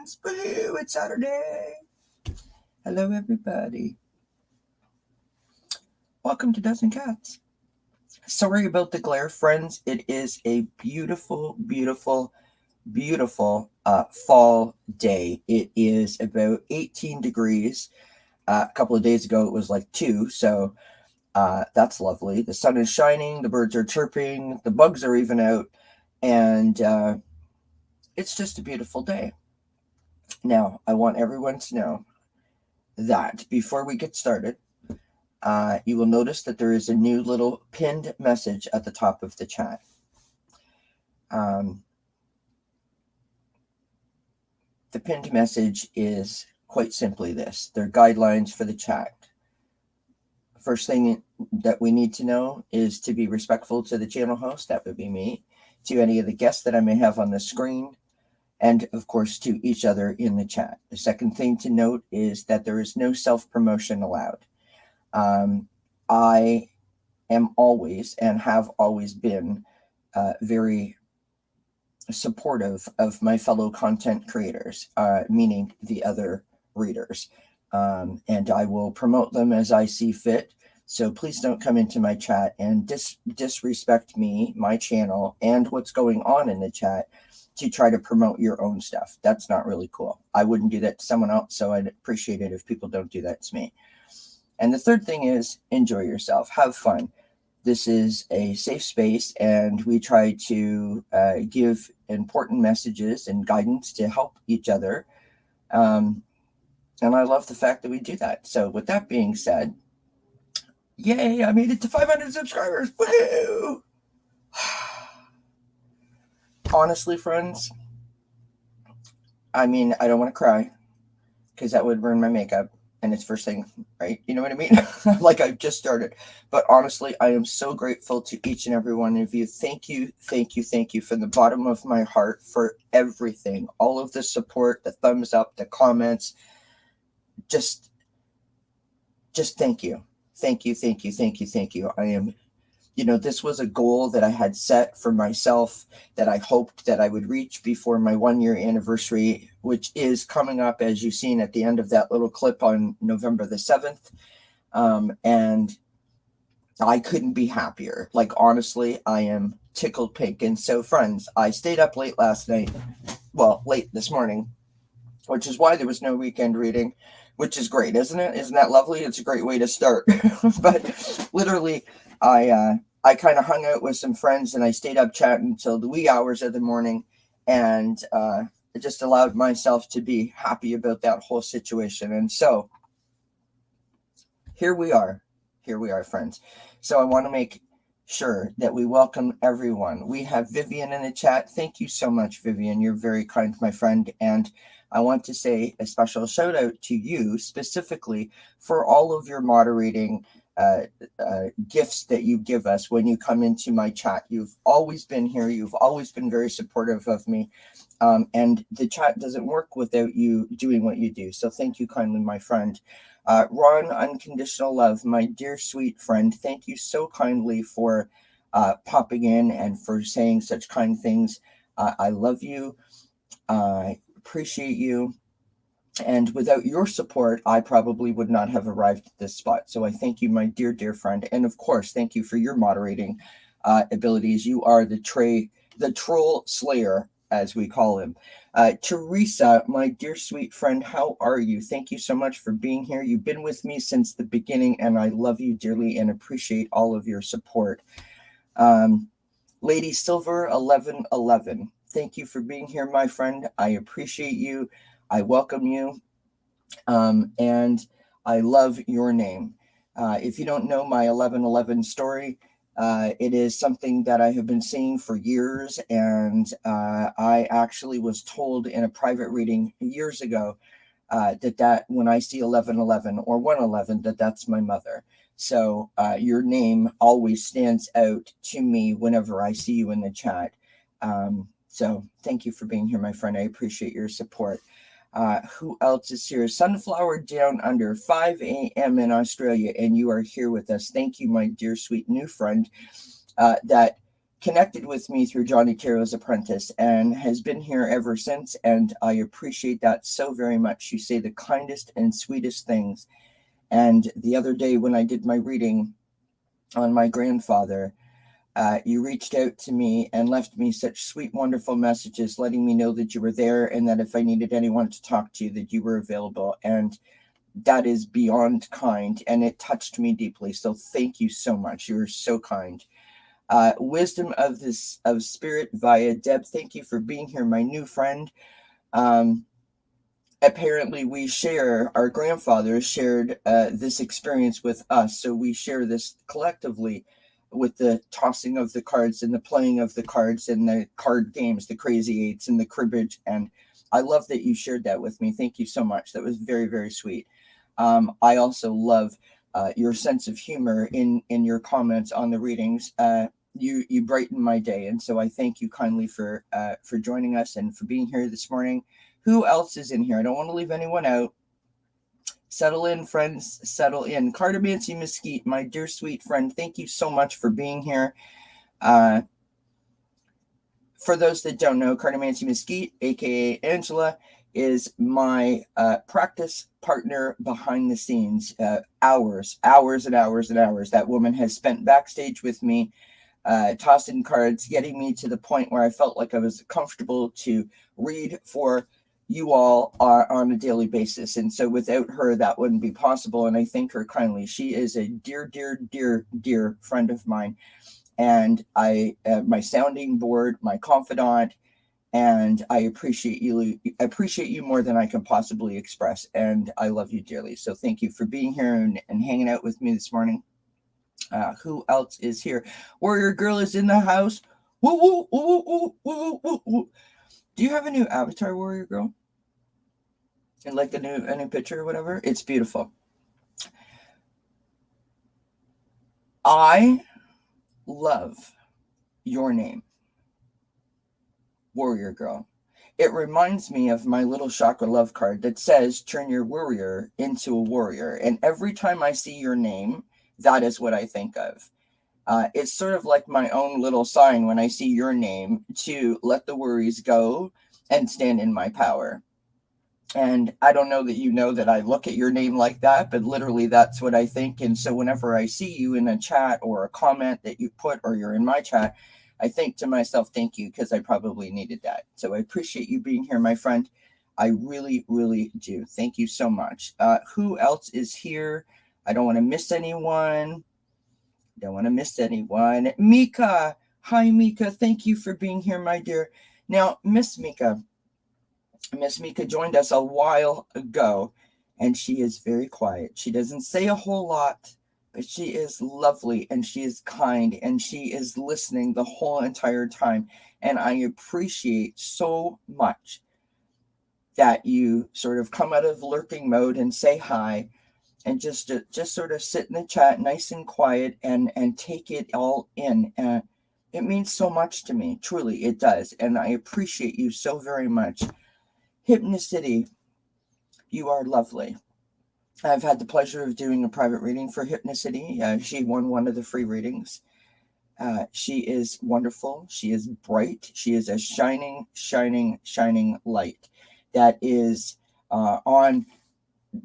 friends. Woohoo, it's Saturday. Hello, everybody. Welcome to Dozen Cats. Sorry about the glare, friends. It is a beautiful, beautiful, beautiful fall day. It is about 18 degrees. A couple of days ago, it was like 2, so that's lovely. The sun is shining, the birds are chirping, the bugs are even out, and it's just a beautiful day. Now, I want everyone to know that before we get started, you will notice that there is a new little pinned message at the top of the chat. The pinned message is quite simply this. They're guidelines for the chat. First thing that we need to know is to be respectful to the channel host, that would be me, to any of the guests that I may have on the screen, and of course to each other in the chat. The second thing to note is that there is no self-promotion allowed. I am always and have always been very supportive of my fellow content creators, meaning the other readers. And I will promote them as I see fit. So please don't come into my chat and disrespect me, my channel, and what's going on in the chat to try to promote your own stuff. That's not really cool. I wouldn't do that to someone else, so I'd appreciate it if people don't do that to me. And the third thing is enjoy yourself, have fun. This is a safe space, and we try to give important messages and guidance to help each other. And I love the fact that we do that. So with that being said, yay, I made it to 500 subscribers. Woohoo! Honestly, friends, I mean, I don't want to cry because that would ruin my makeup. And it's first thing, right? You know what I mean? Like I've just started. But honestly, I am so grateful to each and every one of you. Thank you, thank you, thank you from the bottom of my heart for everything. All of the support, the thumbs up, the comments. Just thank you. Thank you, thank you, thank you, thank you. I am, this was a goal that I had set for myself that I hoped that I would reach before my 1-year anniversary, which is coming up, as you've seen at the end of that little clip, on November the 7th. And I couldn't be happier. Like, honestly, I am tickled pink. And so, friends, I stayed up late last night. Well, late this morning, which is why there was no weekend reading, which is great, isn't it? Isn't that lovely? It's a great way to start. But literally, I kind of hung out with some friends and I stayed up chatting until the wee hours of the morning, and I just allowed myself to be happy about that whole situation. And so here we are, friends. So I want to make sure that we welcome everyone. We have Vivian in the chat. Thank you so much, Vivian. You're very kind, my friend. And I want to say a special shout out to you specifically for all of your moderating gifts that you give us when you come into my chat. You've always been here. You've always been very supportive of me. And the chat doesn't work without you doing what you do. So thank you kindly, my friend. Ron, Unconditional Love, my dear sweet friend, thank you so kindly for popping in and for saying such kind things. I love you. I appreciate you. And without your support, I probably would not have arrived at this spot. So I thank you, my dear, dear friend. And of course, thank you for your moderating abilities. You are the troll slayer, as we call him. Teresa, my dear sweet friend, how are you? Thank you so much for being here. You've been with me since the beginning, and I love you dearly and appreciate all of your support. Lady Silver 1111, thank you for being here, my friend. I appreciate you. I welcome you. And I love your name. If you don't know my 1111 story, it is something that I have been seeing for years, and I actually was told in a private reading years ago that when I see 1111 or 111, that's my mother. So your name always stands out to me whenever I see you in the chat. So thank you for being here, my friend. I appreciate your support. Who else is here? Sunflower Down Under, 5 a.m. in Australia, and you are here with us. Thank you, my dear, sweet new friend that connected with me through Johnny Caro's Apprentice and has been here ever since, and I appreciate that so very much. You say the kindest and sweetest things. And the other day when I did my reading on my grandfather, you reached out to me and left me such sweet, wonderful messages letting me know that you were there and that if I needed anyone to talk to, that you were available. And that is beyond kind, and it touched me deeply. So thank you so much. You are so kind. Wisdom of Spirit via Deb. Thank you for being here, my new friend. Apparently our grandfathers shared this experience with us, so we share this collectively with the tossing of the cards and the playing of the cards and the card games, the crazy eights and the cribbage. And I love that you shared that with me. Thank you so much. That was very, very sweet. I also love your sense of humor in your comments on the readings. You brighten my day, and so I thank you kindly for joining us and for being here this morning. Who else is in here? I don't want to leave anyone out. Settle in, friends. Settle in. Cardamancy Mesquite, my dear sweet friend, thank you so much for being here. For those that don't know, Cardamancy Mesquite, aka Angela, is my practice partner behind the scenes. Hours and hours and hours that woman has spent backstage with me, tossing cards, getting me to the point where I felt like I was comfortable to read for you all on a daily basis. And so without her, that wouldn't be possible. And I thank her kindly. She is a dear, dear, dear, dear friend of mine. And my sounding board, my confidant, and I appreciate you more than I can possibly express. And I love you dearly. So thank you for being here and hanging out with me this morning. Who else is here? Warrior Girl is in the house. Woo, woo, woo, woo, woo, woo, woo. Do you have a new avatar, Warrior Girl? And like a new picture or whatever? It's beautiful. I love your name, Warrior Girl. It reminds me of my little chakra love card that says, turn your warrior into a warrior. And every time I see your name, that is what I think of. It's sort of like my own little sign when I see your name to let the worries go and stand in my power. And I don't know that you know that I look at your name like that, but literally that's what I think. And so whenever I see you in a chat or a comment that you put or you're in my chat, I think to myself, thank you, because I probably needed that. So I appreciate you being here, my friend. I really, really do. Thank you so much. Who else is here? I don't want to miss anyone. Mika. Hi, Mika. Thank you for being here, my dear. Now, Miss Mika joined us a while ago, and she is very quiet. She doesn't say a whole lot, but she is lovely, and she is kind, and she is listening the whole entire time. And I appreciate so much that you sort of come out of lurking mode and say hi, and just sort of sit in the chat nice and quiet and take it all in. It means so much to me. Truly, it does. And I appreciate you so very much. Hypnicity, you are lovely. I've had the pleasure of doing a private reading for Hypnicity. She won one of the free readings. She is wonderful. She is bright. She is a shining, shining, shining light that is on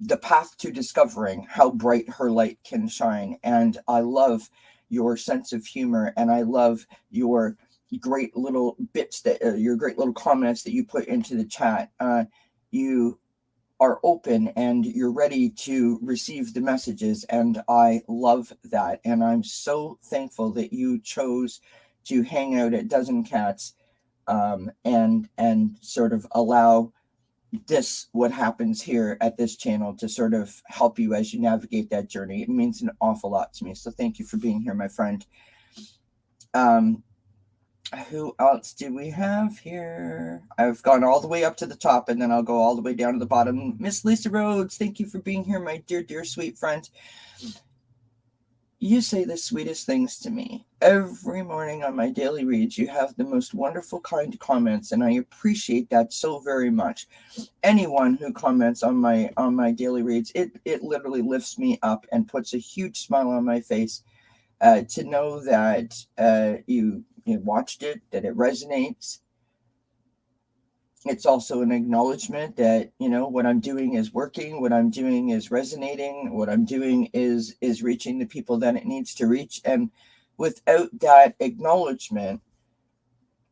the path to discovering how bright her light can shine. And I love your sense of humor, and I love your great little bits your great little comments that you put into the chat. You are open and you're ready to receive the messages, and I love that. And I'm so thankful that you chose to hang out at Dozen Cats and sort of allow what happens here at this channel to sort of help you as you navigate that journey. It means an awful lot to me. So thank you for being here, my friend. Who else do we have here? I've gone all the way up to the top, and then I'll go all the way down to the bottom. Miss Lisa Rhodes, thank you for being here, my dear, dear, sweet friend. You say the sweetest things to me. Every morning on my daily reads, you have the most wonderful, kind comments, and I appreciate that so very much. Anyone who comments on my daily reads, it literally lifts me up and puts a huge smile on my face to know that you you watched it, that it resonates. It's also an acknowledgement that, what I'm doing is working, what I'm doing is resonating, what I'm doing is reaching the people that it needs to reach. And without that acknowledgement,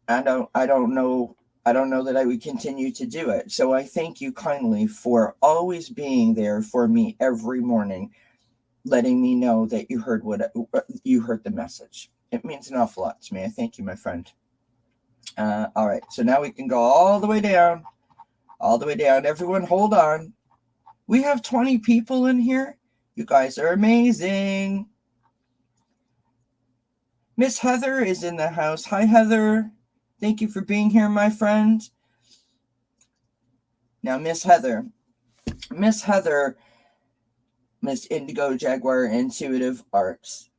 I don't know that I would continue to do it. So I thank you kindly for always being there for me every morning, letting me know that you heard the message. It means an awful lot to me. I thank you, my friend. All right, so now we can go all the way down. Everyone, hold on. We have 20 people in here. You guys are amazing. Miss Heather is in the house. Hi, Heather. Thank you for being here, my friend. Now, Miss Heather, Miss Indigo Jaguar Intuitive Arts.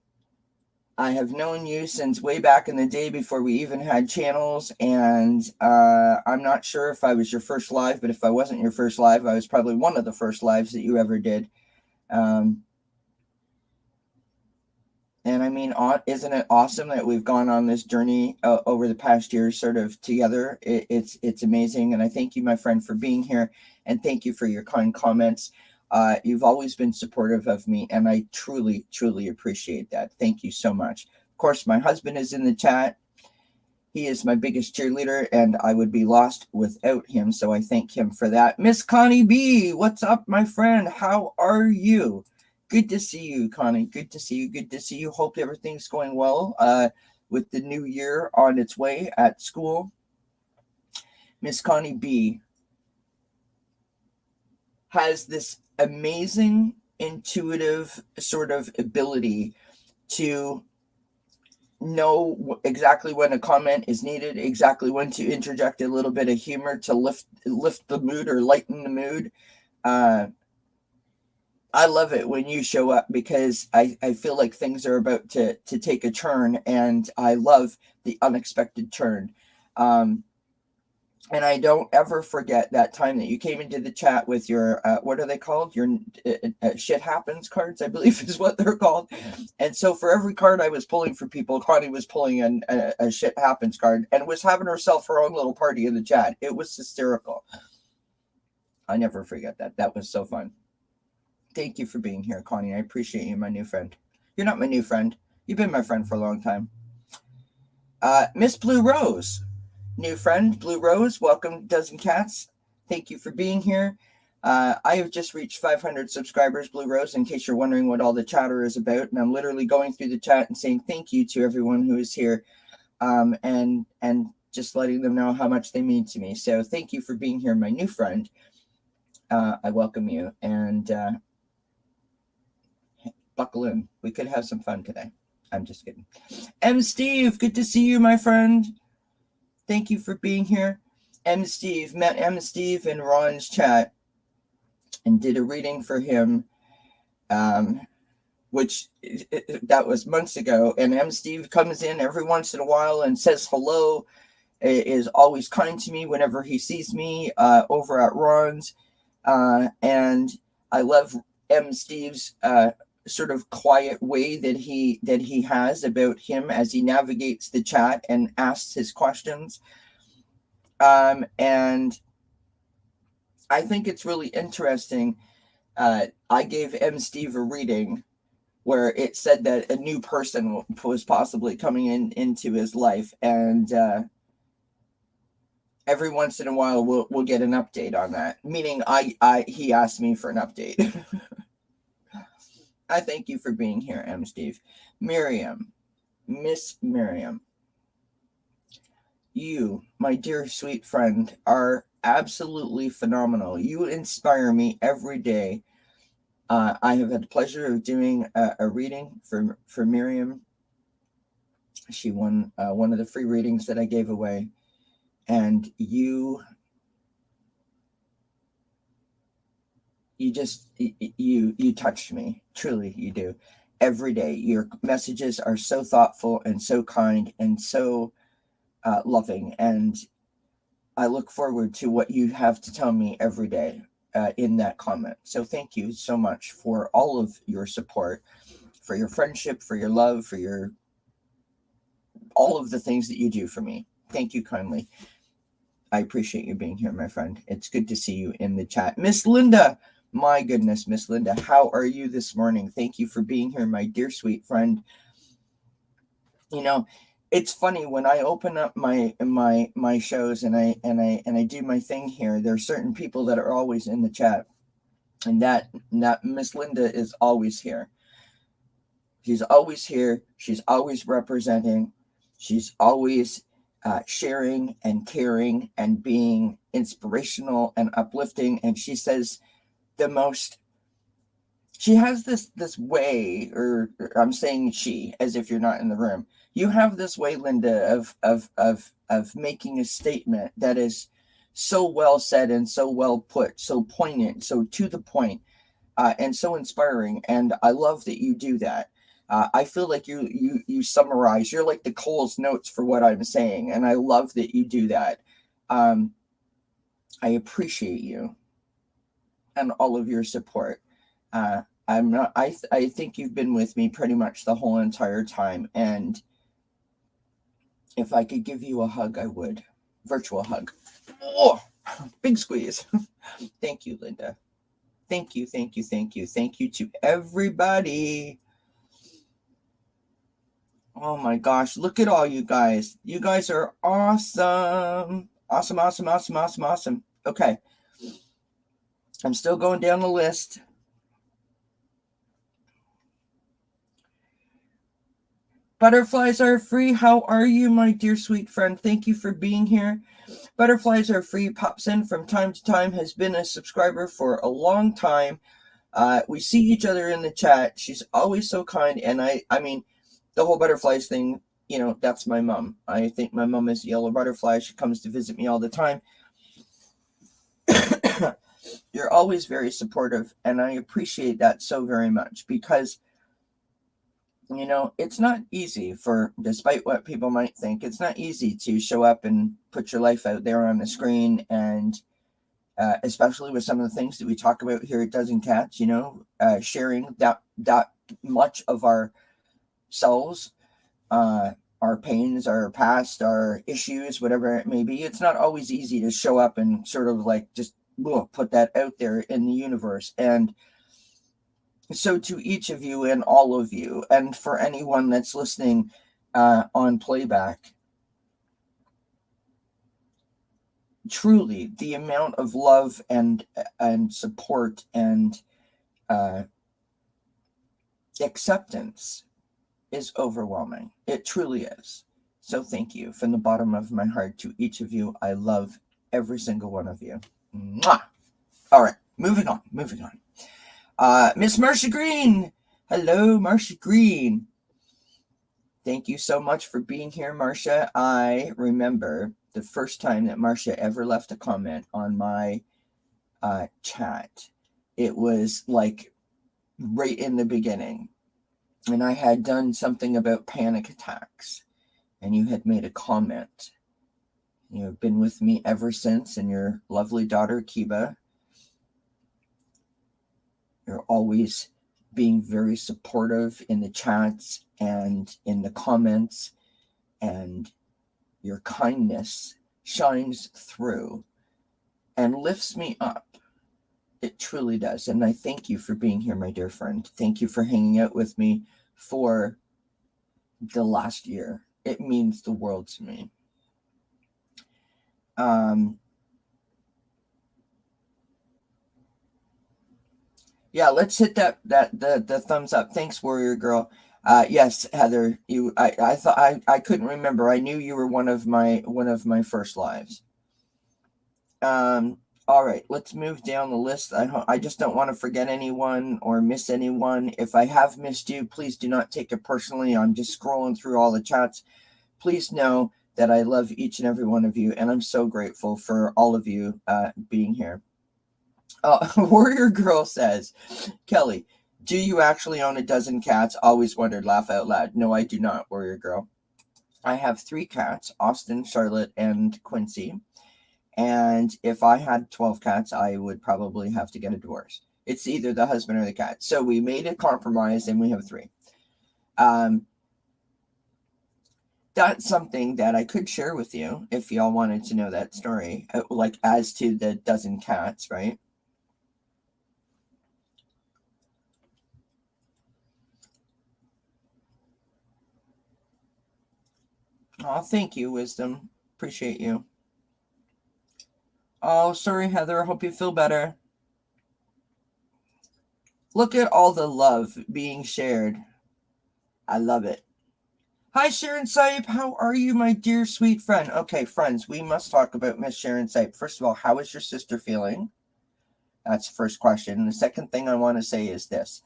I have known you since way back in the day before we even had channels, and I'm not sure if I was your first live, but if I wasn't your first live, I was probably one of the first lives that you ever did. And I mean, isn't it awesome that we've gone on this journey over the past year sort of together? It's amazing, and I thank you, my friend, for being here, and thank you for your kind comments. You've always been supportive of me, and I truly, truly appreciate that. Thank you so much. Of course, my husband is in the chat. He is my biggest cheerleader, and I would be lost without him, so I thank him for that. Miss Connie B, what's up, my friend? How are you? Good to see you, Connie. Good to see you. Hope everything's going well with the new year on its way at school. Miss Connie B has this amazing intuitive sort of ability to know exactly when a comment is needed, exactly when to interject a little bit of humor to lift the mood or lighten the mood. I love it when you show up because I feel like things are about to take a turn, and I love the unexpected turn. And I don't ever forget that time that you came into the chat with your, what are they called? Your shit happens cards, I believe is what they're called. And so for every card I was pulling for people, Connie was pulling a shit happens card and was having herself her own little party in the chat. It was hysterical. I never forget that. That was so fun. Thank you for being here, Connie. I appreciate you, my new friend. You're not my new friend. You've been my friend for a long time. Miss Blue Rose. New friend, Blue Rose, welcome, Dozen Cats. Thank you for being here. I have just reached 500 subscribers, Blue Rose, in case you're wondering what all the chatter is about. And I'm literally going through the chat and saying thank you to everyone who is here, and just letting them know how much they mean to me. So thank you for being here, my new friend. I welcome you, and buckle in. We could have some fun today. I'm just kidding. M. Steve, good to see you, my friend. Thank you for being here. Steve, met Steve in Ron's chat and did a reading for him, which that was months ago. And Steve comes in every once in a while and says hello, is always kind to me whenever he sees me over at Ron's. And I love Steve's sort of quiet way that he has about him as he navigates the chat and asks his questions. And I think it's really interesting. I gave Steve a reading where it said that a new person was possibly coming into his life, and every once in a while we'll get an update on that, meaning he asked me for an update. I thank you for being here, Steve. Miriam, Miss Miriam, you, my dear sweet friend, are absolutely phenomenal. You inspire me every day. I have had the pleasure of doing a reading for Miriam. She won one of the free readings that I gave away, and you touched me. Truly, you do. Every day, your messages are so thoughtful and so kind and so loving, and I look forward to what you have to tell me every day in that comment. So thank you so much for all of your support, for your friendship, for your love, for your all of the things that you do for me. Thank you kindly. I appreciate you being here, my friend. It's good to see you in the chat. Miss Linda, my goodness, Miss Linda, how are you this morning? Thank you for being here, my dear sweet friend. You know, it's funny when I open up my shows and I do my thing here. There are certain people that are always in the chat, and that Miss Linda is always here. She's always here. She's always representing. She's always sharing and caring and being inspirational and uplifting. And she says the most. She has this way, or I'm saying she, as if you're not in the room. You have this way, Linda, of making a statement that is so well said and so well put, so poignant, so to the point, and so inspiring. And I love that you do that. I feel like you summarize. You're like the Cole's notes for what I'm saying, and I love that you do that. I appreciate you and all of your support. I'm not. I think you've been with me pretty much the whole entire time, and if I could give you a hug, I would. Virtual hug. Oh, big squeeze. Thank you, Linda. Thank you, thank you, thank you, thank you to everybody. Oh my gosh, look at all you guys. You guys are awesome. Awesome, awesome, awesome, awesome, awesome. Okay. I'm still going down the list. Butterflies are free. How are you, my dear sweet friend? Thank you for being here. Butterflies are free. Pops in from time to time. Has been a subscriber for a long time. We see each other in the chat. She's always so kind. And I mean, the whole butterflies thing, you know, that's my mom. I think my mom is a yellow butterfly. She comes to visit me all the time. You're always very supportive, and I appreciate that so very much, because, you know, it's not easy despite what people might think, it's not easy to show up and put your life out there on the screen, and especially with some of the things that we talk about here at Dozen Cats, you know, sharing that much of ourselves, our pains, our past, our issues, whatever it may be. It's not always easy to show up and sort of like just put that out there in the universe. And so to each of you and all of you, and for anyone that's listening on playback, truly the amount of love and support and acceptance is overwhelming. It truly is. So thank you from the bottom of my heart to each of you. I love every single one of you. Mwah! All right, moving on. Miss Marcia Green. Hello, Marcia Green. Thank you so much for being here, Marcia. I remember the first time that Marcia ever left a comment on my chat. It was like right in the beginning. And I had done something about panic attacks. And you had made a comment. You have been with me ever since, and your lovely daughter, Kiba. You're always being very supportive in the chats and in the comments, and your kindness shines through and lifts me up. It truly does. And I thank you for being here, my dear friend. Thank you for hanging out with me for the last year. It means the world to me. Yeah, let's hit the thumbs up. Thanks, Warrior Girl. Yes, Heather, I thought I couldn't remember. I knew you were one of my first lives. All right, let's move down the list. I just don't want to forget anyone or miss anyone. If I have missed you, please do not take it personally. I'm just scrolling through all the chats. Please know that I love each and every one of you, and I'm so grateful for all of you being here. Warrior Girl says, Kelly, do you actually own a dozen cats? Always wondered, laugh out loud. No, I do not, Warrior Girl. I have 3 cats, Austin, Charlotte, and Quincy. And if I had 12 cats, I would probably have to get a divorce. It's either the husband or the cat. So we made a compromise, and we have 3. that's something that I could share with you if y'all wanted to know that story, like as to the dozen cats, right? Oh, thank you, Wisdom. Appreciate you. Oh, sorry, Heather. I hope you feel better. Look at all the love being shared. I love it. Hi, Sharon Saib. How are you, my dear sweet friend? Okay, friends, we must talk about Miss Sharon Saib. First of all, how is your sister feeling? That's the first question. And the second thing I want to say is this.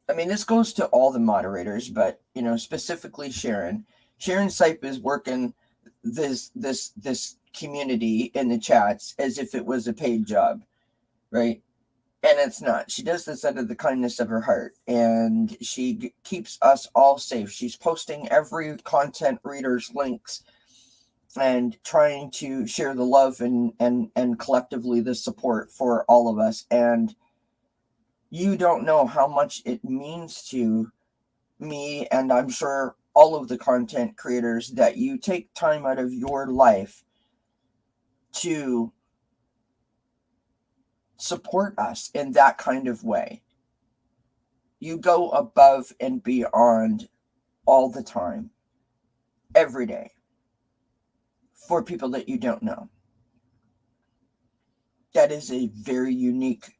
I mean, this goes to all the moderators, but specifically Sharon. Sharon Saib is working this community in the chats as if it was a paid job, right? And it's not. She does this out of the kindness of her heart, and she keeps us all safe. She's posting every content reader's links and trying to share the love and collectively the support for all of us. And you don't know how much it means to me, and I'm sure all of the content creators, that you take time out of your life to support us in that kind of way. You go above and beyond all the time, every day, for people that you don't know. That is a very unique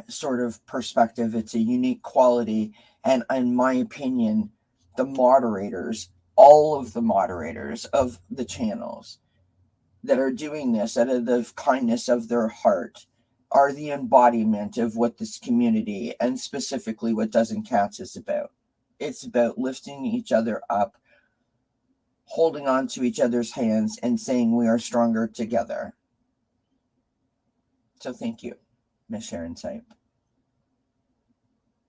sort of perspective. It's a unique quality. And in my opinion, the moderators, all of the moderators of the channels that are doing this out of the kindness of their heart, are the embodiment of what this community, and specifically what Dozen Cats, is about. It's about lifting each other up, holding on to each other's hands, and saying we are stronger together. So thank you, Miss Sharon Saib,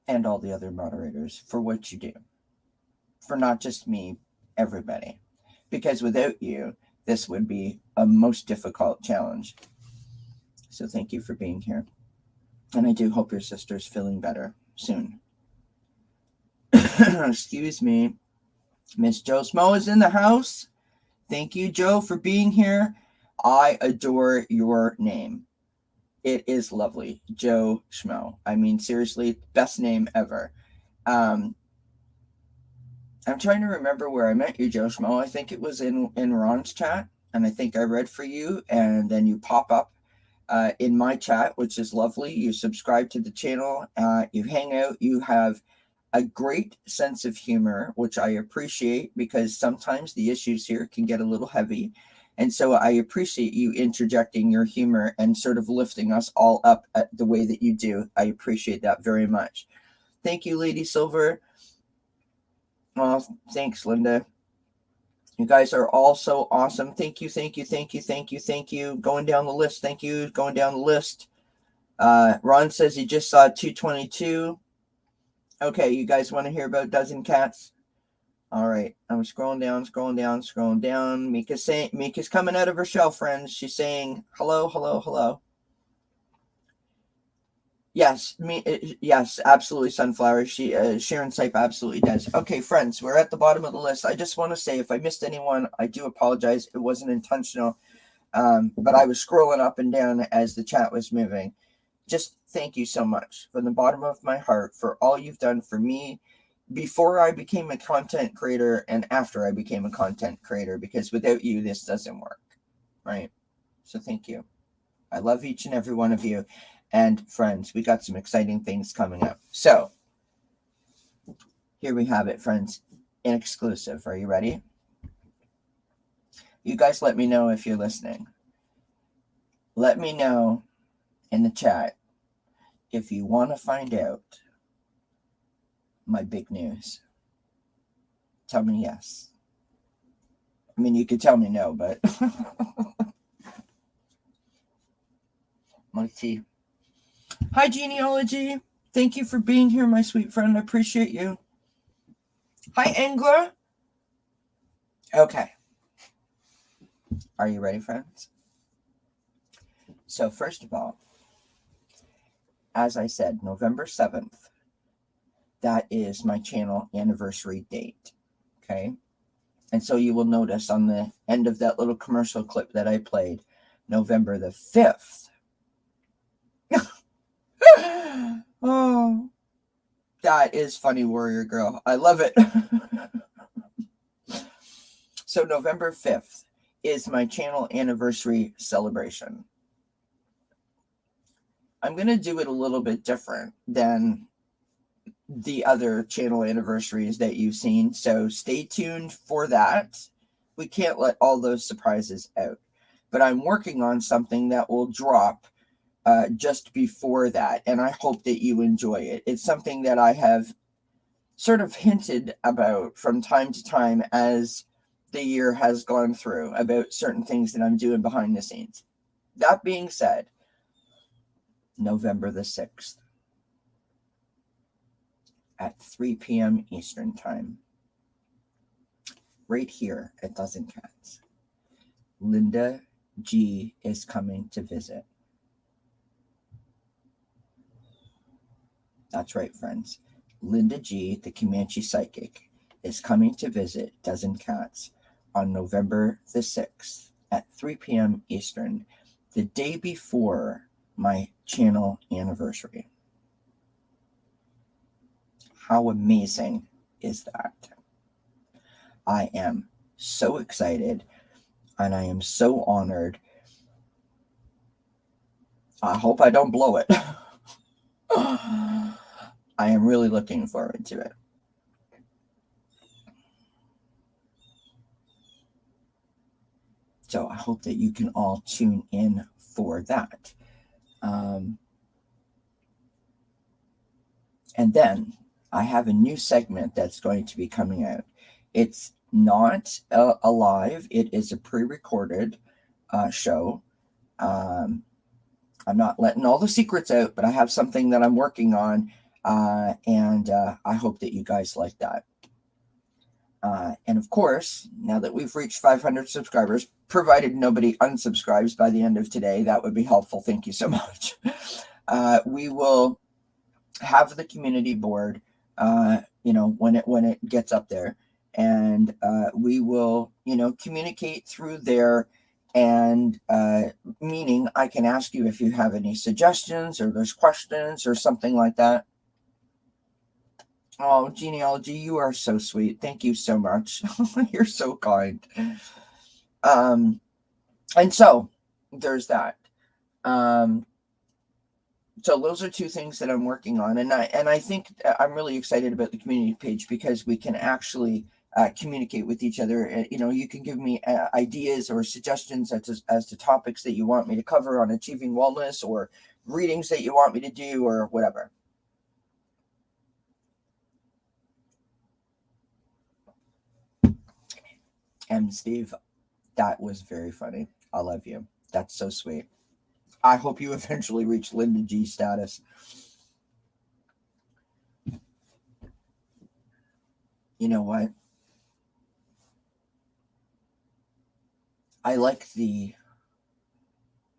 and all the other moderators, for what you do. For not just me, everybody. Because without you, this would be a most difficult challenge. So thank you for being here. And I do hope your sister's feeling better soon. Excuse me. Miss Joe Smo is in the house. Thank you, Joe, for being here. I adore your name. It is lovely. Joe Schmo. I mean, seriously, best name ever. I'm trying to remember where I met you, Joe Schmo. I think it was in Ron's chat, and I think I read for you, and then you pop up in my chat, which is lovely. You subscribe to the channel, you hang out, you have a great sense of humor, which I appreciate, because sometimes the issues here can get a little heavy. And so I appreciate you interjecting your humor and sort of lifting us all up at the way that you do. I appreciate that very much. Thank you, Lady Silver. Well, thanks, Linda. You guys are all so awesome. Thank you, thank you, thank you, thank you, thank you. Going down the list. Thank you. Going down the list. Ron says he just saw 222. Okay, you guys want to hear about Dozen Cats? All right, I'm scrolling down. Mika's coming out of her shell, friends. She's saying hello, hello, hello. Yes, yes, absolutely, Sunflower. Sharon Saib absolutely does. Okay, friends, we're at the bottom of the list. I just want to say, if I missed anyone, I do apologize. It wasn't intentional, but I was scrolling up and down as the chat was moving. Just thank you so much from the bottom of my heart for all you've done for me before I became a content creator and after I became a content creator, because without you, this doesn't work, right? So thank you. I love each and every one of you. And friends, we got some exciting things coming up. So here we have it, friends, in exclusive. Are you ready? You guys let me know if you're listening. Let me know in the chat if you want to find out my big news. Tell me yes. I mean, you could tell me no, but my tea. Hi, Genealogy. Thank you for being here, my sweet friend. I appreciate you. Hi, Angler. Okay. Are you ready, friends? So, first of all, as I said, November 7th, that is my channel anniversary date. Okay. And so you will notice on the end of that little commercial clip that I played, November the 5th. Oh, that is funny, Warrior Girl. I love it. So November 5th is my channel anniversary celebration. I'm going to do it a little bit different than the other channel anniversaries that you've seen. So stay tuned for that. We can't let all those surprises out. But I'm working on something that will drop just before that. And I hope that you enjoy it. It's something that I have sort of hinted about from time to time as the year has gone through, about certain things that I'm doing behind the scenes. That being said, November the 6th at 3 p.m. Eastern Time, right here at Dozen Cats, Linda G is coming to visit. That's right, friends. Linda G, the Comanche Psychic, is coming to visit Dozen Cats on November the 6th at 3 p.m. Eastern, the day before my channel anniversary. How amazing is that? I am so excited and I am so honored. I hope I don't blow it. I am really looking forward to it. So I hope that you can all tune in for that. And then I have a new segment that's going to be coming out. It's not a live. It is a pre-recorded show. I'm not letting all the secrets out, but I have something that I'm working on. And I hope that you guys like that. And of course, now that we've reached 500 subscribers, provided nobody unsubscribes by the end of today, that would be helpful. Thank you so much. We will have the community board, when it gets up there, and we will, communicate through there. And meaning I can ask you if you have any suggestions or there's questions or something like that. Oh, Genealogy, you are so sweet. Thank you so much. You're so kind. And so there's that. So those are two things that I'm working on. And I think I'm really excited about the community page because we can actually communicate with each other. You can give me ideas or suggestions as to topics that you want me to cover on achieving wellness, or readings that you want me to do, or whatever. And Steve, that was very funny. I love you. That's so sweet. I hope you eventually reach Linda G status. You know what? I like the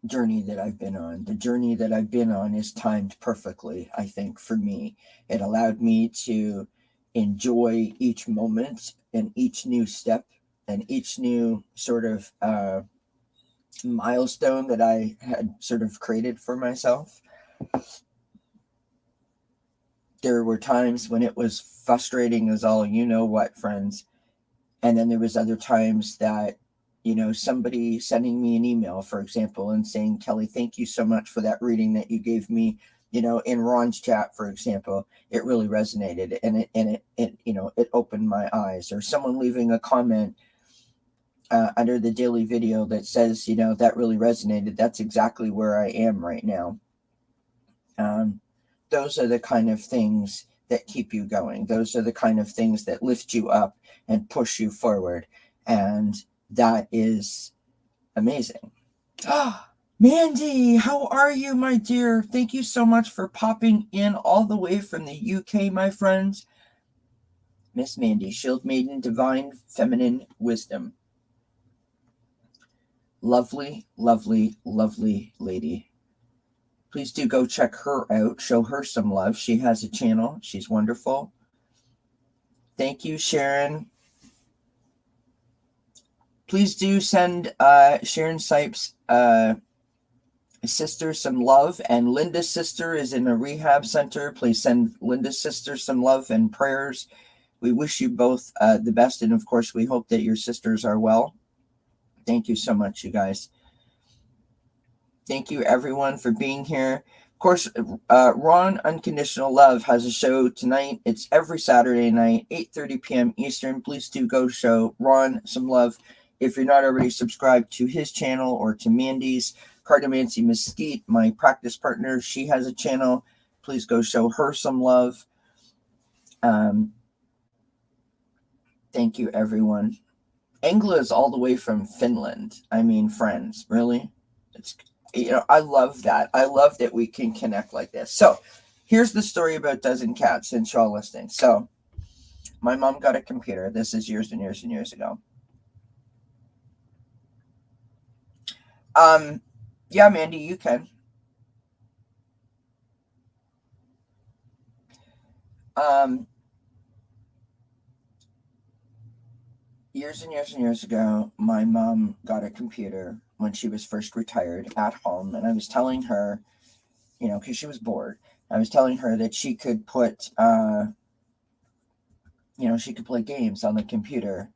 journey that I've been on. The journey that I've been on is timed perfectly, I think, for me. It allowed me to enjoy each moment and each new step and each new sort of milestone that I had sort of created for myself. There were times when it was frustrating as all you know what, friends. And then there was other times that, somebody sending me an email, for example, and saying, Kelly, thank you so much for that reading that you gave me, in Ron's chat, for example. It really resonated, and it opened my eyes. Or someone leaving a comment under the daily video that says, that really resonated. That's exactly where I am right now. Those are the kind of things that keep you going. Those are the kind of things that lift you up and push you forward. And that is amazing. Mandy, how are you, my dear? Thank you so much for popping in all the way from the UK, my friends. Miss Mandy, Shield Maiden, Divine Feminine Wisdom. Lovely, lovely, lovely lady. Please do go check her out. Show her some love. She has a channel. She's wonderful. Thank you, Sharon. Please do send Sharon Sipes' sister some love. And Linda's sister is in a rehab center. Please send Linda's sister some love and prayers. We wish you both the best. And of course, we hope that your sisters are well. Thank you so much, you guys. Thank you, everyone, for being here. Of course, Ron Unconditional Love has a show tonight. It's every Saturday night, 8:30 p.m. Eastern. Please do go show Ron some love. If you're not already subscribed to his channel or to Mandy's, Cardomancy Mesquite, my practice partner, she has a channel. Please go show her some love. Thank you, everyone. Angela is all the way from Finland. I mean, friends, really? I love that. I love that we can connect like this. So here's the story about Dozen Cats, since y'all listening. So my mom got a computer. This is years and years and years ago. Yeah, Mandy, you can. Years and years and years ago, my mom got a computer when she was first retired at home. And I was telling her, because she was bored, I was telling her that she could put, she could play games on the computer.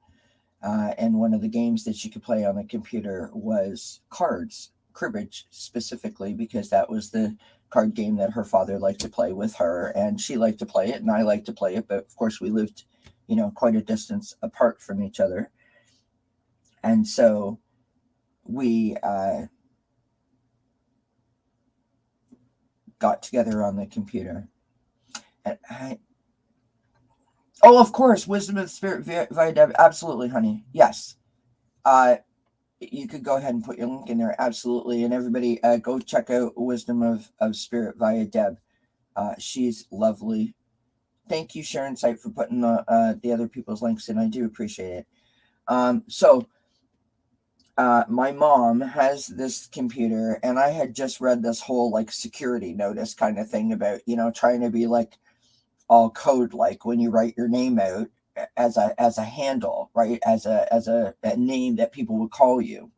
And one of the games that she could play on the computer was cards, cribbage specifically, because that was the card game that her father liked to play with her. And she liked to play it, and I liked to play it. But of course, we lived quite a distance apart from each other. And so we got together on the computer. And of course, Wisdom of the Spirit via Deb. Absolutely, honey. Yes. You could go ahead and put your link in there. Absolutely. And everybody go check out Wisdom of Spirit via Deb. She's lovely. Thank you, Sharon Sipe, for putting the other people's links in. I do appreciate it. So my mom has this computer, and I had just read this whole security notice kind of thing about, trying to be all code, when you write your name out as a handle, right? As a name that people would call you.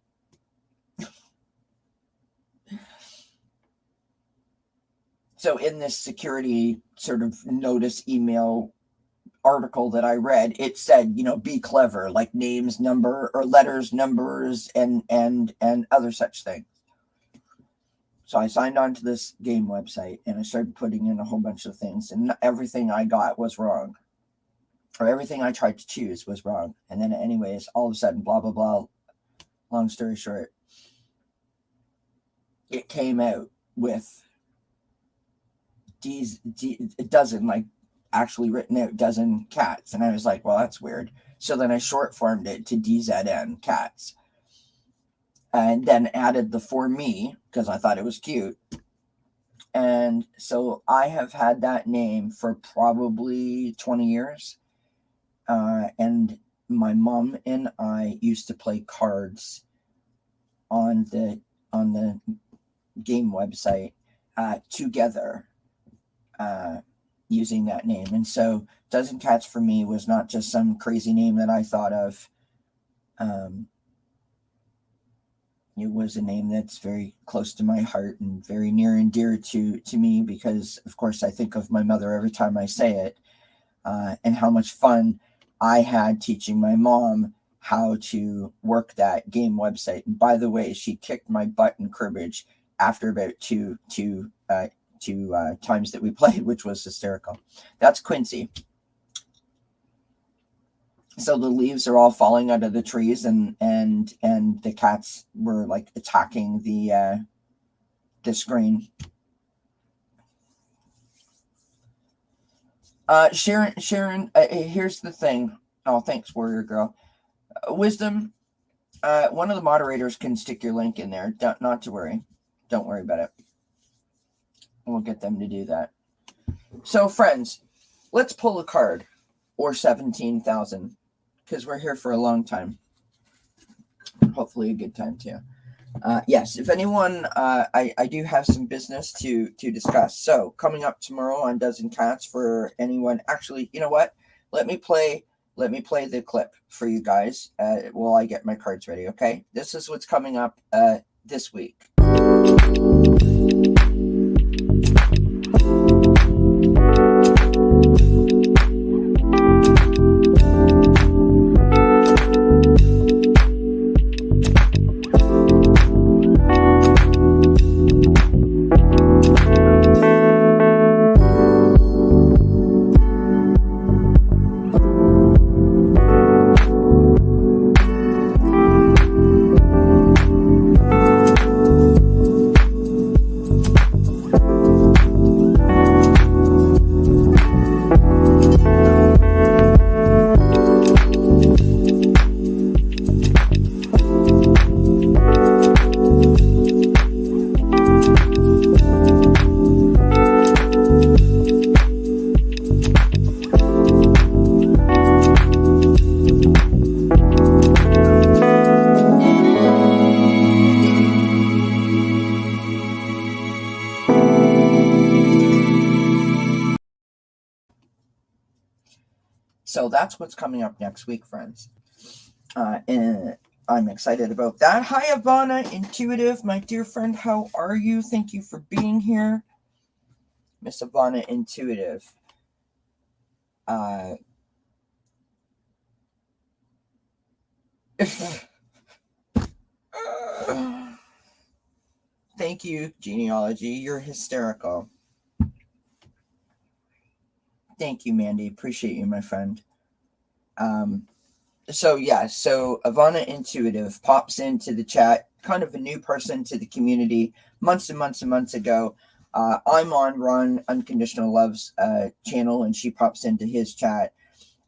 So in this security sort of notice email article that I read, it said, be clever, like names, number, or letters, numbers, and other such things. So I signed on to this game website, and I started putting in a whole bunch of things, and everything I got was wrong, or everything I tried to choose was wrong. And then anyways, all of a sudden, blah, blah, blah, long story short, it came out with a dozen, actually written out, dozen cats. And I was like, well, that's weird. So then I short formed it to DZN cats, and then added the for me because I thought it was cute. And so I have had that name for probably 20 years. And my mom and I used to play cards on the game website together, using that name. And so Dozen Cats for me was not just some crazy name that I thought of. It was a name that's very close to my heart and very near and dear to me, because of course I think of my mother every time I say it, and how much fun I had teaching my mom how to work that game website. And by the way, she kicked my butt in cribbage after about two times that we played, which was hysterical. That's Quincy. So the leaves are all falling out of the trees, and the cats were attacking the screen. Sharon, here's the thing. Oh, thanks, Warrior Girl. Wisdom, one of the moderators can stick your link in there. Not to worry. Don't worry about it. We'll get them to do that. So, friends, let's pull a card, or 17,000, because we're here for a long time. Hopefully a good time, too. Yes, if anyone, I do have some business to discuss. So coming up tomorrow on Dozen Cats, for anyone, actually, you know what? Let me play the clip for you guys while I get my cards ready. Okay, this is what's coming up this week. So that's what's coming up next week, friends. And I'm excited about that. Hi, Ivana, Intuitive, my dear friend. How are you? Thank you for being here. Miss Ivana, Intuitive. Thank you, Genealogy. You're hysterical. Thank you, Mandy. Appreciate you, my friend. So Ivana Intuitive pops into the chat, kind of a new person to the community months and months and months ago. I'm on Ron Unconditional Love's channel, and she pops into his chat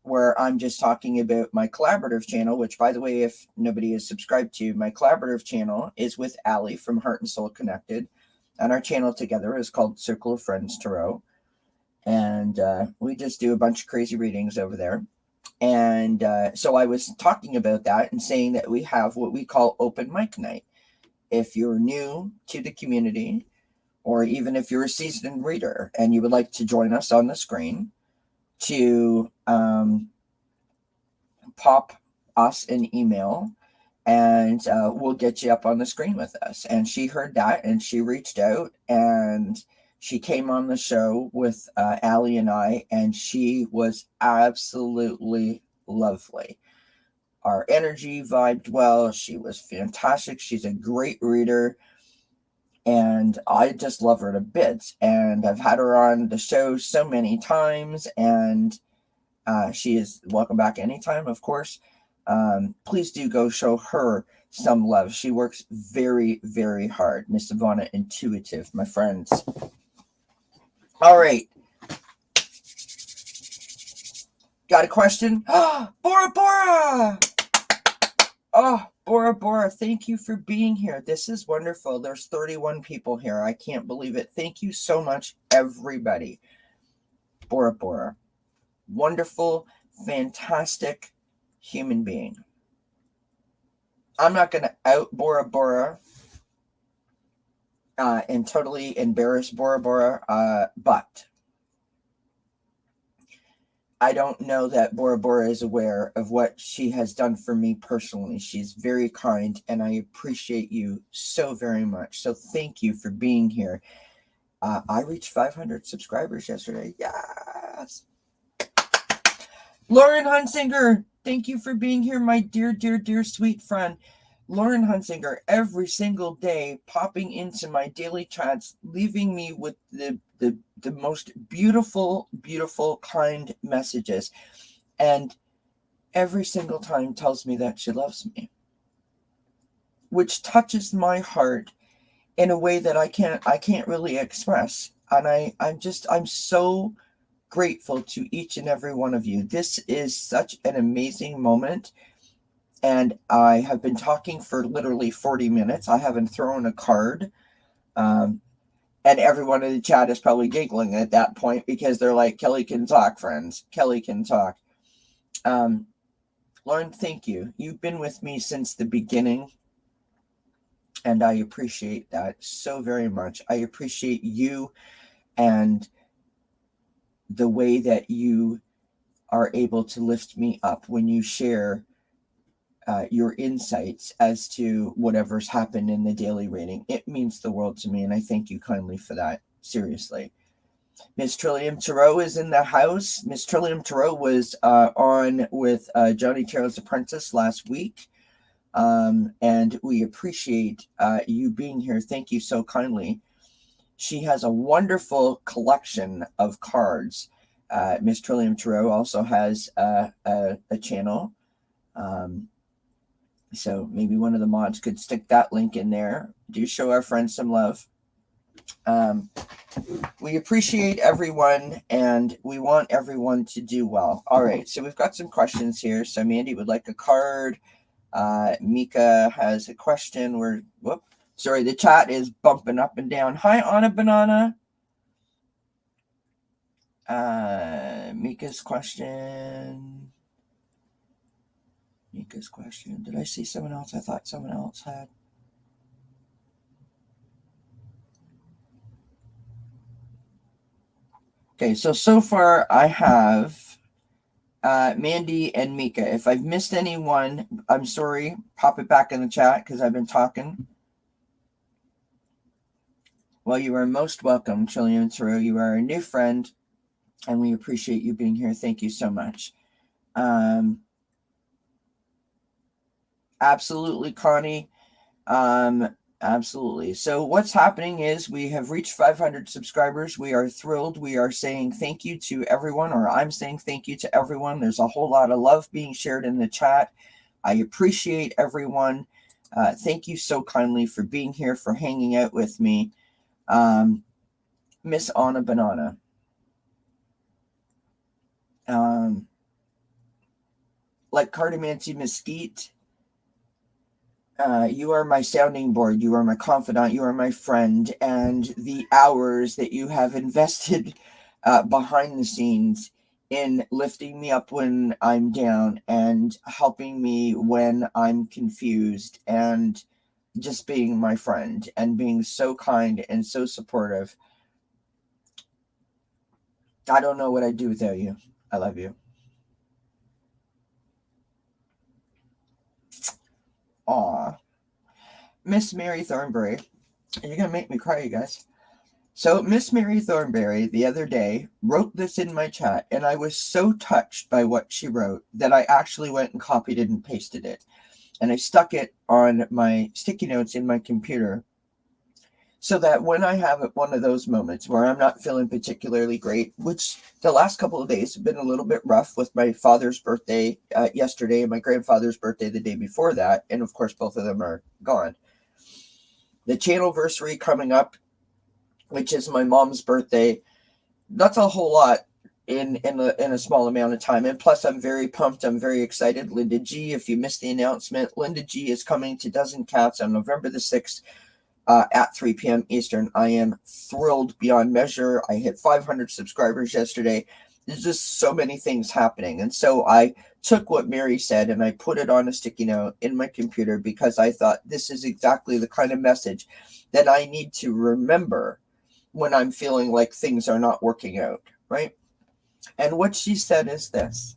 where I'm just talking about my collaborative channel, which, by the way, if nobody is subscribed to, my collaborative channel is with Allie from Heart and Soul Connected, and our channel together is called Circle of Friends Tarot, and we just do a bunch of crazy readings over there. And so I was talking about that and saying that we have what we call open mic night. If you're new to the community, or even if you're a seasoned reader and you would like to join us on the screen, to pop us an email, and we'll get you up on the screen with us. And she heard that, and she reached out, and she came on the show with Allie and I, and she was absolutely lovely. Our energy vibed well. She was fantastic. She's a great reader, and I just love her to bits. And I've had her on the show so many times, and she is welcome back anytime, of course. Please do go show her some love. She works very, very hard. Miss Ivana Intuitive, my friends. All right. Got a question? Bora Bora! Oh, Bora Bora, thank you for being here. This is wonderful. There's 31 people here. I can't believe it. Thank you so much, everybody. Bora Bora. Wonderful, fantastic human being. I'm not going to out Bora Bora and totally embarrass Bora Bora, but I don't know that Bora Bora is aware of what she has done for me personally. She's very kind, and I appreciate you so very much. So thank you for being here. I reached 500 subscribers yesterday. Yes. Lauren Hunsinger, thank you for being here, my dear, dear, dear, sweet friend. Lauren Hunsinger, every single day, popping into my daily chats, leaving me with the most beautiful, beautiful, kind messages. And every single time tells me that she loves me, which touches my heart in a way that I can't really express. And I'm so grateful to each and every one of you. This is such an amazing moment. And I have been talking for literally 40 minutes. I haven't thrown a card. And everyone in the chat is probably giggling at that point because they're like, Kelly can talk, friends. Kelly can talk. Lauren, thank you. You've been with me since the beginning. And I appreciate that so very much. I appreciate you and the way that you are able to lift me up when you share your insights as to whatever's happened in the daily reading. It means the world to me, and I thank you kindly for that. Seriously. Miss Trillium Tarot is in the house. Miss Trillium Tarot was on with Johnny Tarot's Apprentice last week. And we appreciate you being here. Thank you so kindly. She has a wonderful collection of cards. Miss Trillium Tarot also has a channel. So maybe one of the mods could stick that link in there. Do show our friends some love. We appreciate everyone, and we want everyone to do well. All right, so we've got some questions here. So Mandy would like a card. Mika has a question. The chat is bumping up and down. Hi, Anna Banana. Mika's question. Did I see someone else? I thought someone else had. Okay, so far I have Mandy and Mika. If I've missed anyone, I'm sorry. Pop it back in the chat because I've been talking. Well, you are most welcome, Trillium Tarot. You are a new friend, and we appreciate you being here. Thank you so much. Absolutely, Connie. Absolutely. So what's happening is we have reached 500 subscribers. We are thrilled. We are saying thank you to everyone, or I'm saying thank you to everyone. There's a whole lot of love being shared in the chat. I appreciate everyone. Thank you so kindly for being here, for hanging out with me. Miss Anna Banana. Like Cardamancy Mesquite, you are my sounding board, you are my confidant, you are my friend, and the hours that you have invested behind the scenes in lifting me up when I'm down and helping me when I'm confused and just being my friend and being so kind and so supportive. I don't know what I'd do without you. I love you. Aw. Miss Mary Thornberry. You're going to make me cry, you guys. So Miss Mary Thornberry the other day wrote this in my chat, and I was so touched by what she wrote that I actually went and copied it and pasted it. And I stuck it on my sticky notes in my computer so that when I have one of those moments where I'm not feeling particularly great, which the last couple of days have been a little bit rough with my father's birthday yesterday and my grandfather's birthday the day before that, and of course both of them are gone. The channelversary coming up, which is my mom's birthday, that's a whole lot in a small amount of time. And plus, I'm very pumped. I'm very excited. Linda G, if you missed the announcement, Linda G is coming to Dozen Cats on November the 6th at 3 p.m. Eastern. I am thrilled beyond measure. I hit 500 subscribers yesterday. There's just so many things happening. And so I took what Mary said and I put it on a sticky note in my computer because I thought this is exactly the kind of message that I need to remember when I'm feeling like things are not working out, right? And what she said is this: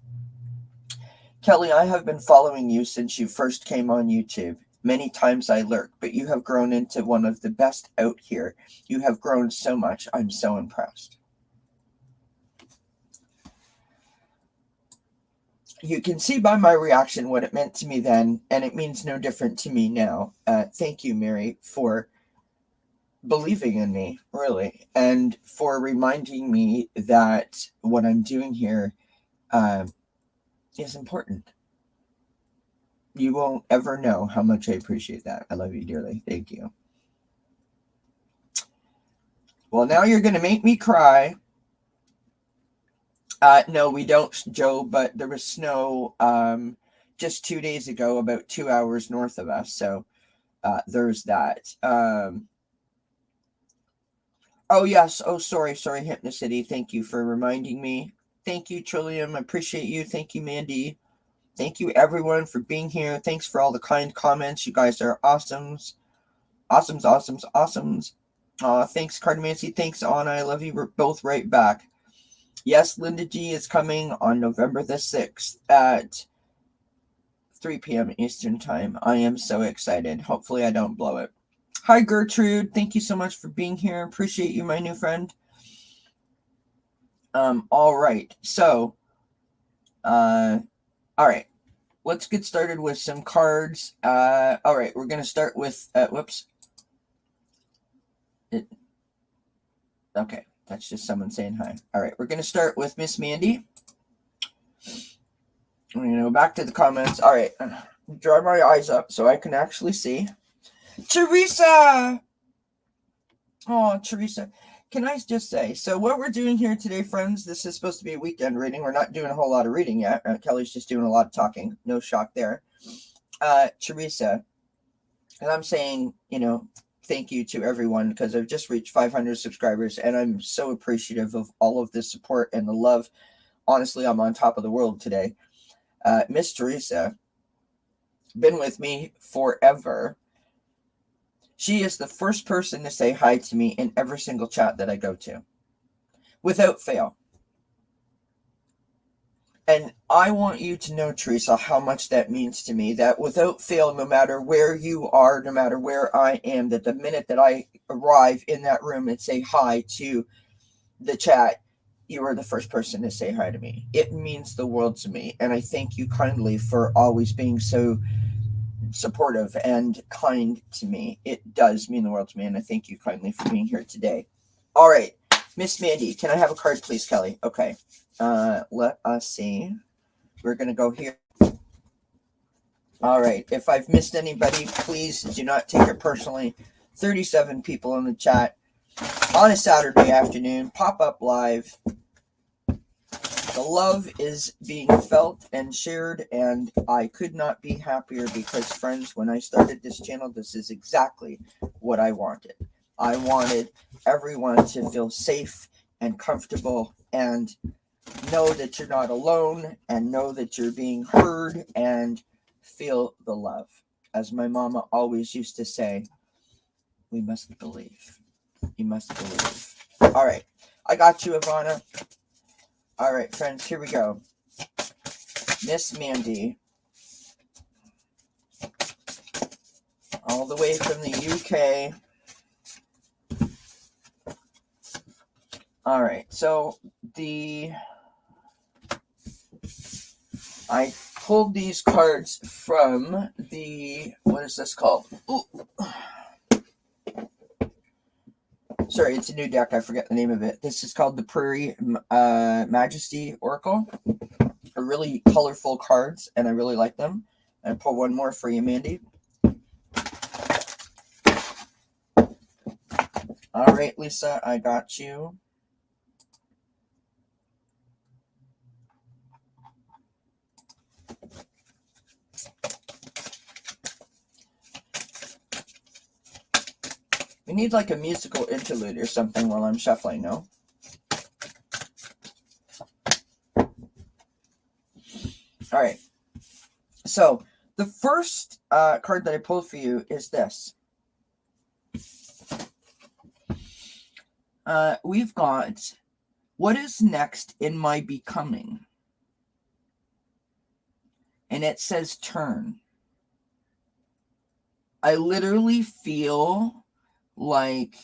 Kelly, I have been following you since you first came on YouTube. Many times I lurk, but you have grown into one of the best out here. You have grown so much. I'm so impressed. You can see by my reaction what it meant to me then, and it means no different to me now. Thank you, Mary, for believing in me, really, and for reminding me that what I'm doing here is important. You won't ever know how much I appreciate that. I love you dearly. Thank you. Well, now you're going to make me cry. No, we don't, Joe, but there was snow just 2 days ago, about 2 hours north of us. So there's that. Oh, yes. Oh, sorry, Hypnocity. Thank you for reminding me. Thank you, Trillium. I appreciate you. Thank you, Mandy. Thank you, everyone, for being here. Thanks for all the kind comments. You guys are awesome. Awesomes. Thanks, Cardamancy. Thanks, Anna. I love you. We're both right back. Yes, Linda G is coming on November the 6th at 3 p.m. Eastern Time. I am so excited. Hopefully I don't blow it. Hi, Gertrude. Thank you so much for being here. Appreciate you, my new friend. All right. So, all right. Let's get started with some cards. All right. We're going to start with, okay. That's just someone saying hi. All right. We're going to start with Miss Mandy. I'm going to go back to the comments. All right. Dry my eyes up so I can actually see. Teresa! Oh, Teresa. Can I just say, so what we're doing here today, friends, this is supposed to be a weekend reading. We're not doing a whole lot of reading yet. Kelly's just doing a lot of talking. No shock there. Teresa, and I'm saying, thank you to everyone because I've just reached 500 subscribers and I'm so appreciative of all of the support and the love. Honestly, I'm on top of the world today. Miss Teresa, been with me forever. She is the first person to say hi to me in every single chat that I go to, without fail. And I want you to know, Teresa, how much that means to me, that without fail, no matter where you are, no matter where I am, that the minute that I arrive in that room and say hi to the chat, you are the first person to say hi to me. It means the world to me. And I thank you kindly for always being so supportive and kind to me. It does mean the world to me, and I thank you kindly for being here today. All right, Miss Mandy, can I have a card, please, Kelly? Okay. Let us see. We're gonna go here. All right. If I've missed anybody, please do not take it personally. 37 people in the chat on a Saturday afternoon. Pop up live. The love is being felt and shared, and I could not be happier because, friends, when I started this channel, this is exactly what I wanted. I wanted everyone to feel safe and comfortable and know that you're not alone and know that you're being heard and feel the love. As my mama always used to say, we must believe. You must believe. All right. I got you, Ivana. All right, friends, here we go. Miss Mandy, all the way from the UK. All right, so I pulled these cards from the, what is this called? Ooh. Sorry, it's a new deck. I forget the name of it. This is called the Prairie Majesty Oracle. They're really colorful cards, and I really like them. And pull one more for you, Mandy. All right, Lisa, I got you. We need like a musical interlude or something while I'm shuffling, no? All right. So the first card that I pulled for you is this. We've got, what is next in my becoming? And it says turn. I literally feel like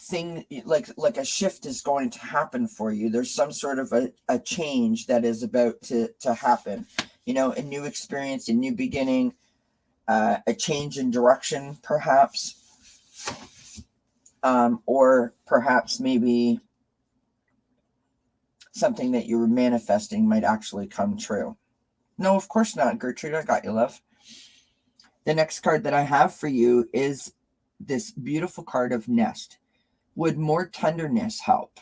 a shift is going to happen for you. There's some sort of a change that is about to happen. A new experience, a new beginning, a change in direction, perhaps. Or perhaps maybe something that you were manifesting might actually come true. No, of course not, Gertrude. I got you, love. The next card that I have for you is this beautiful card of Nest. Would more tenderness help?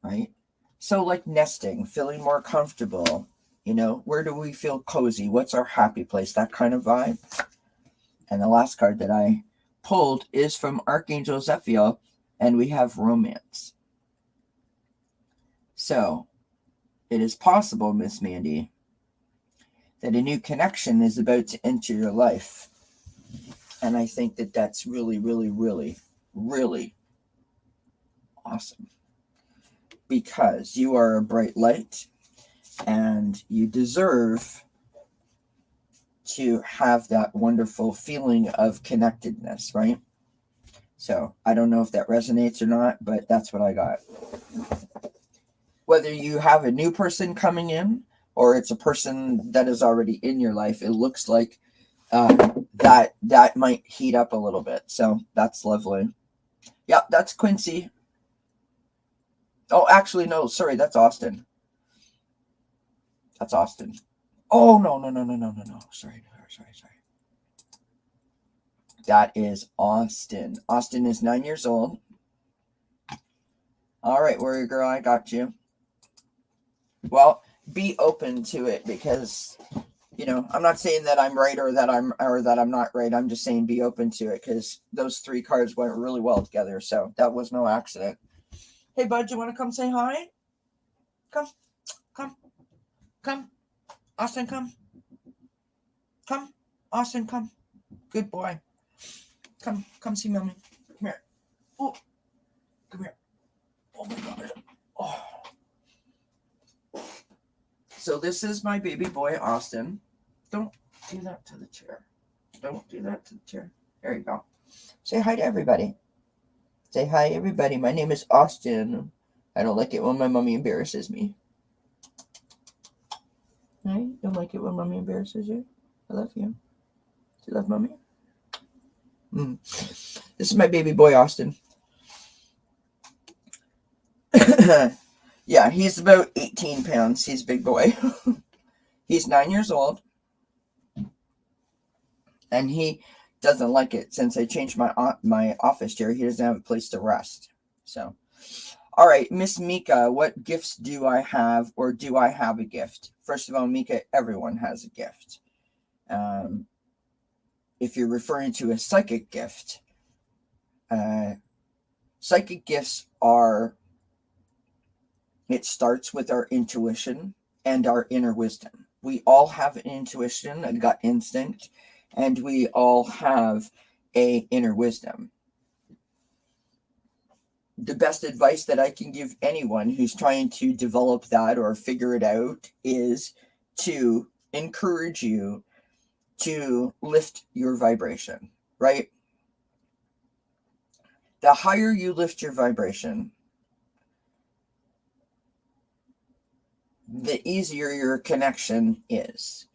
Right? So like nesting, feeling more comfortable. Where do we feel cozy? What's our happy place? That kind of vibe. And the last card that I pulled is from Archangel Zephiel, and we have romance. So it is possible, Miss Mandy, that a new connection is about to enter your life. And I think that that's really, really, really, really awesome, because you are a bright light and you deserve to have that wonderful feeling of connectedness, right? So I don't know if that resonates or not, but that's what I got. Whether you have a new person coming in or it's a person that is already in your life, it looks like that might heat up a little bit. So that's lovely. Yeah, that's Quincy. Oh, actually, no, sorry, that's Austin. That's Austin. Oh, no. Sorry. That is Austin. Austin is 9 years old. All right, warrior girl, I got you. Well, be open to it, because I'm not saying that I'm right or that I'm not right. I'm just saying be open to it, because those 3 cards went really well together. So that was no accident. Hey, bud, you want to come say hi? Come. Austin, come. Austin, come. Good boy. Come see mommy. Come here. Oh, come here. Oh my gosh. Oh. So this is my baby boy, Austin. Don't do that to the chair. Don't do that to the chair. There you go. Say hi to everybody. Say hi, everybody. My name is Austin. I don't like it when my mommy embarrasses me. Right? Don't like it when mommy embarrasses you? I love you. Do you love mommy? This is my baby boy, Austin. Yeah, he's about 18 pounds. He's a big boy. He's 9 years old. And he doesn't like it. Since I changed my office chair, he doesn't have a place to rest. So, all right, Miss Mika, what gifts do I have, or do I have a gift? First of all, Mika, everyone has a gift. If you're referring to a psychic gift, psychic gifts are, it starts with our intuition and our inner wisdom. We all have an intuition, a gut instinct, and we all have a inner wisdom. The best advice that I can give anyone who's trying to develop that or figure it out is to encourage you to lift your vibration, right? The higher you lift your vibration, the easier your connection is.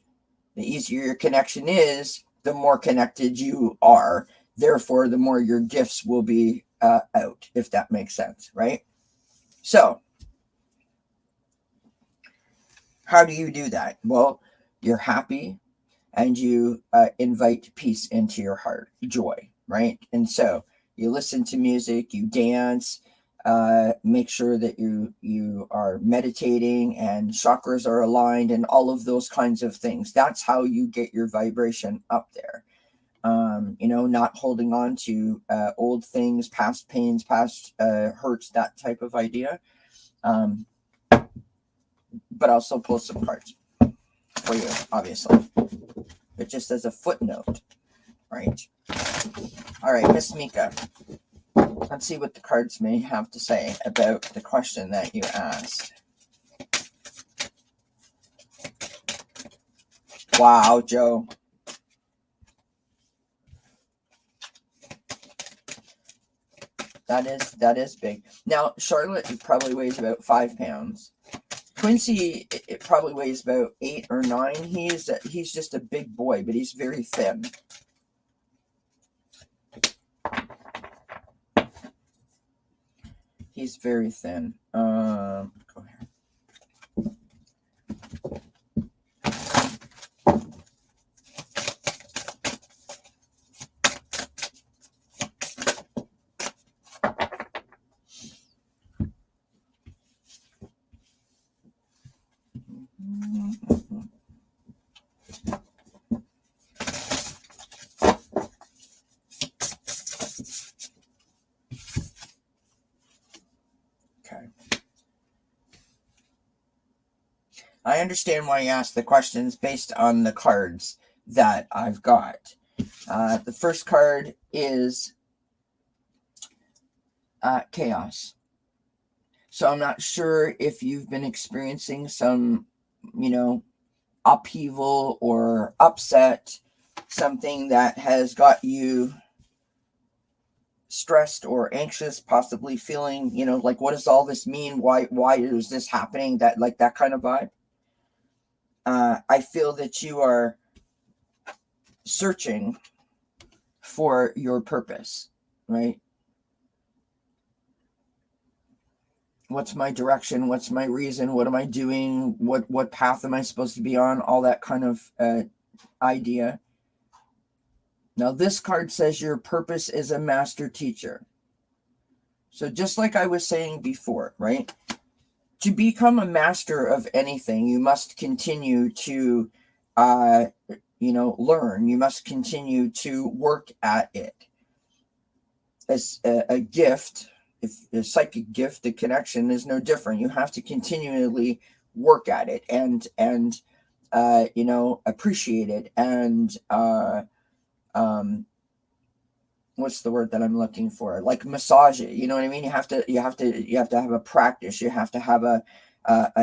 The easier your connection is, the more connected you are. Therefore, the more your gifts will be out, if that makes sense, right? So, how do you do that? Well, you're happy and you invite peace into your heart, joy, right? And so you listen to music, you dance, make sure that you are meditating and chakras are aligned and all of those kinds of things. That's how you get your vibration up there. Not holding on to old things, past pains, past hurts, that type of idea. But I'll still pull some cards for you, obviously. But just as a footnote, right? All right, Miss Mika. Let's see what the cards may have to say about the question that you asked. Wow, Joe. That is big. Now, Charlotte probably weighs about 5 pounds. Quincy, it probably weighs about 8 or 9. He's just a big boy, but he's very thin. He's very thin. Go ahead. Okay. I understand why you asked the questions based on the cards that I've got. The first card is chaos. So I'm not sure if you've been experiencing some, upheaval or upset, something that has got you stressed or anxious, possibly feeling, like, what does all this mean? Why is this happening? That kind of vibe. I feel that you are searching for your purpose, right? What's my direction? What's my reason? What am I doing? What path am I supposed to be on? All that kind of idea. Now, this card says your purpose is a master teacher. So just like I was saying before, right? To become a master of anything, you must continue to, learn. You must continue to work at it. As a gift, if a psychic gift, the connection is no different. You have to continually work at it and appreciate it and what's the word that I'm looking for? Like massage it. You know what I mean? You have to have a practice. You have to have a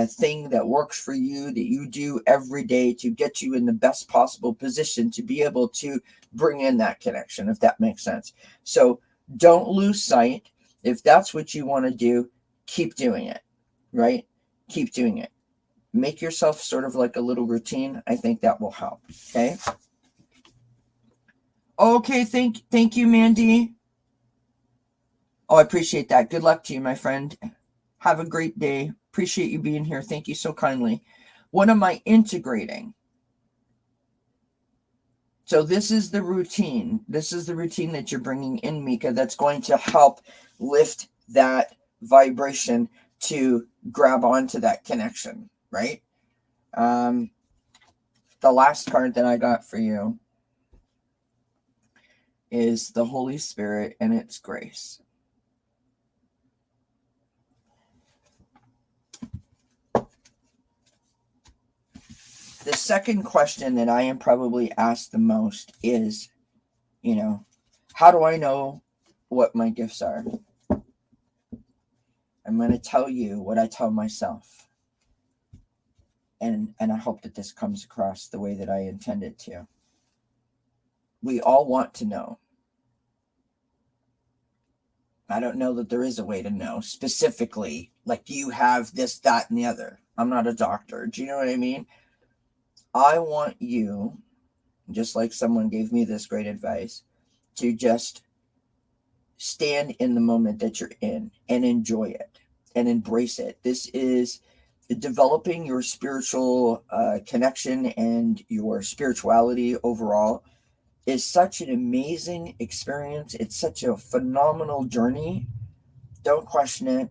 thing that works for you that you do every day to get you in the best possible position to be able to bring in that connection, if that makes sense. So don't lose sight. If that's what you want to do, keep doing it, right? Keep doing it. Make yourself sort of like a little routine. I think that will help. Okay. Okay, thank you, Mandy. Oh, I appreciate that. Good luck to you, my friend. Have a great day. Appreciate you being here. Thank you so kindly. What am I integrating? So this is the routine. This is the routine that you're bringing in, Mika, that's going to help lift that vibration to grab onto that connection, right? The last card that I got for you is the Holy Spirit and its grace. The second question that I am probably asked the most is, how do I know what my gifts are? I'm going to tell you what I tell myself. And I hope that this comes across the way that I intended to. We all want to know. I don't know that there is a way to know specifically, like you have this, that, and the other. I'm not a doctor. Do you know what I mean? I want you, just like someone gave me this great advice, to just stand in the moment that you're in and enjoy it and embrace it. This is developing your spiritual connection and your spirituality overall is such an amazing experience. It's such a phenomenal journey. Don't question it.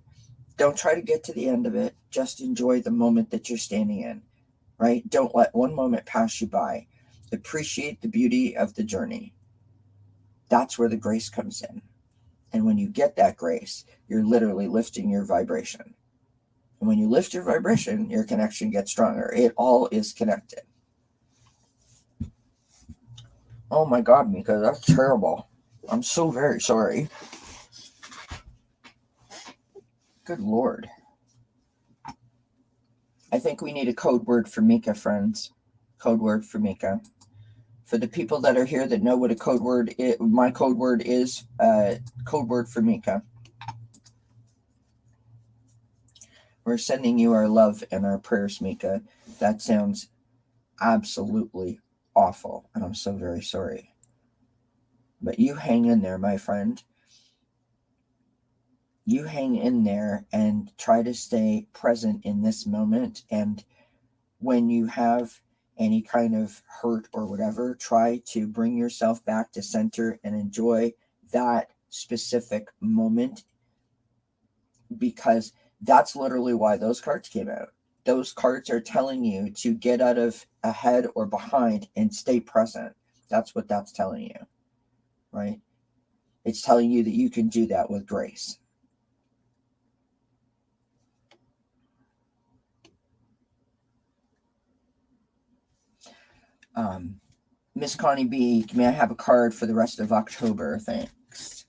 Don't try to get to the end of it. Just enjoy the moment that you're standing in, right? Don't let one moment pass you by. Appreciate the beauty of the journey. That's where the grace comes in. And when you get that grace, you're literally lifting your vibration. And when you lift your vibration, your connection gets stronger. It all is connected. Oh my God, Mika, that's terrible. I'm so very sorry. Good Lord. I think we need a code word for Mika, friends. Code word for Mika. For the people that are here that know what a code word is, my code word is code word for Mika. We're sending you our love and our prayers, Mika. That sounds absolutely awful, and I'm so very sorry. But you hang in there, my friend. You hang in there and try to stay present in this moment. And when you have any kind of hurt or whatever, try to bring yourself back to center and enjoy that specific moment, because that's literally why those cards came out. Those cards are telling you to get out of ahead or behind and stay present. That's what that's telling you, right? It's telling you that you can do that with grace. Miss Connie B, may I have a card for the rest of October? Thanks.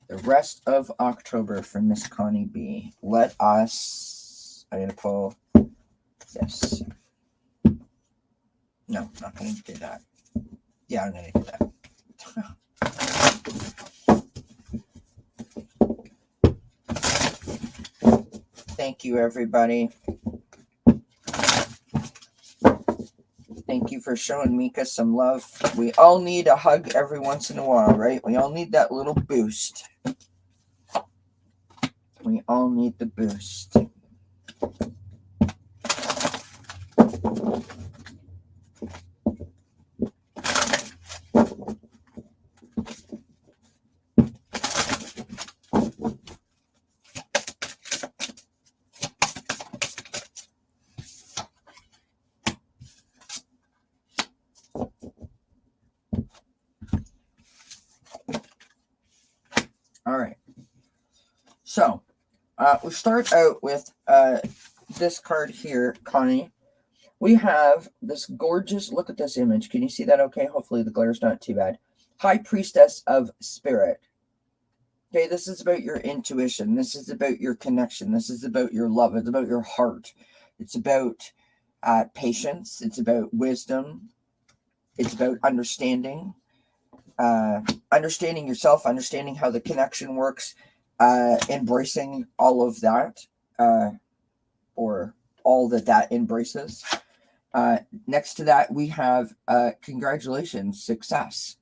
The rest of October for Miss Connie B. Let us... I'm going to pull this. No, not going to do that. Yeah, I'm going to do that. Thank you, everybody. Thank you for showing Mika some love. We all need a hug every once in a while, right? We all need that little boost. We all need the boost. All right. So, we start out with this card here, Connie. We have this gorgeous, look at this image. Can you see that okay? Hopefully the glare's not too bad. High Priestess of Spirit. Okay, this is about your intuition. This is about your connection. This is about your love. It's about your heart. It's about patience. It's about wisdom. It's about understanding. Understanding yourself, understanding how the connection works, embracing all of that, or all that embraces. Next to that, we have congratulations, success.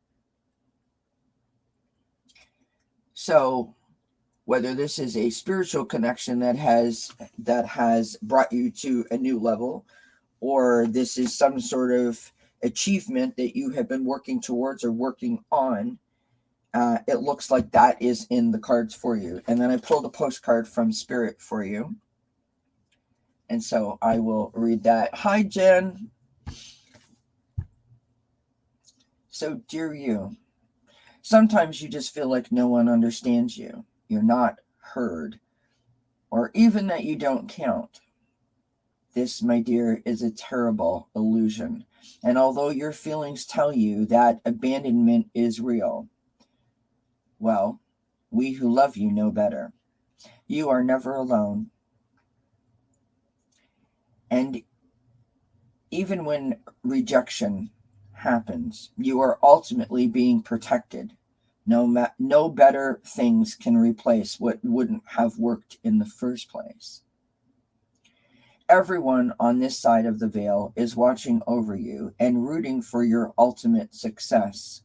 So whether this is a spiritual connection that has brought you to a new level, or this is some sort of achievement that you have been working towards or working on, it looks like that is in the cards for you. And then I pulled a postcard from Spirit for you. And so I will read that. Hi, Jen. So, dear you, sometimes you just feel like no one understands you. You're not heard, or even that you don't count. This, my dear, is a terrible illusion. And although your feelings tell you that abandonment is real, well, we who love you know better. You are never alone. And even when rejection happens, you are ultimately being protected. No better things can replace what wouldn't have worked in the first place. Everyone on this side of the veil is watching over you and rooting for your ultimate success.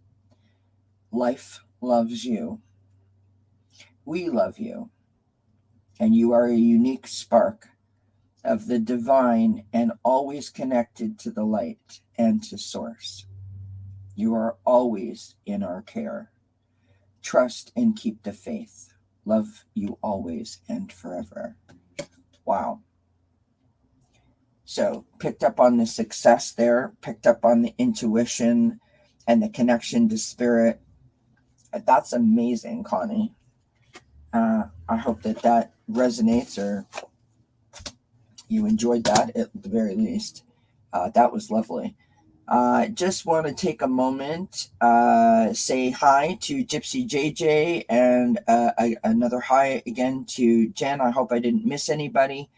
Life loves you. We love you. And you are a unique spark of the divine and always connected to the light and to source. You are always in our care. Trust and keep the faith. Love you always and forever. Wow. So picked up on the success there, picked up on the intuition and the connection to spirit. That's amazing, Connie. I hope that resonates, or you enjoyed that at the very least. That was lovely. Just want to take a moment, say hi to Gypsy JJ, and another hi again to Jen. I hope I didn't miss anybody.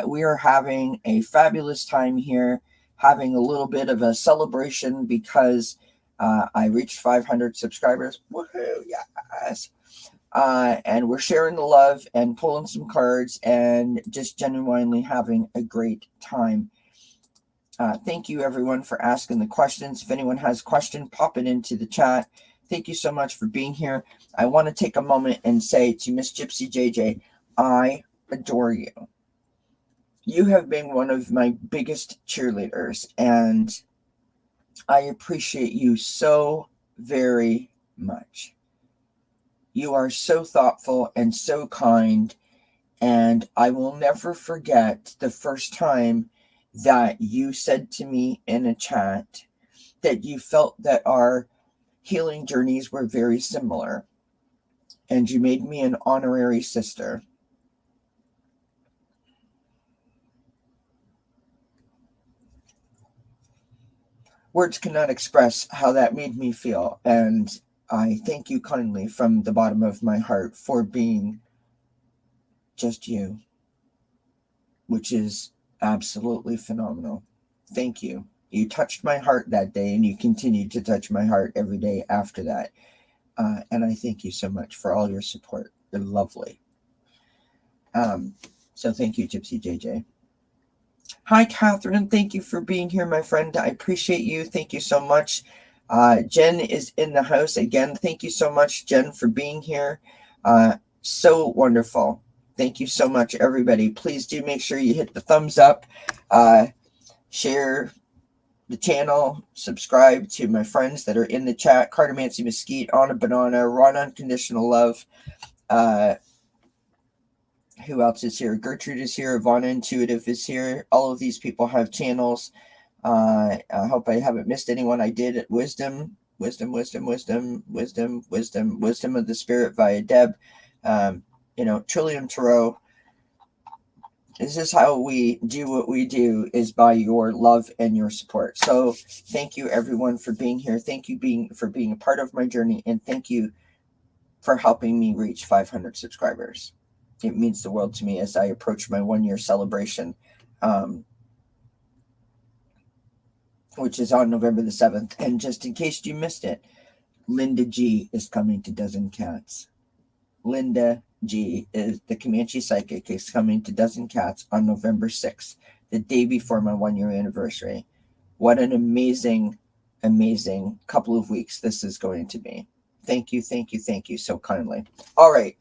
We are having a fabulous time here, having a little bit of a celebration because I reached 500 subscribers. Woohoo, yes. And we're sharing the love and pulling some cards and just genuinely having a great time. Thank you, everyone, for asking the questions. If anyone has a question, pop it into the chat. Thank you so much for being here. I want to take a moment and say to Miss Gypsy JJ, I adore you. You have been one of my biggest cheerleaders, and I appreciate you so very much. You are so thoughtful and so kind, and I will never forget the first time that you said to me in a chat that you felt that our healing journeys were very similar, and you made me an honorary sister. Words cannot express how that made me feel. And I thank you kindly from the bottom of my heart for being just you, which is absolutely phenomenal. Thank you. You touched my heart that day, and you continue to touch my heart every day after that. And I thank you so much for all your support. You're lovely. So thank you, Gypsy JJ. Hi, Catherine. Thank you for being here, my friend. I appreciate you. Thank you so much. Jen is in the house again. Thank you so much, Jen, for being here. So wonderful. Thank you so much, everybody. Please do make sure you hit the thumbs up, share the channel, subscribe to my friends that are in the chat. Cartomancy Mesquite, Anna Banana, Ron Unconditional Love. Who else is here? Gertrude is here. Ivana Intuitive is here. All of these people have channels. I hope I haven't missed anyone. I did. Wisdom of the Spirit via Deb. Trillium Tarot. This is how we do what we do, is by your love and your support. So thank you, everyone, for being here. Thank you for being a part of my journey. And thank you for helping me reach 500 subscribers. It means the world to me as I approach my 1-year celebration, which is on November the 7th. And just in case you missed it, Linda G is coming to Dozen Cats. Linda G is the Comanche Psychic, is coming to Dozen Cats on November 6th, the day before my 1-year anniversary. What an amazing, amazing couple of weeks this is going to be. Thank you so kindly. All right.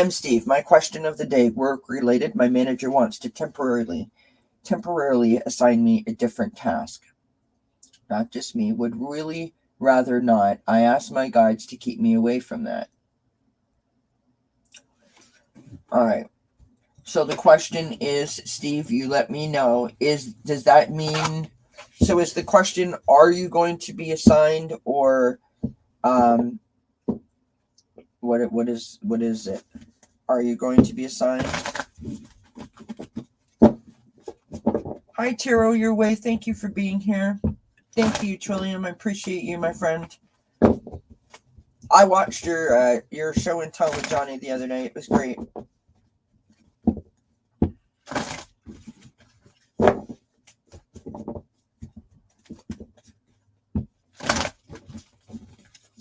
Steve, my question of the day, work related. My manager wants to temporarily assign me a different task. Not just me, would really rather not. I asked my guides to keep me away from that. All right. So the question is, Steve, you let me know, does that mean, so is the question, are you going to be assigned, or what is it? Are you going to be assigned? Hi, Tiro, your way. Thank you for being here. Thank you, Trillium. I appreciate you, my friend. I watched your show and tell with Johnny the other night. It was great.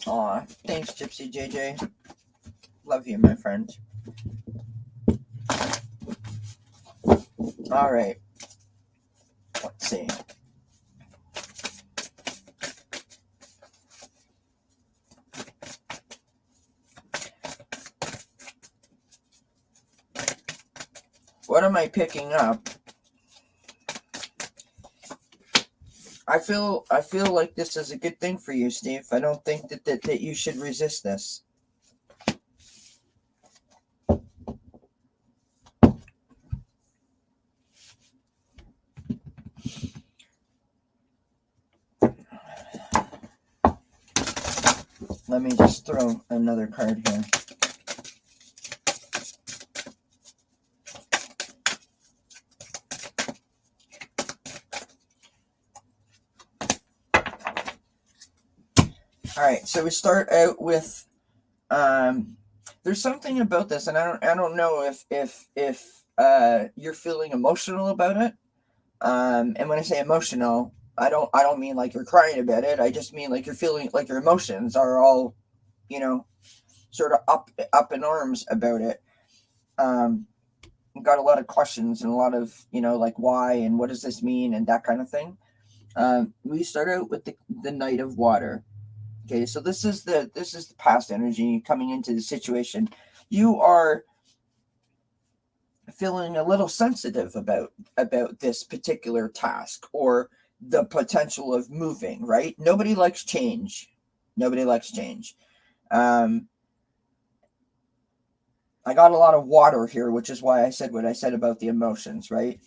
Aw, thanks, Gypsy JJ. Love you, my friend. All right. Let's see. What am I picking up? I feel like this is a good thing for you, Steve. I don't think that you should resist this. Let me just throw another card here. All right, so we start out with there's something about this, and I don't know if you're feeling emotional about it. And when I say emotional, I don't mean like you're crying about it. I just mean like you're feeling like your emotions are all, sort of up in arms about it. Got a lot of questions and a lot of, like why and what does this mean and that kind of thing. We start out with the Knight of Water. Okay, so this is the past energy coming into the situation. You are feeling a little sensitive about this particular task or the potential of moving, right? Nobody likes change. I got a lot of water here, which is why I said what I said about the emotions, right?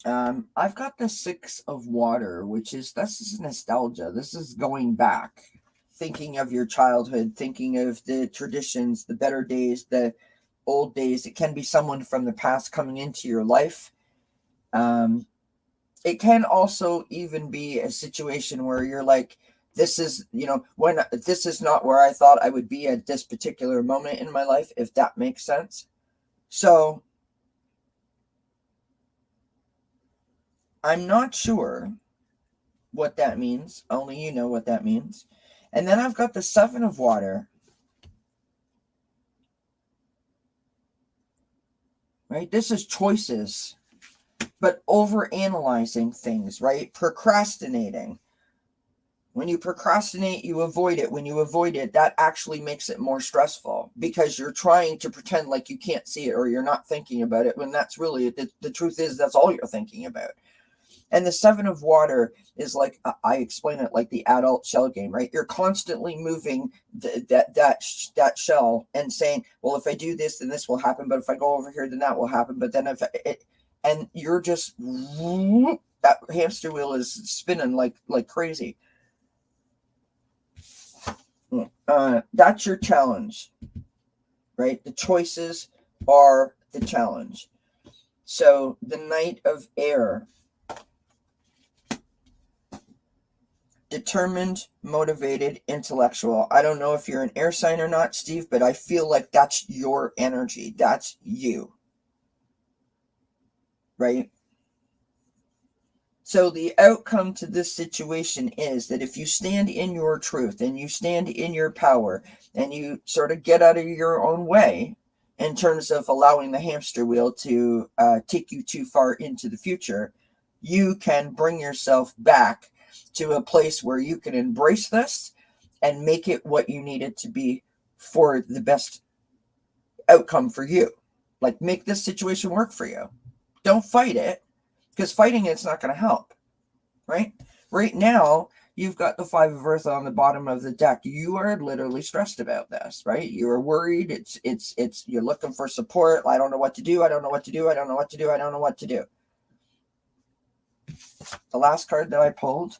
I've got the 6 of Water, this is nostalgia. This is going back, thinking of your childhood, thinking of the traditions, the better days, the old days. It can be someone from the past coming into your life. It can also even be a situation where you're like, this is, when this is not where I thought I would be at this particular moment in my life, if that makes sense. So I'm not sure what that means. Only you know what that means. And then I've got the Seven of Water. Right? This is choices, but over analyzing things, right? Procrastinating. When you procrastinate, you avoid it. When you avoid it, that actually makes it more stressful because you're trying to pretend like you can't see it or you're not thinking about it, when that's really, the truth is, that's all you're thinking about. And the Seven of Water is like, I explain it like the adult shell game, right? You're constantly moving that shell and saying, well, if I do this, then this will happen. But if I go over here, then that will happen. But then and you're just, that hamster wheel is spinning like crazy. That's your challenge, right? The choices are the challenge. So the Knight of Air, determined, motivated, intellectual. I don't know if you're an air sign or not, Steve, but I feel like that's your energy. That's you, right? So the outcome to this situation is that if you stand in your truth and you stand in your power and you sort of get out of your own way in terms of allowing the hamster wheel to take you too far into the future, you can bring yourself back to a place where you can embrace this and make it what you need it to be for the best outcome for you. Like, make this situation work for you. Don't fight it, because fighting it's not going to help, right? Right now, you've got the Five of Earth on the bottom of the deck. You are literally stressed about this, right? You are worried. It's you're looking for support. I don't know what to do. I don't know what to do. I don't know what to do. I don't know what to do. The last card that I pulled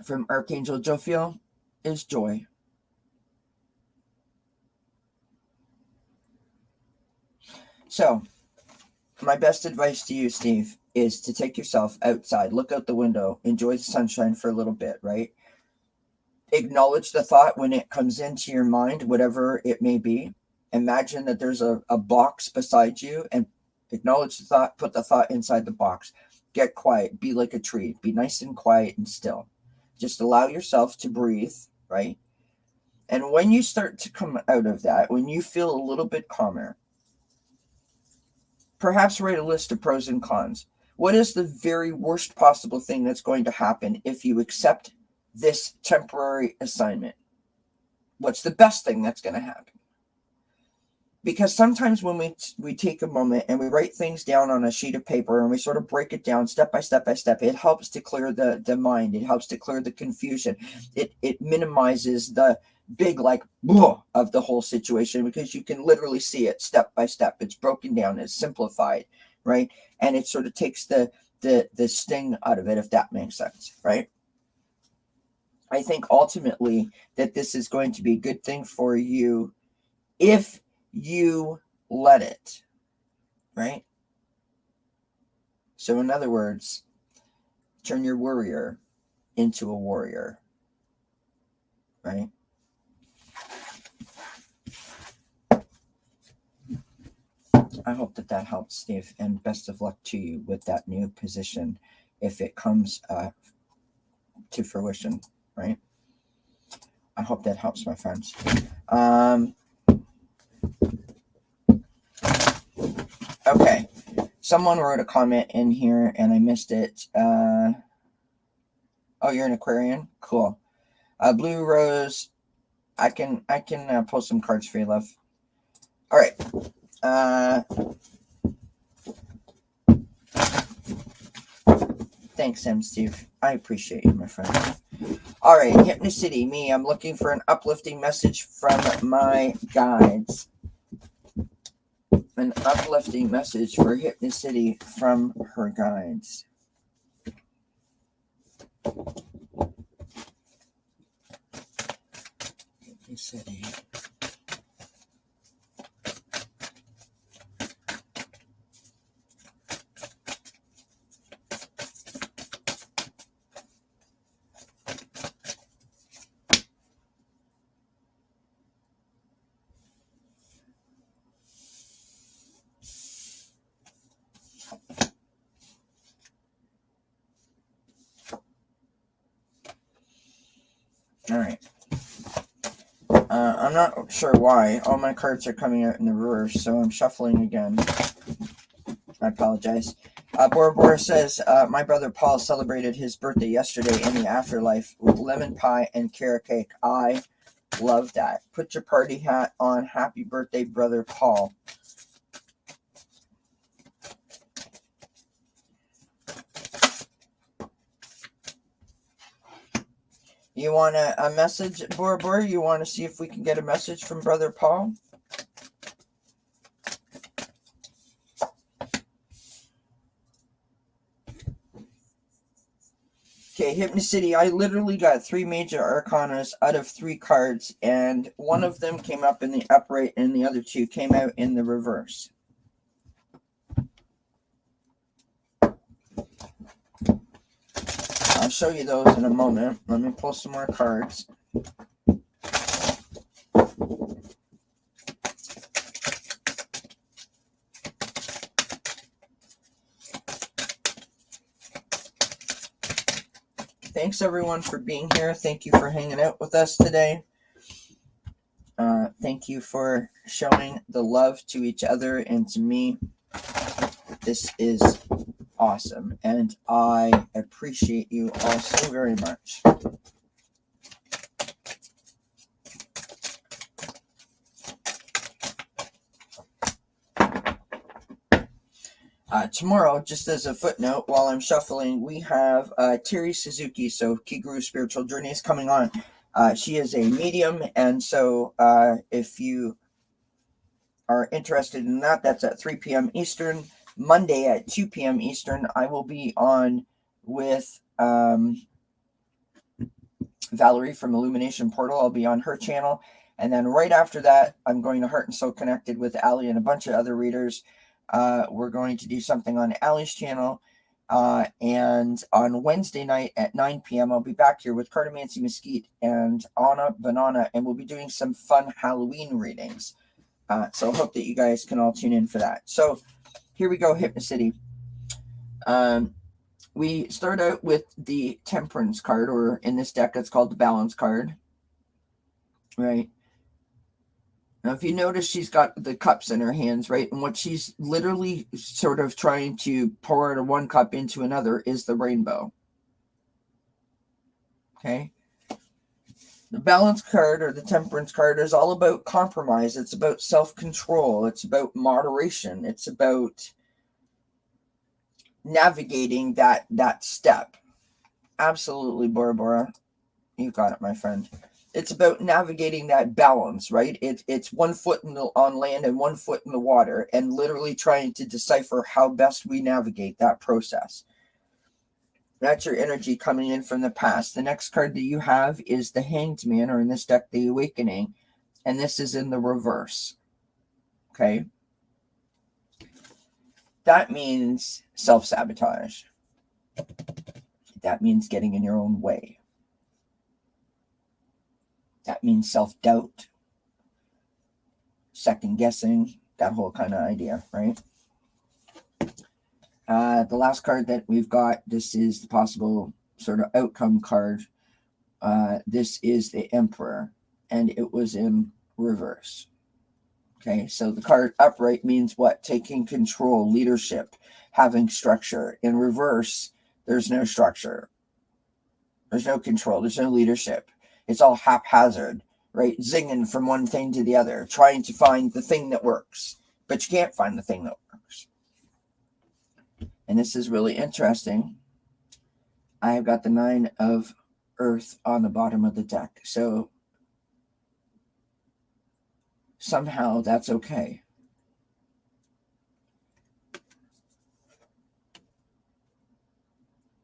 from Archangel Jophiel is Joy. So, my best advice to you, Steve, is to take yourself outside, look out the window, enjoy the sunshine for a little bit, right? Acknowledge the thought when it comes into your mind, whatever it may be. Imagine that there's a box beside you and acknowledge the thought, put the thought inside the box. Get quiet, be like a tree, be nice and quiet and still. Just allow yourself to breathe, right? And when you start to come out of that, when you feel a little bit calmer, perhaps write a list of pros and cons. What is the very worst possible thing that's going to happen if you accept this temporary assignment? What's the best thing that's going to happen? Because sometimes when we take a moment and we write things down on a sheet of paper and we sort of break it down step by step by step, it helps to clear the mind. It helps to clear the confusion. It minimizes the big of the whole situation, because you can literally see it step by step. It's broken down, it's simplified, right? And it sort of takes the sting out of it, if that makes sense, right? I think ultimately that this is going to be a good thing for you if you let it, right? So in other words, turn your worrier into a warrior, right? I hope that helps, Steve, and best of luck to you with that new position if it comes to fruition, right? I hope that helps, my friends. Okay, someone wrote a comment in here and I missed it. Oh, you're an Aquarian? Cool. Blue Rose, I can pull some cards for you, love. All right. Thanks, Sam Steve. I appreciate you, my friend. All right, Hypnicity, me. I'm looking for an uplifting message from my guides. An uplifting message for Hypnicity from her guides. Hypnicity. I'm not sure why. All my cards are coming out in the reverse, so I'm shuffling again. I apologize. Bora Bora says, my brother Paul celebrated his birthday yesterday in the afterlife with lemon pie and carrot cake. I love that. Put your party hat on. Happy birthday, brother Paul. You want a message, Bora Bora? You want to see if we can get a message from brother Paul? Okay, Hypnocity, I literally got 3 major arcanas out of 3 cards, and one of them came up in the upright and the other 2 came out in the reverse. I'll show you those in a moment. Let me pull some more cards. Thanks everyone for being here. Thank you for hanging out with us today. Thank you for showing the love to each other and to me. This is awesome, and I appreciate you all so very much. Tomorrow, just as a footnote, while I'm shuffling, we have Terry Suzuki, so Kiguru Spiritual Journey is coming on. She is a medium, and so if you are interested in that, that's at 3 p.m. Eastern. Monday at 2 p.m. Eastern, I will be on with Valerie from Illumination Portal. I'll be on her channel. And then right after that, I'm going to Heart and Soul Connected with Ali and a bunch of other readers. We're going to do something on Ali's channel. And on Wednesday night at 9 p.m., I'll be back here with Cartomancy Mesquite and Anna Banana, and we'll be doing some fun Halloween readings. So I hope that you guys can all tune in for that. So here we go, Hypnocity. We start out with the Temperance card, or in this deck, it's called the Balance card. Right? Now, if you notice, she's got the cups in her hands, right? And what she's literally sort of trying to pour out of one cup into another is the rainbow. Okay? The Balance card, or the Temperance card, is all about compromise. It's about self-control. It's about moderation. It's about navigating that step. Absolutely, Bora Bora. You got it, my friend. It's about navigating that balance, right? It's 1 foot on land and 1 foot in the water, and literally trying to decipher how best we navigate that process. That's your energy coming in from the past. The next card that you have is the Hanged Man, or in this deck, the Awakening, and this is in the reverse. Okay? That means self-sabotage. That means getting in your own way. That means self-doubt, second-guessing, that whole kind of idea, right? The last card that we've got, this is the possible sort of outcome card. This is the Emperor, and it was in reverse. Okay, so the card upright means what? Taking control, leadership, having structure. In reverse, there's no structure. There's no control. There's no leadership. It's all haphazard, right? Zinging from one thing to the other, trying to find the thing that works. But you can't find the thing that works. And this is really interesting. I have got the 9 of Earth on the bottom of the deck. So somehow that's okay.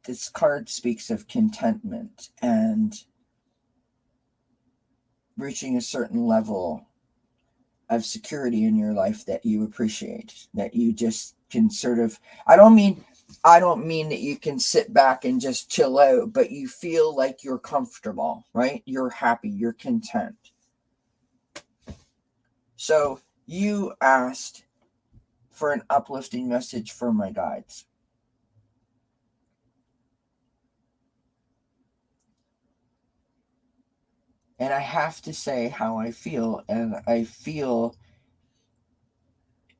This card speaks of contentment and reaching a certain level of security in your life that you appreciate, that you just can sort of, I don't mean that you can sit back and just chill out, but you feel like you're comfortable, right? You're happy, you're content. So you asked for an uplifting message from my guides. And I have to say how I feel. And I feel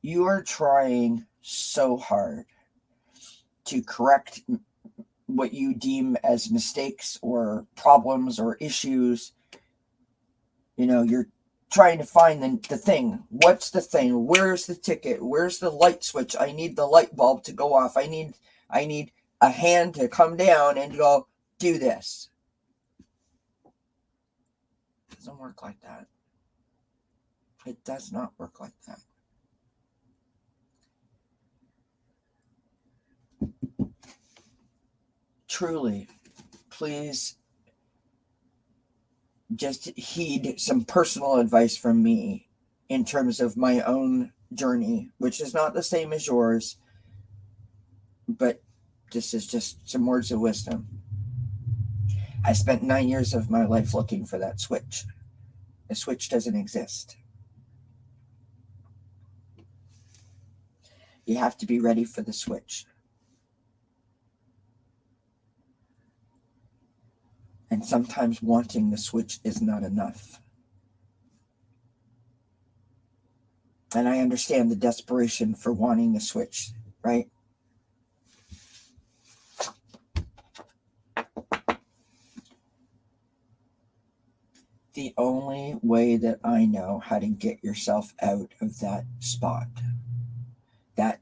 you are trying so hard to correct what you deem as mistakes or problems or issues. You're trying to find the thing. What's the thing? Where's the ticket? Where's the light switch? I need the light bulb to go off. I need a hand to come down and go, do this. It doesn't work like that. It does not work like that. Truly, please just heed some personal advice from me in terms of my own journey, which is not the same as yours, but this is just some words of wisdom. I spent 9 years of my life looking for that switch. The switch doesn't exist. You have to be ready for the switch. And sometimes wanting the switch is not enough. And I understand the desperation for wanting the switch, right? The only way that I know how to get yourself out of that spot, that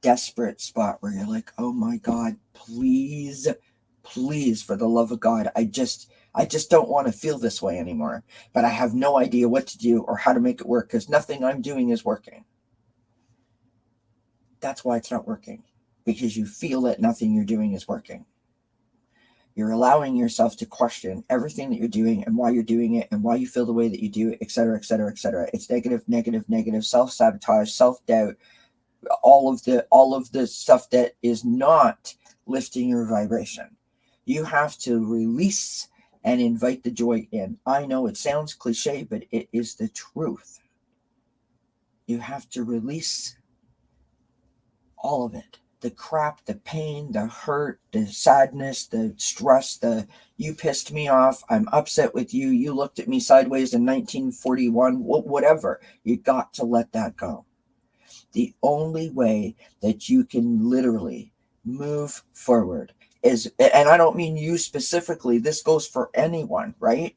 desperate spot where you're like, oh my God, please, for the love of God, I just don't want to feel this way anymore, but I have no idea what to do or how to make it work because nothing I'm doing is working. That's why it's not working, because you feel that nothing you're doing is working. You're allowing yourself to question everything that you're doing and why you're doing it and why you feel the way that you do it, et cetera, et cetera, et cetera. It's negative, self-sabotage, self-doubt, all of the stuff that is not lifting your vibration. You have to release and invite the joy in. I know it sounds cliche, but it is the truth. You have to release all of it. The crap, the pain, the hurt, the sadness, the stress, you pissed me off, I'm upset with you, you looked at me sideways in 1941, whatever. You got to let that go. The only way that you can literally move forward is, and I don't mean you specifically, this goes for anyone, right?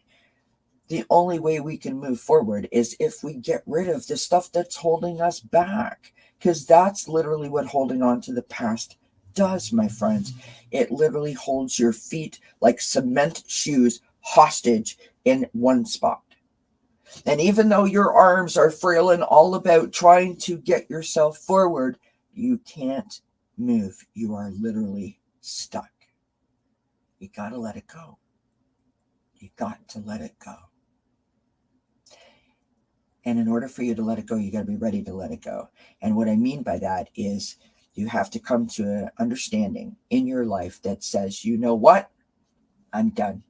The only way we can move forward is if we get rid of the stuff that's holding us back. Because that's literally what holding on to the past does, my friends. It literally holds your feet like cement shoes hostage in one spot. And even though your arms are frail and all about trying to get yourself forward, you can't move. You are literally stuck. You got to let it go. You got to let it go. And in order for you to let it go, you got to be ready to let it go. And what I mean by that is you have to come to an understanding in your life that says, you know what? I'm done.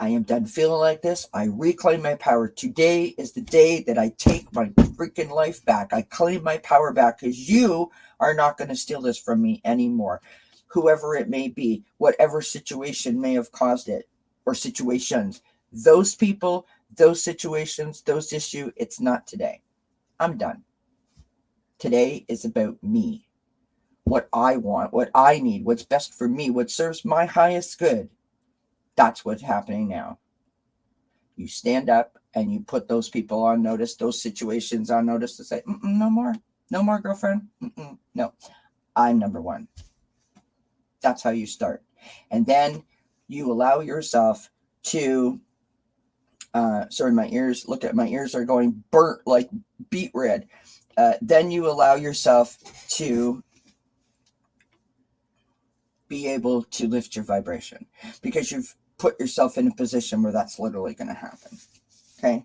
I am done feeling like this. I reclaim my power. Today is the day that I take my freaking life back. I claim my power back because you are not going to steal this from me anymore. Whoever it may be, whatever situation may have caused it, or situations, those people, those situations, those issues, it's not today. I'm done. Today is about me. What I want, what I need, what's best for me, what serves my highest good. That's what's happening now. You stand up and you put those people on notice, those situations on notice to say, no more, girlfriend. No, I'm number one. That's how you start. And then you allow yourself to, sorry, my ears are going burnt, like beet red. Then you allow yourself to be able to lift your vibration because you've put yourself in a position where that's literally going to happen. Okay.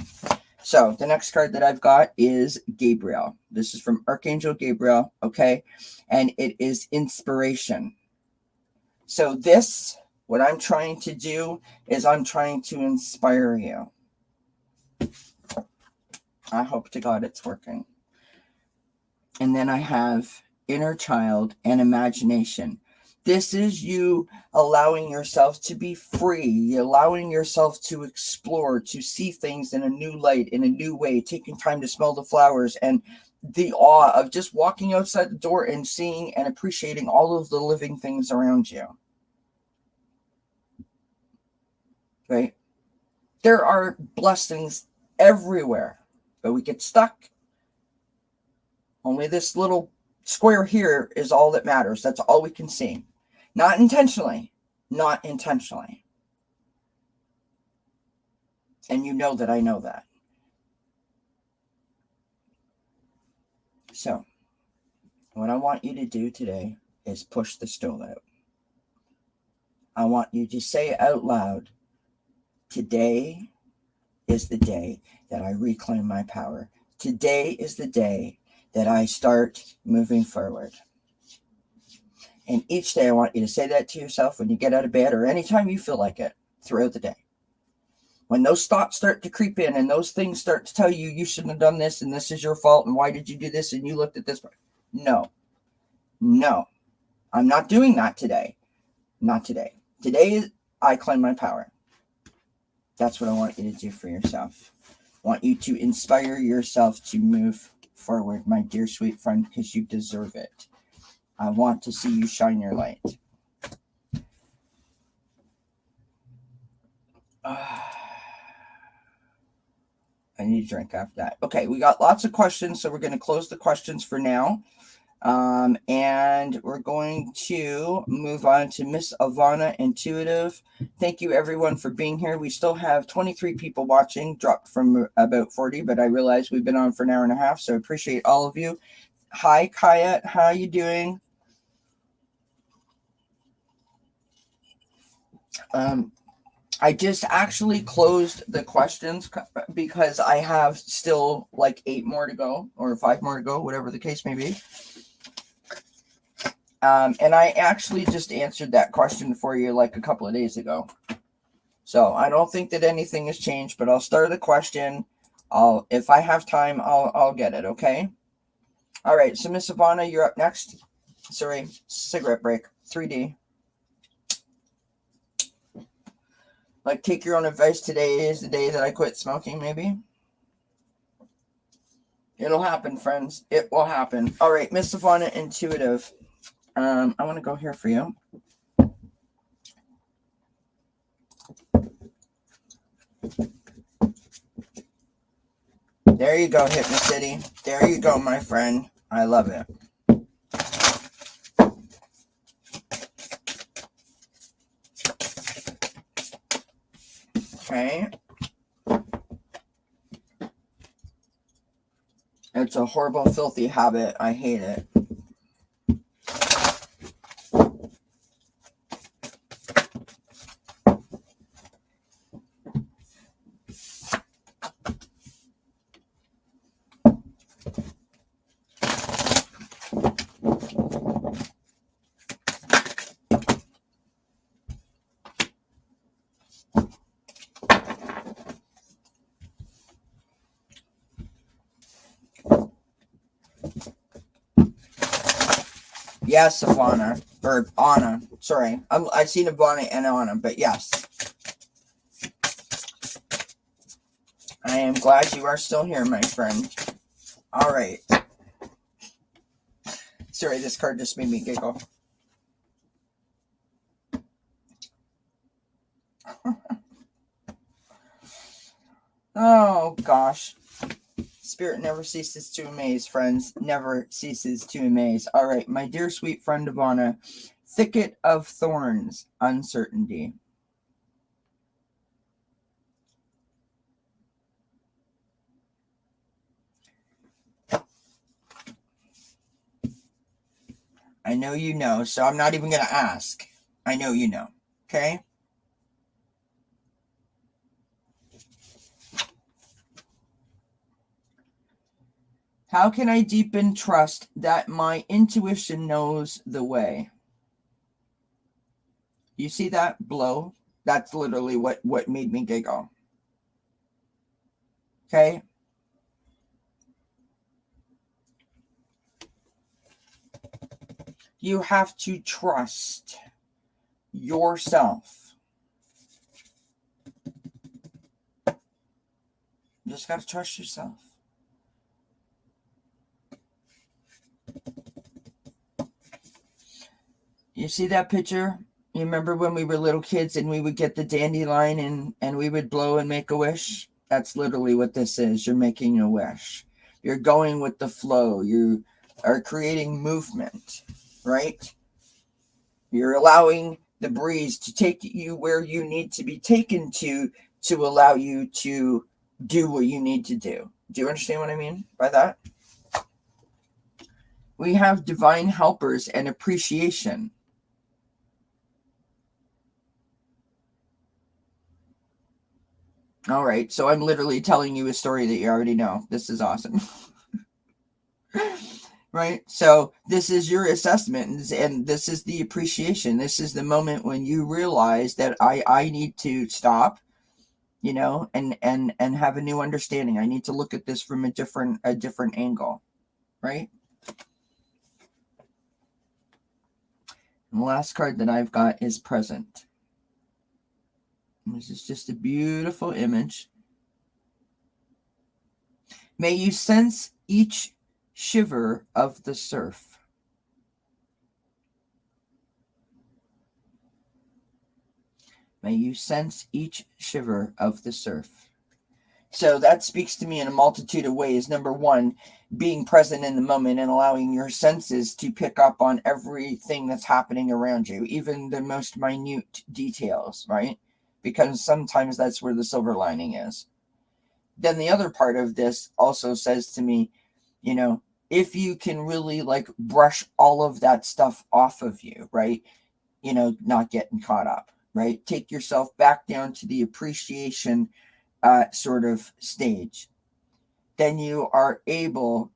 So the next card that I've got is Gabriel. This is from Archangel Gabriel. Okay. And it is inspiration. So this, what I'm trying to do is I'm trying to inspire you. I hope to God it's working. And then I have inner child and imagination. This is you allowing yourself to be free, allowing yourself to explore, to see things in a new light, in a new way, taking time to smell the flowers and the awe of just walking outside the door and seeing and appreciating all of the living things around you. Right? There are blessings everywhere, but we get stuck. Only this little square here is all that matters. That's all we can see. Not intentionally. Not intentionally. And you know that I know that. So, what I want you to do today is push the stool out. I want you to say out loud, today is the day that I reclaim my power. Today is the day that I start moving forward. And each day I want you to say that to yourself when you get out of bed or anytime you feel like it throughout the day. When those thoughts start to creep in and those things start to tell you you shouldn't have done this and this is your fault and why did you do this and you looked at this. No, I'm not doing that today. Not today. Today is I claim my power. That's what I want you to do for yourself. I want you to inspire yourself to move forward, my dear sweet friend, because you deserve it. I want to see you shine your light. I need a drink after that. Okay, we got lots of questions, so we're going to close the questions for now. And we're going to move on to Miss Ivana Intuitive. Thank you, everyone, for being here. We still have 23 people watching, dropped from about 40, but I realize we've been on for an hour and a half, so I appreciate all of you. Hi, Kaya. How are you doing? I just actually closed the questions because I have still like 8 more to go or 5 more to go, whatever the case may be. And I actually just answered that question for you like a couple of days ago. So I don't think that anything has changed, but I'll start the question. If I have time, I'll get it. Okay. All right. So Miss Ivana, you're up next. Sorry, cigarette break. 3D. Like, take your own advice. Today is the day that I quit smoking, maybe. It'll happen, friends. It will happen. All right, Miss Ivana Intuitive. I want to go here for you. There you go, Hypnocity. There you go, my friend. I love it. Okay. It's a horrible, filthy habit. I hate it. Yes, Ivana. Or Anna. Sorry. I've seen Ivana and Anna, but yes. I am glad you are still here, my friend. All right. Sorry, this card just made me giggle. Oh, gosh. Spirit never ceases to amaze, friends. Never ceases to amaze. All right, my dear sweet friend Ivana. Thicket of thorns, uncertainty. I know you know, so I'm not even going to ask. I know you know. Okay? How can I deepen trust that my intuition knows the way? You see that blow? That's literally what made me giggle. Okay? You have to trust yourself. You just got to trust yourself. You see that picture? You remember when we were little kids and we would get the dandelion and we would blow and make a wish? That's literally what this is. You're making a wish. You're going with the flow. You are creating movement, right? You're allowing the breeze to take you where you need to be taken to allow you to do what you need to do. Do you understand what I mean by that? We have divine helpers and appreciation. All right, so I'm literally telling you a story that you already know. This is awesome. Right? So this is your assessment, and this is the appreciation. This is the moment when you realize that I need to stop, you know, and have a new understanding. I need to look at this from a different angle, right? And the last card that I've got is present. This is just a beautiful image. May you sense each shiver of the surf. May you sense each shiver of the surf. So that speaks to me in a multitude of ways. Number one, being present in the moment and allowing your senses to pick up on everything that's happening around you, even the most minute details, right? Because sometimes that's where the silver lining is. Then the other part of this also says to me, you know, if you can really like brush all of that stuff off of you, right? You know, not getting caught up, right? Take yourself back down to the appreciation sort of stage. Then you are able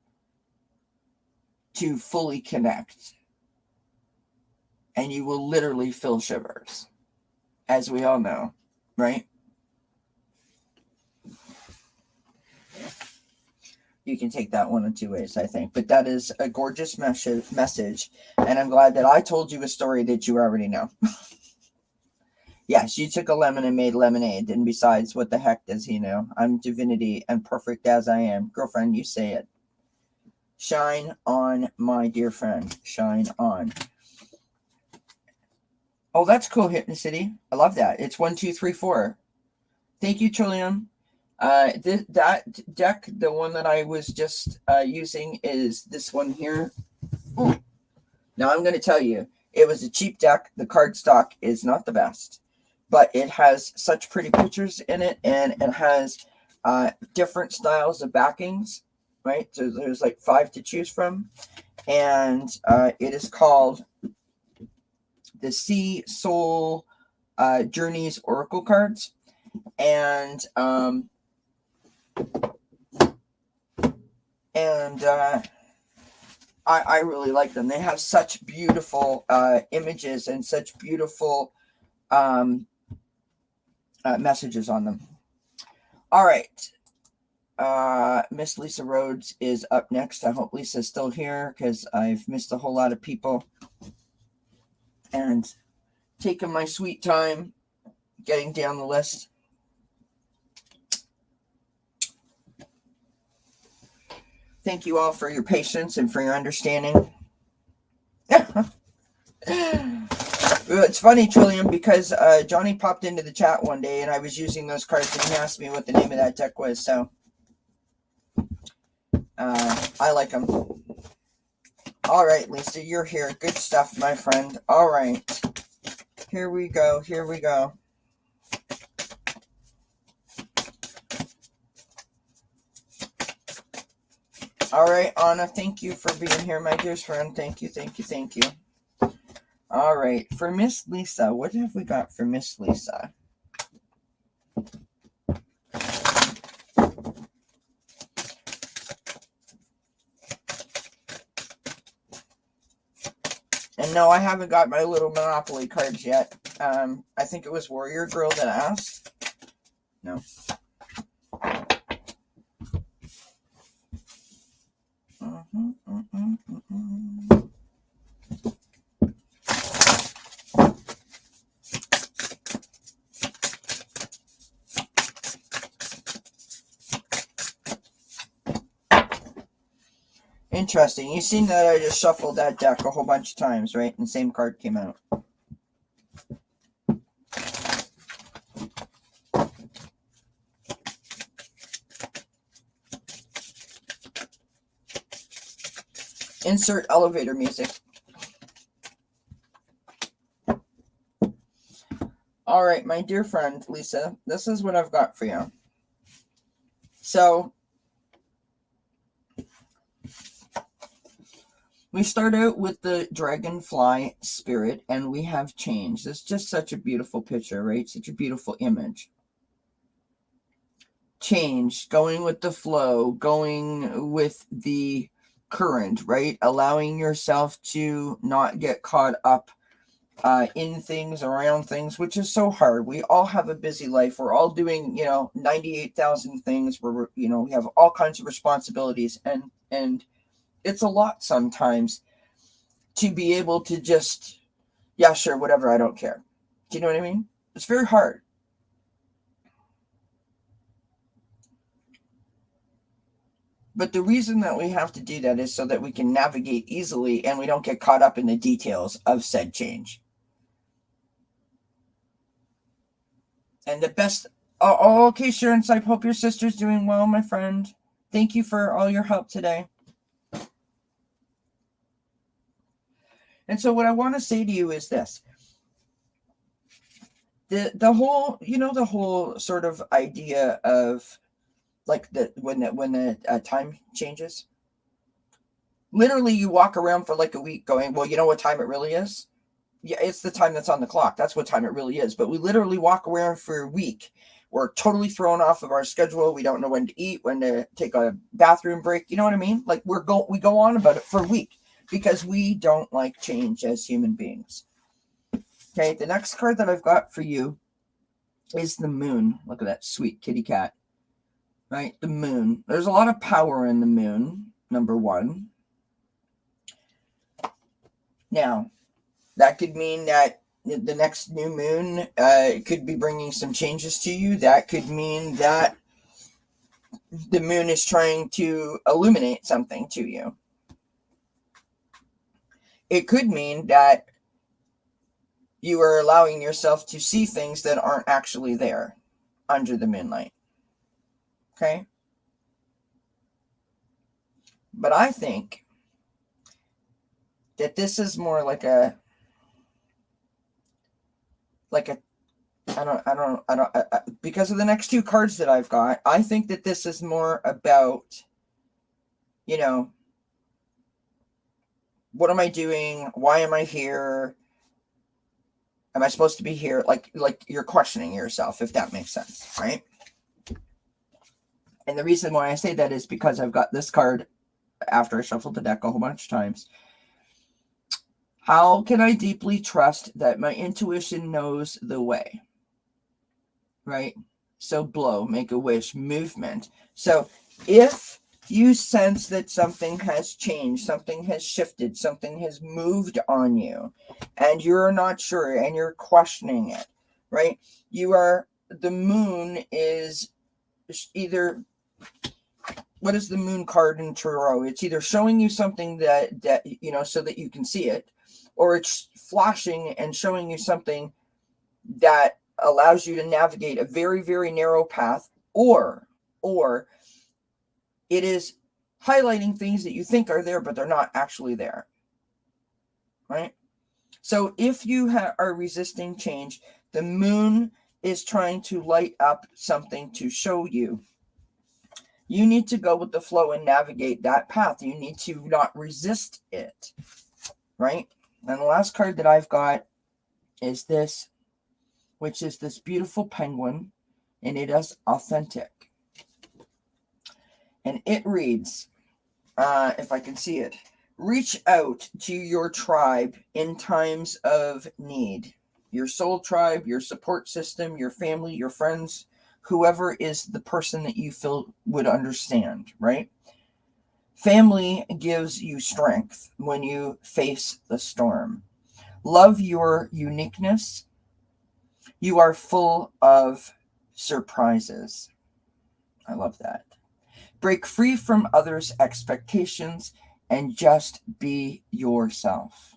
to fully connect. And you will literally feel shivers, as we all know, right? You can take that one in two ways, I think. But that is a gorgeous message. And I'm glad that I told you a story that you already know. Yes, you took a lemon and made lemonade. And besides, what the heck does he know? I'm divinity and perfect as I am. Girlfriend, you say it. Shine on, my dear friend. Shine on. Oh, that's cool, Hypnocity. I love that. It's 1, 2, 3, 4. Thank you, Trillium. That deck, the one that I was just using, is this one here. Ooh. Now I'm going to tell you, it was a cheap deck. The card stock is not the best, but it has such pretty pictures in it, and it has different styles of backings, right? So there's like 5 to choose from, and it is called the Sea Soul Journeys Oracle cards, and I really like them. They have such beautiful images and such beautiful messages on them. All right. Miss Lisa Rhodes is up next. I hope Lisa's still here because I've missed a whole lot of people and taken my sweet time getting down the list. Thank you all for your patience and for your understanding. It's funny, Trillium, because Johnny popped into the chat one day and I was using those cards and he asked me what the name of that deck was. So I like them. All right, Lisa, you're here. Good stuff, my friend. All right. Here we go. Here we go. All right, Anna, thank you for being here, my dear friend. Thank you, thank you, thank you. All right, for Miss Lisa, what have we got for Miss Lisa? And no, I haven't got my little Monopoly cards yet. I think it was Warrior Girl that asked. No. Interesting. You've seen that I just shuffled that deck a whole bunch of times, right? And the same card came out. Insert elevator music. All right, my dear friend, Lisa, this is what I've got for you. So, we start out with the dragonfly spirit, and we have change. It's just such a beautiful picture, right? Such a beautiful image. Change, going with the flow, going with the current, right? Allowing yourself to not get caught up in things, around things, which is so hard. We all have a busy life. We're all doing, 98,000 things. We have all kinds of responsibilities, and it's a lot sometimes to be able to just, yeah, sure, whatever, I don't care. Do you know what I mean? It's very hard. But the reason that we have to do that is so that we can navigate easily and we don't get caught up in the details of said change. And the best... Oh, okay, Sharon. So I hope your sister's doing well, my friend. Thank you for all your help today. And so what I want to say to you is this. The whole sort of idea of like when the time changes. Literally, you walk around for like a week going, well, you know what time it really is? Yeah, it's the time that's on the clock. That's what time it really is. But we literally walk around for a week. We're totally thrown off of our schedule. We don't know when to eat, when to take a bathroom break. You know what I mean? Like we go on about it for a week because we don't like change as human beings. Okay, the next card that I've got for you is the moon. Look at that sweet kitty cat. Right? The moon. There's a lot of power in the moon, number one. Now, that could mean that the next new moon could be bringing some changes to you. That could mean that the moon is trying to illuminate something to you. It could mean that you are allowing yourself to see things that aren't actually there under the moonlight. Okay? But I think that this is more like a because of the next two cards that I've got, I think that this is more about, what am I doing? Why am I here? Am I supposed to be here? Like you're questioning yourself, if that makes sense, right? And the reason why I say that is because I've got this card after I shuffled the deck a whole bunch of times. How can I deeply trust that my intuition knows the way? Right? So blow, make a wish, movement. So if you sense that something has changed, something has shifted, something has moved on you, and you're not sure and you're questioning it, right? The moon is either... What is the moon card in tarot? It's either showing you something that so that you can see it, or it's flashing and showing you something that allows you to navigate a very, very narrow path, or it is highlighting things that you think are there, but they're not actually there, right? So if you are resisting change, the moon is trying to light up something to show you. You need to go with the flow and navigate that path. You need to not resist it, right? And the last card that I've got is this, which is this beautiful penguin, and it is authentic. And it reads, if I can see it, reach out to your tribe in times of need. Your soul tribe, your support system, your family, your friends, whoever is the person that you feel would understand, right? Family gives you strength when you face the storm. Love your uniqueness. You are full of surprises. I love that. Break free from others' expectations and just be yourself.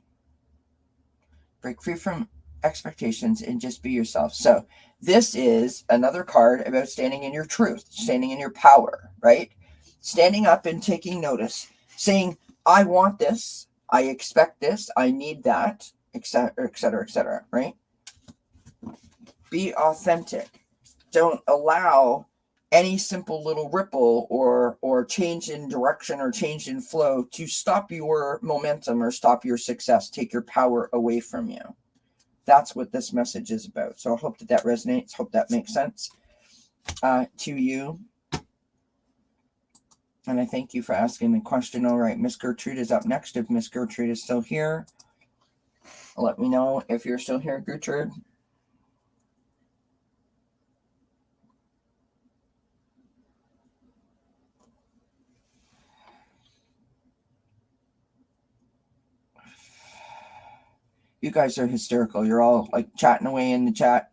Break free from expectations and just be yourself. So this is another card about standing in your truth, standing in your power, right? Standing up and taking notice, saying, I want this, I expect this, I need that, etc., etc., etc., right? Be authentic. Don't allow any simple little ripple or change in direction or change in flow to stop your momentum or stop your success, take your power away from you. That's what this message is about. So I hope that resonates. Hope that makes sense to you. And I thank you for asking the question. All right, Miss Gertrude is up next. If Miss Gertrude is still here, let me know if you're still here, Gertrude. You guys are hysterical. You're all like chatting away in the chat.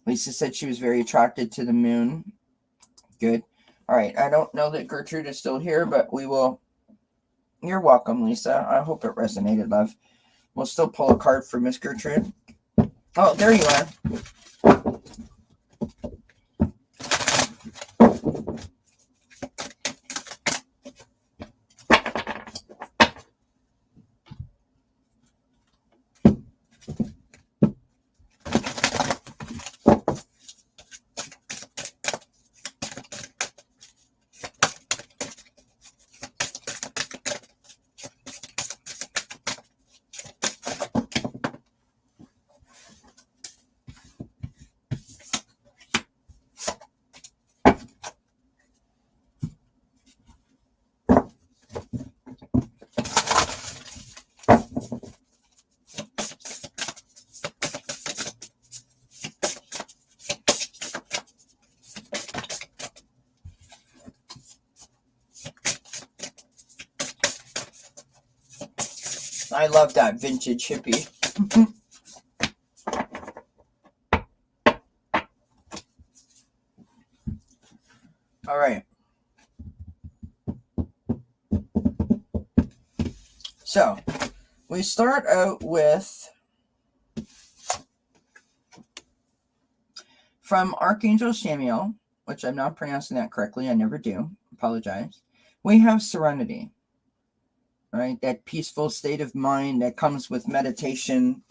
Lisa said she was very attracted to the moon. Good. All right. I don't know that Gertrude is still here, but we will. You're welcome, Lisa. I hope it resonated, love. We'll still pull a card for Miss Gertrude. Oh, there you are. I love that vintage hippie. All right. So we start out with from Archangel Samuel, which I'm not pronouncing that correctly. I never do. Apologize. We have serenity, right? That peaceful state of mind that comes with meditation.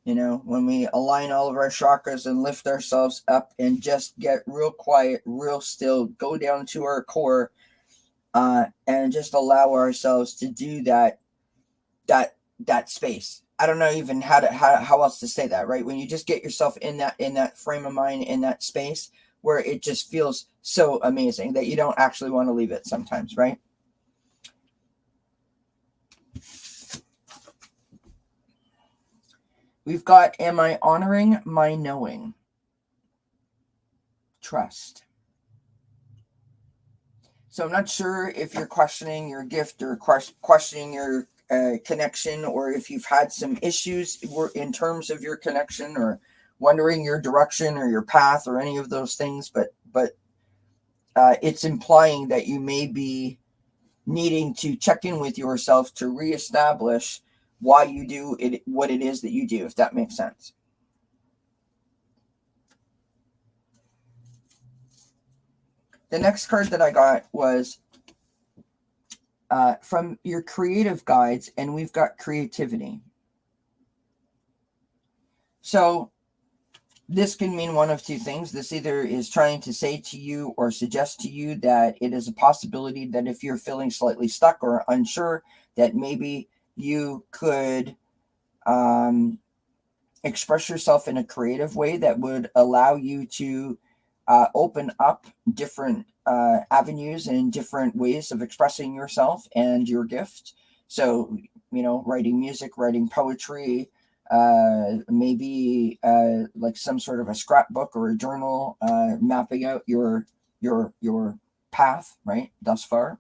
You know, when we align all of our chakras and lift ourselves up and just get real quiet, real still, go down to our core, and just allow ourselves to do that space. I don't know even how else to say that, right? When you just get yourself in that frame of mind, in that space where it just feels so amazing that you don't actually want to leave it sometimes, right? We've got, am I honoring my knowing? Trust. So I'm not sure if you're questioning your gift or questioning your connection, or if you've had some issues in terms of your connection, or wondering your direction or your path or any of those things. But it's implying that you may be needing to check in with yourself to reestablish why you do it, what it is that you do, if that makes sense. The next card that I got was from your creative guides, and we've got creativity. So this can mean one of two things. This either is trying to say to you or suggest to you that it is a possibility that if you're feeling slightly stuck or unsure, that maybe you could express yourself in a creative way that would allow you to open up different avenues and different ways of expressing yourself and your gift. So, you know, writing music, writing poetry, maybe like some sort of a scrapbook or a journal, mapping out your path, right, thus far.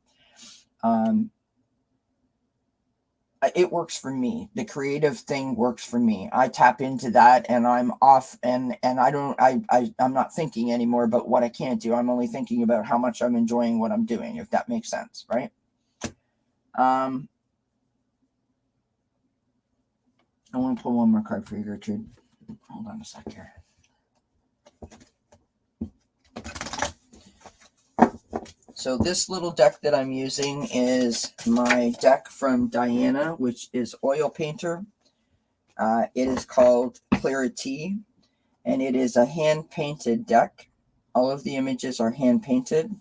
It works for me. The creative thing works for me. I tap into that and I'm off, and I'm not thinking anymore about what I can't do. I'm only thinking about how much I'm enjoying what I'm doing, if that makes sense, right? I want to pull one more card for you, Gertrude. Hold on a sec here. So this little deck that I'm using is my deck from Diana, which is Oil Painter. It is called Clarity, and it is a hand-painted deck. All of the images are hand-painted.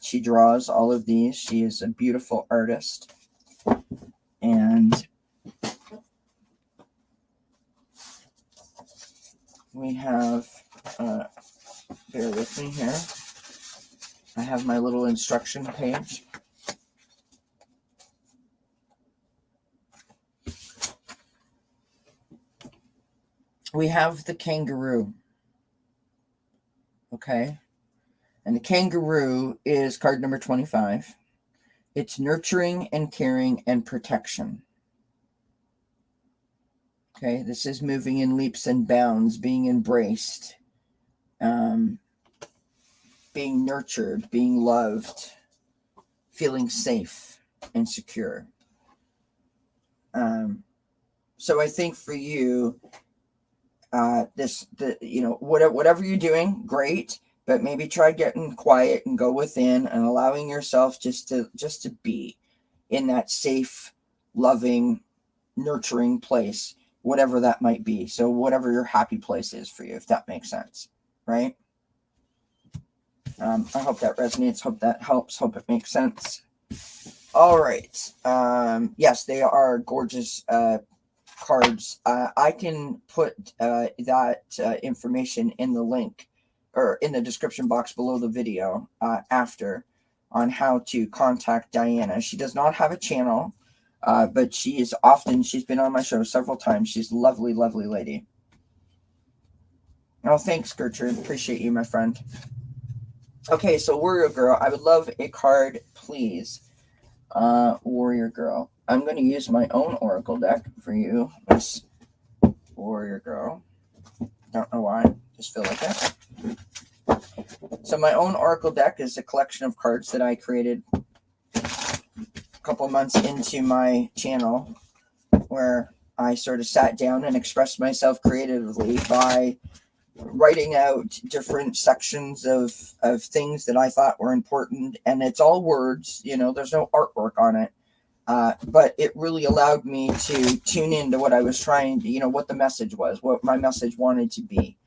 She draws all of these. She is a beautiful artist. And we have, bear with me here. I have my little instruction page. We have the kangaroo. Okay. And the kangaroo is card number 25. It's nurturing and caring and protection. Okay. This is moving in leaps and bounds, being embraced, being nurtured, being loved, feeling safe and secure. So I think for you, whatever you're doing, great, but maybe try getting quiet and go within and allowing yourself just to be in that safe, loving, nurturing place, whatever that might be. So whatever your happy place is for you, if that makes sense, right? I hope that resonates. Hope that helps. Hope it makes sense. All right. Yes, they are gorgeous cards. I can put that information in the link or in the description box below the video after on how to contact Diana. She does not have a channel, but she's been on my show several times. She's a lovely, lovely lady. Oh, thanks, Gertrude. Appreciate you, my friend. Okay, so Warrior Girl, I would love a card, please. Warrior Girl. I'm going to use my own Oracle deck for you, Miss Warrior Girl. Don't know why, just feel like it. So my own Oracle deck is a collection of cards that I created a couple months into my channel, where I sort of sat down and expressed myself creatively by writing out different sections of things that I thought were important. And it's all words, there's no artwork on it. But it really allowed me to tune into what I was trying to, what the message was, what my message wanted to be.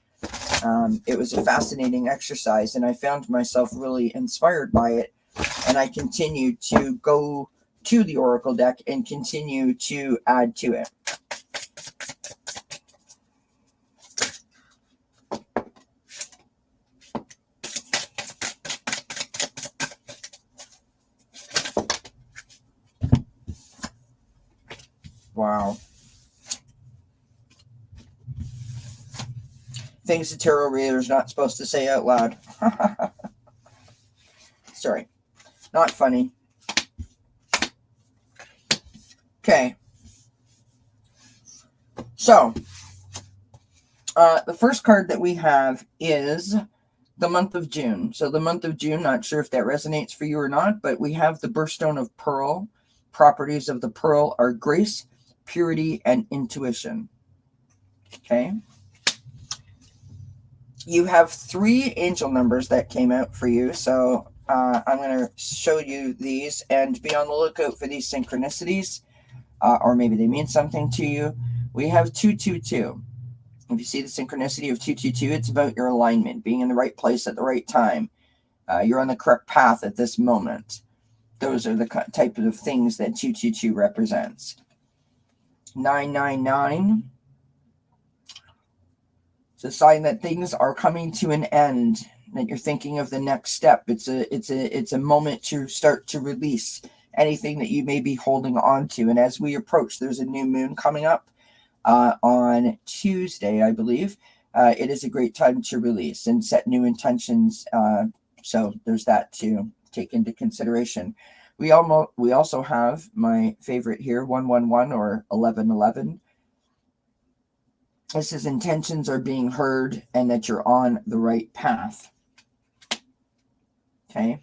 It was a fascinating exercise, and I found myself really inspired by it. And I continued to go to the Oracle deck and continue to add to it. Wow. Things the tarot reader's not supposed to say out loud. Sorry. Not funny. Okay. So, the first card that we have is the month of June. So the month of June, not sure if that resonates for you or not, but we have the birthstone of Pearl. Properties of the Pearl are grace, purity, and intuition. Okay. You have 3 angel numbers that came out for you. So I'm going to show you these and be on the lookout for these synchronicities, or maybe they mean something to you. We have 222. If you see the synchronicity of 222, it's about your alignment, being in the right place at the right time. You're on the correct path at this moment. Those are the type of things that 222 represents. 999. It's a sign that things are coming to an end, that you're thinking of the next step. It's a moment to start to release anything that you may be holding on to. And as we approach, there's a new moon coming up on Tuesday, I believe. It is a great time to release and set new intentions. So there's that to take into consideration. We also have my favorite here, 111 or 1111. This is intentions are being heard and that you're on the right path. Okay.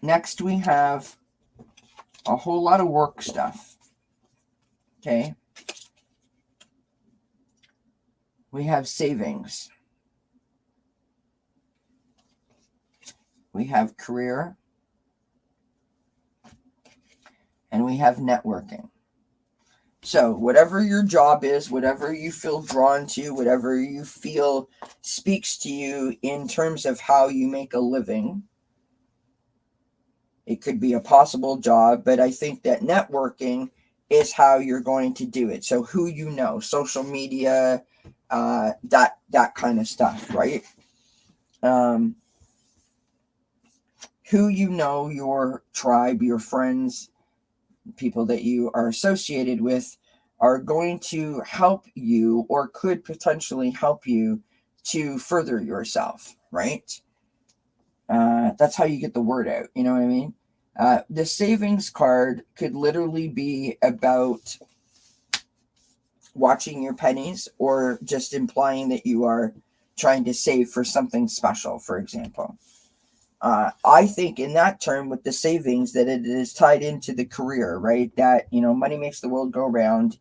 Next we have a whole lot of work stuff. Okay. We have savings. We have career. And we have networking. So whatever your job is, whatever you feel drawn to, whatever you feel speaks to you in terms of how you make a living, it could be a possible job, but I think that networking is how you're going to do it. So who you know, social media, that kind of stuff, right? Who you know, your tribe, your friends, people that you are associated with are going to help you or could potentially help you to further yourself, right? That's how you get the word out. You know what I mean? The savings card could literally be about watching your pennies or just implying that you are trying to save for something special, for example. I think in that term with the savings that it is tied into the career, right? That, money makes the world go round,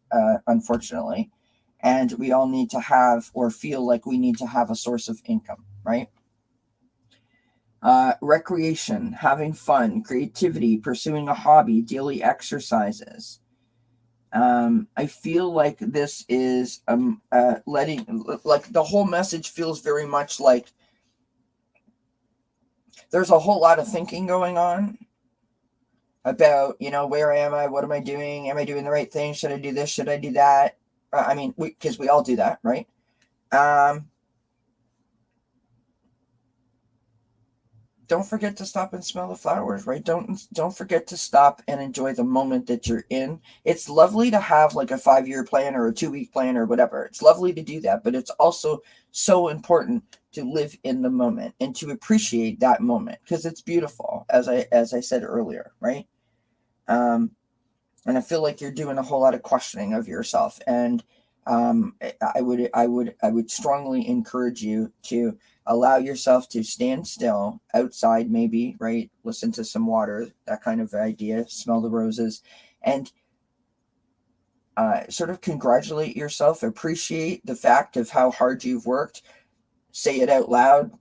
unfortunately. And we all need to have or feel like we need to have a source of income, right? Recreation, having fun, creativity, pursuing a hobby, daily exercises. I feel like this is like the whole message feels very much like there's a whole lot of thinking going on about, where am I? What am I doing? Am I doing the right thing? Should I do this? Should I do that? Because we all do that, right? Don't forget to stop and smell the flowers, right? Don't forget to stop and enjoy the moment that you're in. It's lovely to have like a 5-year plan or a 2-week plan or whatever. It's lovely to do that, but it's also so important to live in the moment and to appreciate that moment because it's beautiful, as I said earlier, right? And I feel like you're doing a whole lot of questioning of yourself, and I would strongly encourage you to allow yourself to stand still outside, maybe, right? Listen to some water, that kind of idea, smell the roses, and sort of congratulate yourself, appreciate the fact of how hard you've worked, say it out loud.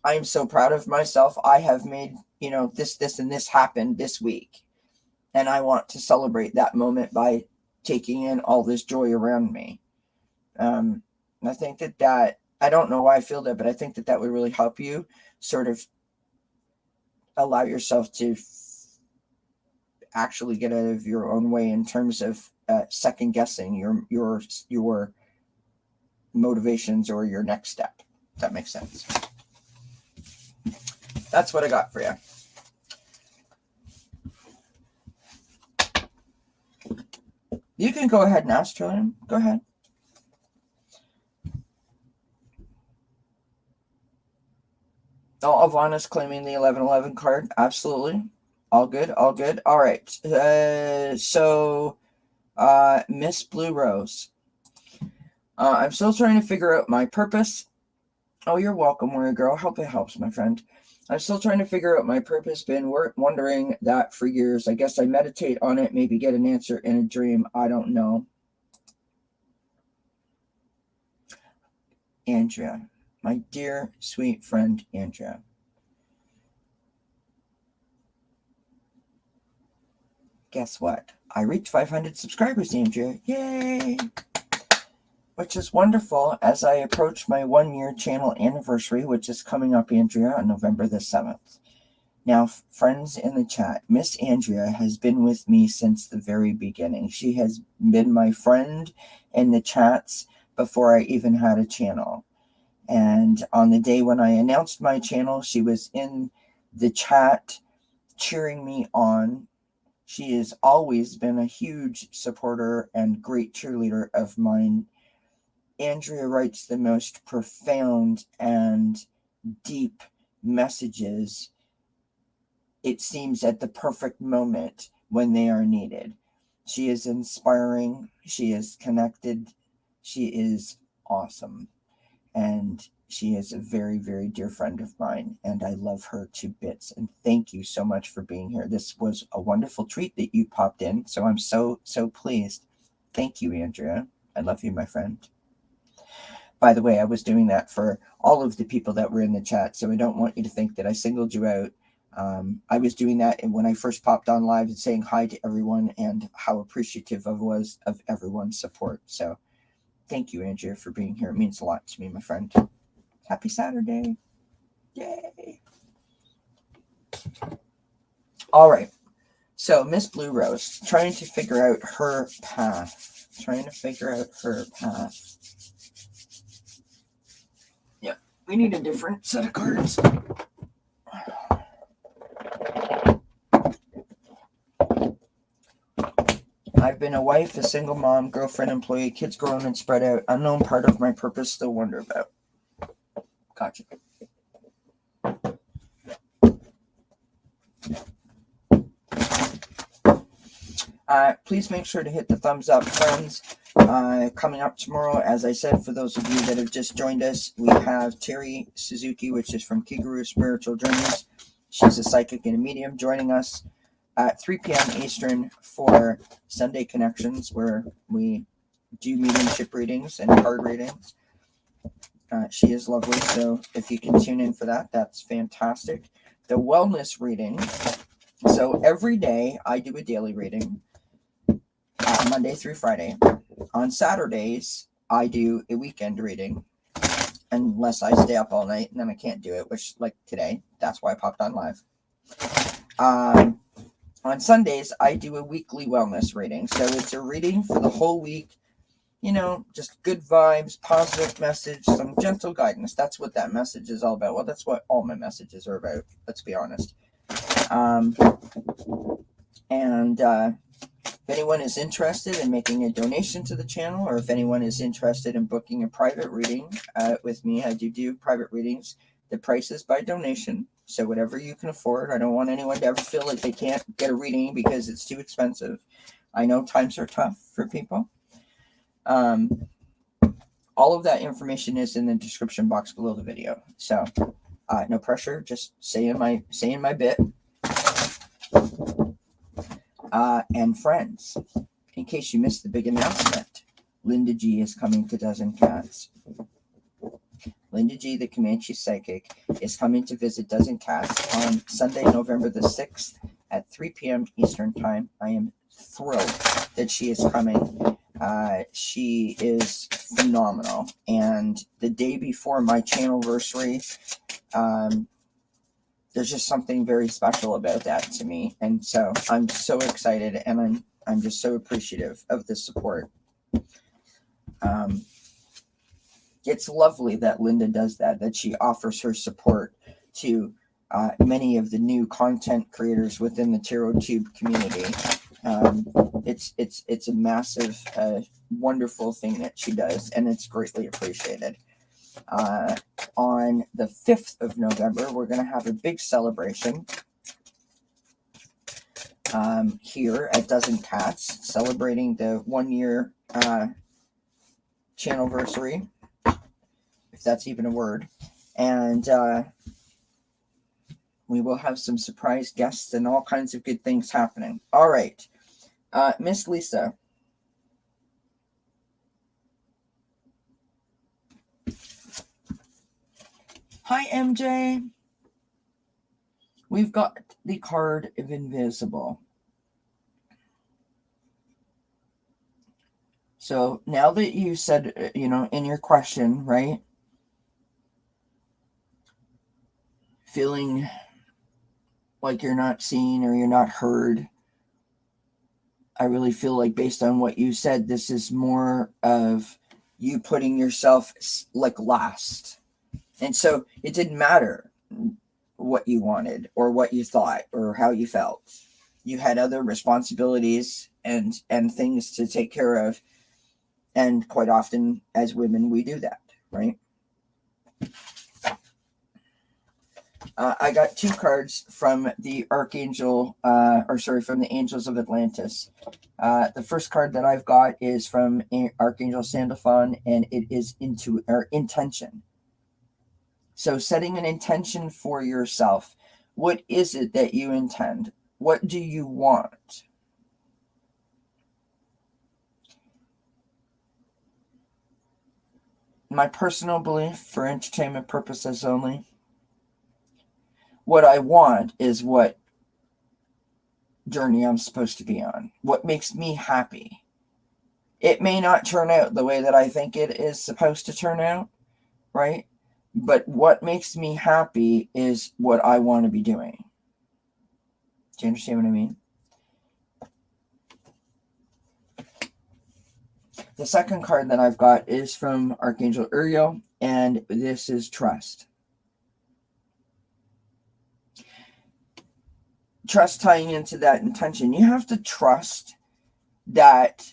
I am so proud of myself. I have made, this, and this happen this week. And I want to celebrate that moment by taking in all this joy around me. I think that I don't know why I feel that, but I think that would really help you sort of allow yourself to actually get out of your own way in terms of second guessing your motivations or your next step. If that makes sense. That's what I got for you. You can go ahead and ask, Trillium. Go ahead. Oh, Ivana's claiming the 1111 card. Absolutely. All good. All good. All right. So, Miss Blue Rose. I'm still trying to figure out my purpose. Oh, you're welcome, Warrior Girl. Hope it helps, my friend. I'm still trying to figure out my purpose. Been wondering that for years. I guess I meditate on it, maybe get an answer in a dream. I don't know. Andrea, my dear, sweet friend, Andrea. Guess what? I reached 500 subscribers, Andrea. Yay! Which is wonderful as I approach my 1-year channel anniversary, which is coming up, Andrea, on November the 7th. Now, friends in the chat, Miss Andrea has been with me since the very beginning. She has been my friend in the chats before I even had a channel. And on the day when I announced my channel, she was in the chat cheering me on. She has always been a huge supporter and great cheerleader of mine. Andrea writes the most profound and deep messages, it seems, at the perfect moment when they are needed. She is inspiring. She is connected. She is awesome. And She is a very, very dear friend of mine, and I love her to bits. And thank you so much for being here. This was a wonderful treat that you popped in, so I'm so, so pleased. Thank you, Andrea. I love you, my friend. By the way, I was doing that for all of the people that were in the chat, so I don't want you to think that I singled you out. I was doing that when I first popped on live and saying hi to everyone and how appreciative I was of everyone's support. So thank you, Andrea, for being here. It means a lot to me, my friend. Happy Saturday. Yay. All right. So Miss Blue Rose, trying to figure out her path. Yeah, we need a different set of cards. I've been a wife, a single mom, girlfriend, employee, kids grown and spread out, unknown part of my purpose, still wonder about. Gotcha. Please make sure to hit the thumbs up, friends. Coming up tomorrow, as I said, for those of you that have just joined us, we have Terry Suzuki, which is from Kiguru Spiritual Journeys. She's a psychic and a medium, joining us at 3 p.m. Eastern for Sunday Connections, where we do mediumship readings and card readings. She is lovely, so if you can tune in for that, that's fantastic. The wellness reading. So every day I do a daily reading, Monday through Friday. On Saturdays, I do a weekend reading, unless I stay up all night, and then I can't do it, which, like today, that's why I popped on live. On Sundays, I do a weekly wellness reading. So it's a reading for the whole week, you know, just good vibes, positive message, some gentle guidance. That's what that message is all about. Well, that's what all my messages are about, let's be honest. If anyone is interested in making a donation to the channel, or if anyone is interested in booking a private reading with me, I do private readings. The price is by donation, so whatever you can afford. I don't want anyone to ever feel like they can't get a reading because it's too expensive. I know times are tough for people. All of that information is in the description box below the video. So no pressure, just saying my bit. And friends, in case you missed the big announcement, Linda G is coming to Dozen Cats. Linda G, the Comanche Psychic, is coming to visit Dozen Cats on Sunday, November the 6th at 3 p.m. Eastern Time. I am thrilled that she is coming. She is phenomenal. And the day before my channelversary, there's just something very special about that to me. And so I'm so excited, and I'm just so appreciative of the support. It's lovely that Linda does that she offers her support to many of the new content creators within the Tarot Tube community. It's a massive, wonderful thing that she does, and it's greatly appreciated. On the 5th of November, we're going to have a big celebration here at Dozen Cats, celebrating the 1-year channelversary, if that's even a word. And we will have some surprise guests and all kinds of good things happening. All right. Miss Lisa. Hi, MJ. We've got the card of Invisible. So now that you said, in your question, right? Feeling like you're not seen or you're not heard. I really feel like, based on what you said, this is more of you putting yourself like last. And so it didn't matter what you wanted or what you thought or how you felt. You had other responsibilities and things to take care of. And quite often, as women, we do that, right? I got 2 cards from the Archangel, from the Angels of Atlantis. The first card that I've got is from Archangel Sandalphon, and it is intention. So setting an intention for yourself. What is it that you intend? What do you want? My personal belief, for entertainment purposes only, what I want is what journey I'm supposed to be on. What makes me happy. It may not turn out the way that I think it is supposed to turn out, right? But what makes me happy is what I want to be doing. Do you understand what I mean? The second card that I've got is from Archangel Uriel, and this is trust. Trust tying into that intention. You have to trust that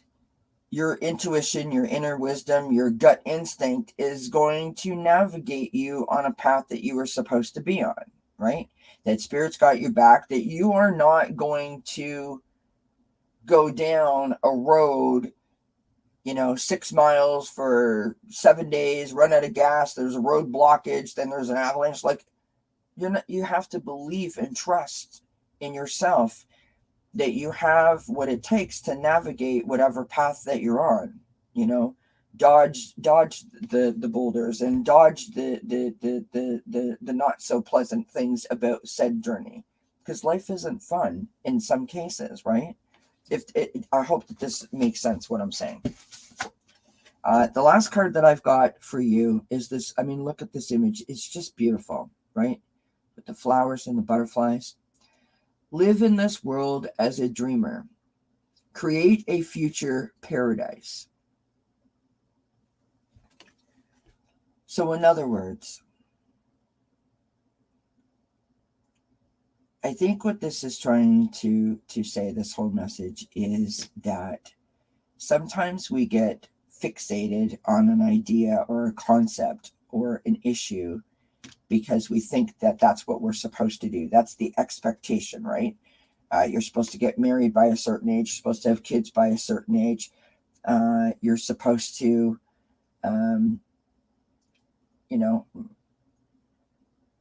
your intuition, your inner wisdom, your gut instinct is going to navigate you on a path that you were supposed to be on, right? That spirit's got your back, that you are not going to go down a road, 6 miles for 7 days, run out of gas, there's a road blockage, then there's an avalanche. Like, you have to believe and trust in yourself that you have what it takes to navigate whatever path that you're on. Dodge the boulders and dodge the not so pleasant things about said journey, because life isn't fun in some cases, right? I hope that this makes sense what I'm saying. The last card that I've got for you is this. I mean, look at this image. It's just beautiful, right? With the flowers and the butterflies. Live in this world as a dreamer. Create a future paradise. So in other words, I think what this is trying to say, this whole message, is that sometimes we get fixated on an idea or a concept or an issue because we think that that's what we're supposed to do. That's the expectation, right? You're supposed to get married by a certain age. You're supposed to have kids by a certain age. You're supposed to,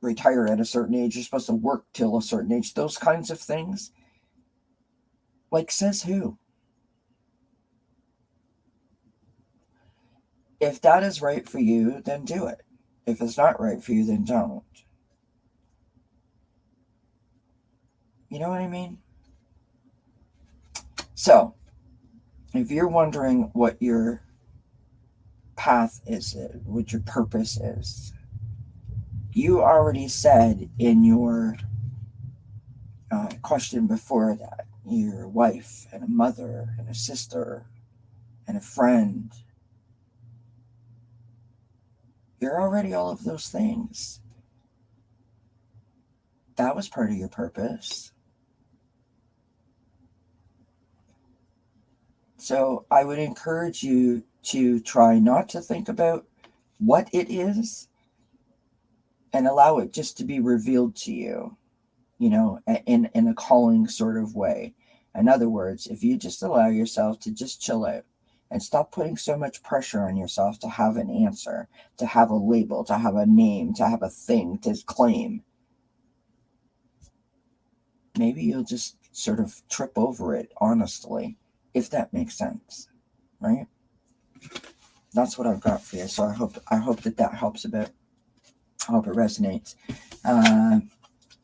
retire at a certain age. You're supposed to work till a certain age. Those kinds of things. Like, says who? If that is right for you, then do it. If it's not right for you, then don't. You know what I mean? So, if you're wondering what your path is, what your purpose is, you already said in your question before that, you're a wife and a mother and a sister and a friend. You're already all of those things. That was part of your purpose. So I would encourage you to try not to think about what it is and allow it just to be revealed to you, in a calling sort of way. In other words, if you just allow yourself to just chill out and stop putting so much pressure on yourself to have an answer, to have a label, to have a name, to have a thing to claim, maybe you'll just sort of trip over it, honestly, if that makes sense, right? That's what I've got for you. So I hope that helps a bit. I hope it resonates.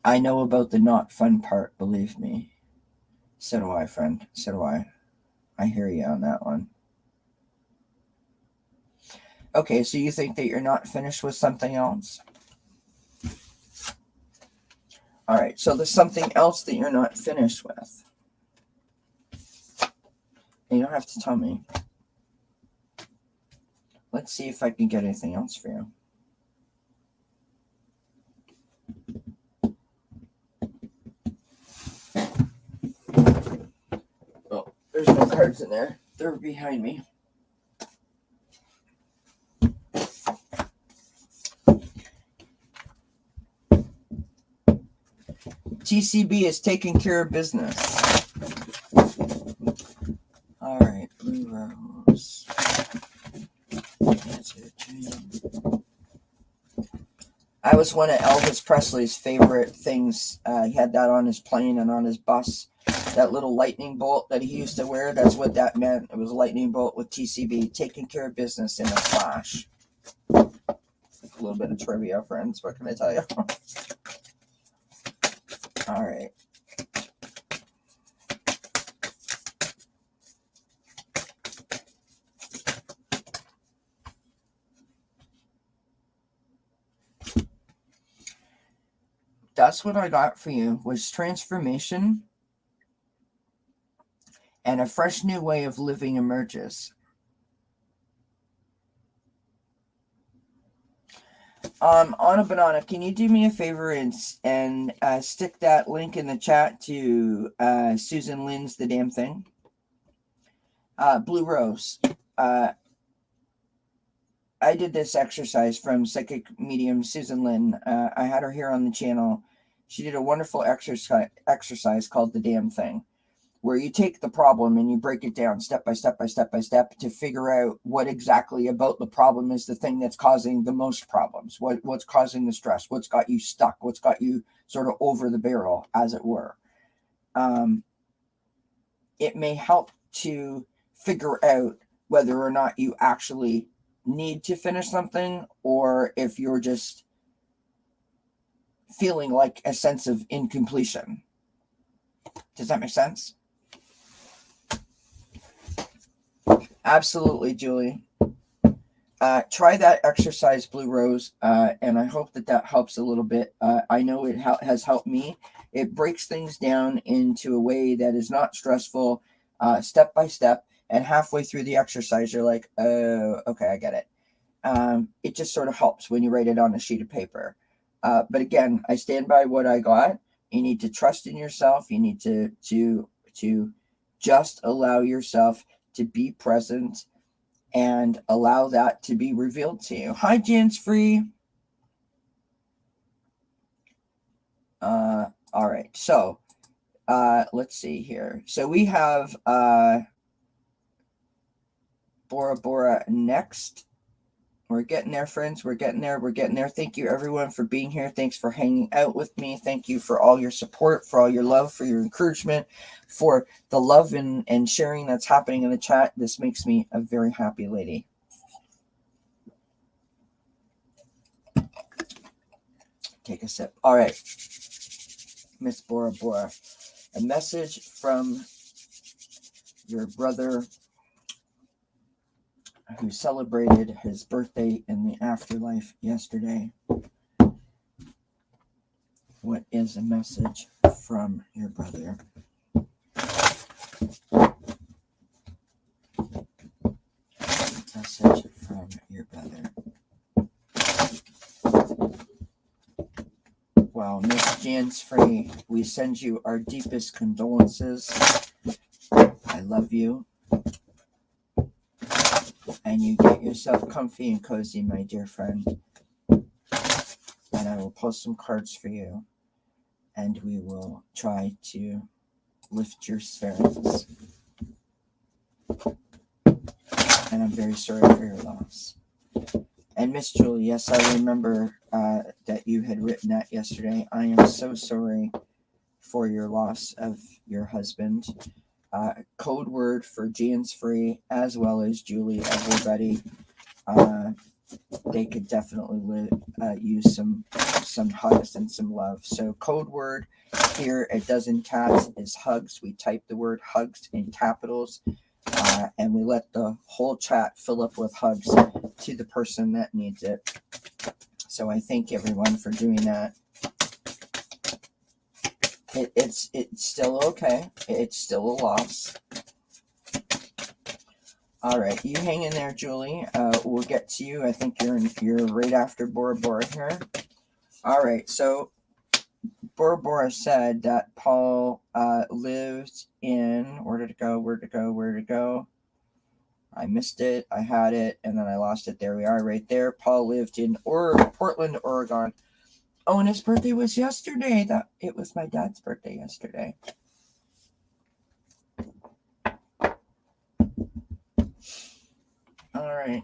I know about the not fun part, believe me. So do I, friend. So do I. I hear you on that one. Okay, so you think that you're not finished with something else? All right, so there's something else that you're not finished with. And you don't have to tell me. Let's see if I can get anything else for you. Oh, there's no cards in there. They're behind me. TCB is taking care of business. All right, blue rose. I was one of Elvis Presley's favorite things. He had that on his plane and on his bus. That little lightning bolt that he used to wear, that's what that meant. It was a lightning bolt with TCB, taking care of business in a flash. A little bit of trivia, friends. What can I tell you? All right. That's what I got for you, was transformation and a fresh new way of living emerges. Anna Banana, can you do me a favor and stick that link in the chat to Susan Lynn's The Damn Thing? Blue Rose. I did this exercise from psychic medium Susan Lynn. I had her here on the channel. She did a wonderful exercise called The Damn Thing, where you take the problem and you break it down step by step by step by step to figure out what exactly about the problem is the thing that's causing the most problems. What's causing the stress? What's got you stuck? What's got you sort of over the barrel, as it were? It may help to figure out whether or not you actually need to finish something, or if you're just feeling like a sense of incompletion. Does that make sense? Absolutely, Julie. Try that exercise, Blue Rose, and I hope that helps a little bit. I know it has helped me. It breaks things down into a way that is not stressful, step by step, and halfway through the exercise, you're like, oh, okay, I get it. It just sort of helps when you write it on a sheet of paper. But again, I stand by what I got. You need to trust in yourself. You need to just allow yourself to be present and allow that to be revealed to you. Hi, Jans Free. All right, so let's see here. So we have Bora Bora next. We're getting there, friends. We're getting there. We're getting there. Thank you, everyone, for being here. Thanks for hanging out with me. Thank you for all your support, for all your love, for your encouragement, for the love and sharing that's happening in the chat. This makes me a very happy lady. Take a sip. All right. Miss Bora Bora. A message from your brother who celebrated his birthday in the afterlife yesterday. What is a message from your brother? Message from your brother. Well, Miss Jansfrey, we send you our deepest condolences. I love you. And you get yourself comfy and cozy, my dear friend. And I will post some cards for you. And we will try to lift your spirits. And I'm very sorry for your loss. And Miss Julie, yes, I remember that you had written that yesterday. I am so sorry for your loss of your husband. Code word for Jansfree as well as Julie, everybody. They could definitely use some hugs and some love. So code word here at Dozen Cats is hugs. We type the word hugs in capitals, and we let the whole chat fill up with hugs to the person that needs it. So I thank everyone for doing that. It's still okay. It's still a loss. All right, you hang in there, Julie. We'll get to you. I think you're right after Bora Bora here. All right, so Bora Bora said that Paul lived in, where did it go? I missed it. I had it, and then I lost it. There we are, right there. Paul lived in Portland, Oregon. Oh, and his birthday was yesterday. It was my dad's birthday yesterday. All right.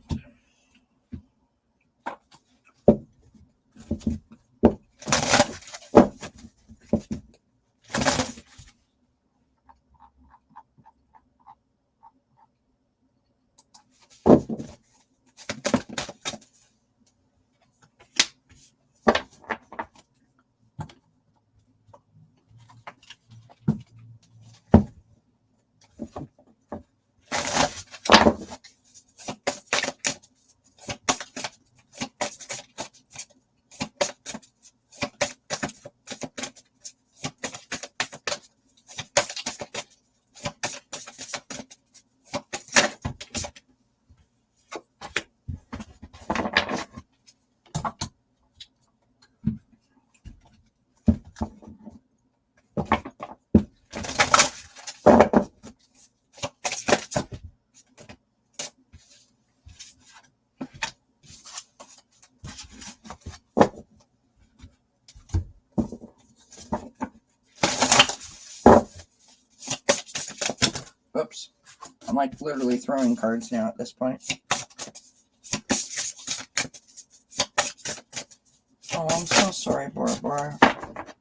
I'm like literally throwing cards now at this point. Oh, I'm so sorry, Bora Bora.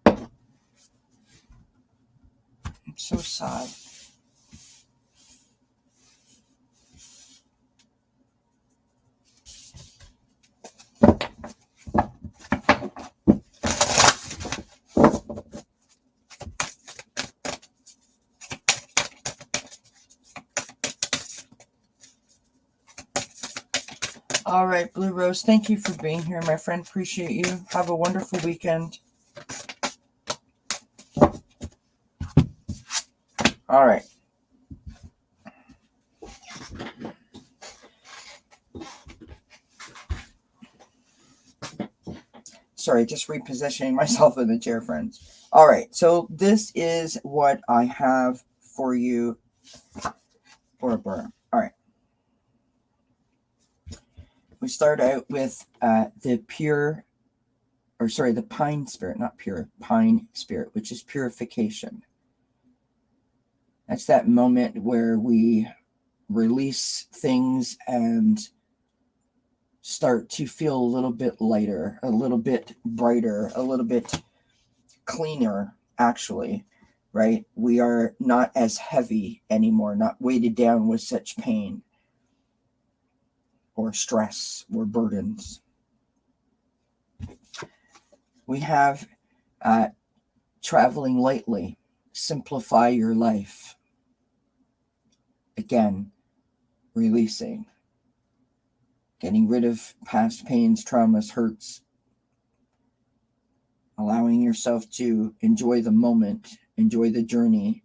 I'm so sad. All right, Blue Rose, thank you for being here, my friend. Appreciate you. Have a wonderful weekend. All right. Sorry, just repositioning myself in the chair, friends. All right, so this is what I have for you, Bora Bora. All right. We start out with the pine spirit, not pure, pine spirit, which is purification. That's that moment where we release things and start to feel a little bit lighter, a little bit brighter, a little bit cleaner, actually, right? We are not as heavy anymore, not weighted down with such pain or stress or burdens. We have traveling lightly, simplify your life. Again, releasing, getting rid of past pains, traumas, hurts, allowing yourself to enjoy the moment, enjoy the journey,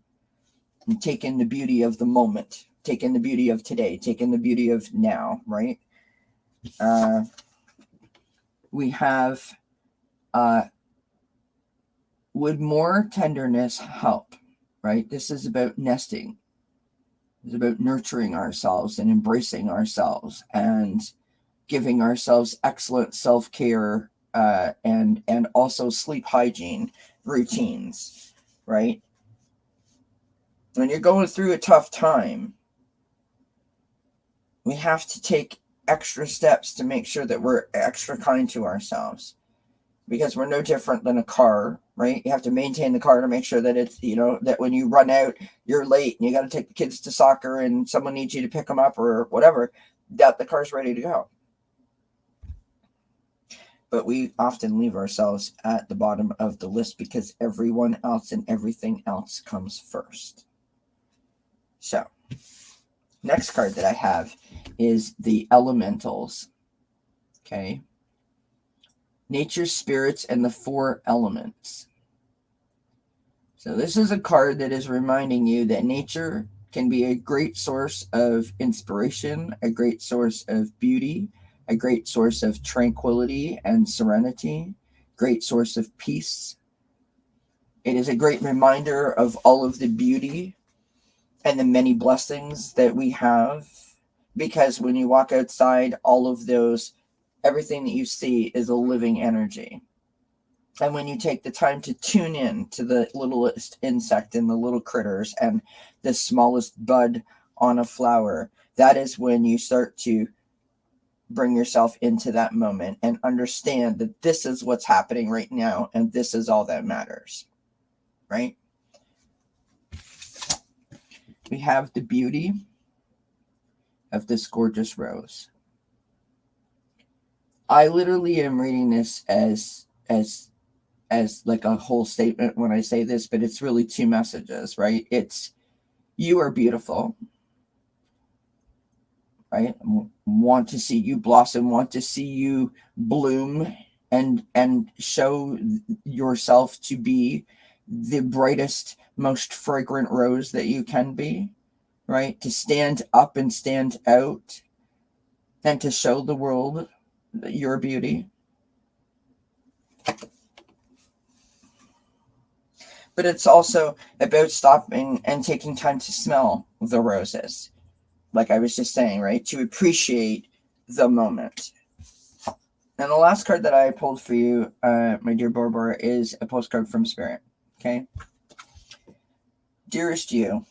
and take in the beauty of the moment, take in the beauty of today, take in the beauty of now, right? We have, would more tenderness help, right? This is about nesting. It's about nurturing ourselves and embracing ourselves and giving ourselves excellent self-care and also sleep hygiene routines, right? When you're going through a tough time, we have to take extra steps to make sure that we're extra kind to ourselves, because we're no different than a car, right? You have to maintain the car to make sure that it's, that when you run out, you're late and you got to take the kids to soccer and someone needs you to pick them up or whatever, that the car's ready to go. But we often leave ourselves at the bottom of the list because everyone else and everything else comes first. So, next card that I have is the elementals. Okay. Nature, spirits, and the four elements. So this is a card that is reminding you that nature can be a great source of inspiration, a great source of beauty, a great source of tranquility and serenity, great source of peace. It is a great reminder of all of the beauty and the many blessings that we have, because when you walk outside, all of those, everything that you see is a living energy. And when you take the time to tune in to the littlest insect and the little critters and the smallest bud on a flower, that is when you start to bring yourself into that moment and understand that this is what's happening right now and this is all that matters, right? We have the beauty of this gorgeous rose. I literally am reading this as like a whole statement when I say this, but it's really two messages, right? It's, you are beautiful, right? Want to see you blossom, want to see you bloom and show yourself to be the brightest, most fragrant rose that you can be, right? To stand up and stand out and to show the world your beauty. But it's also about stopping and taking time to smell the roses. Like I was just saying, right? To appreciate the moment. And the last card that I pulled for you, my dear Bora Bora, is a postcard from Spirit. Okay? Dearest you,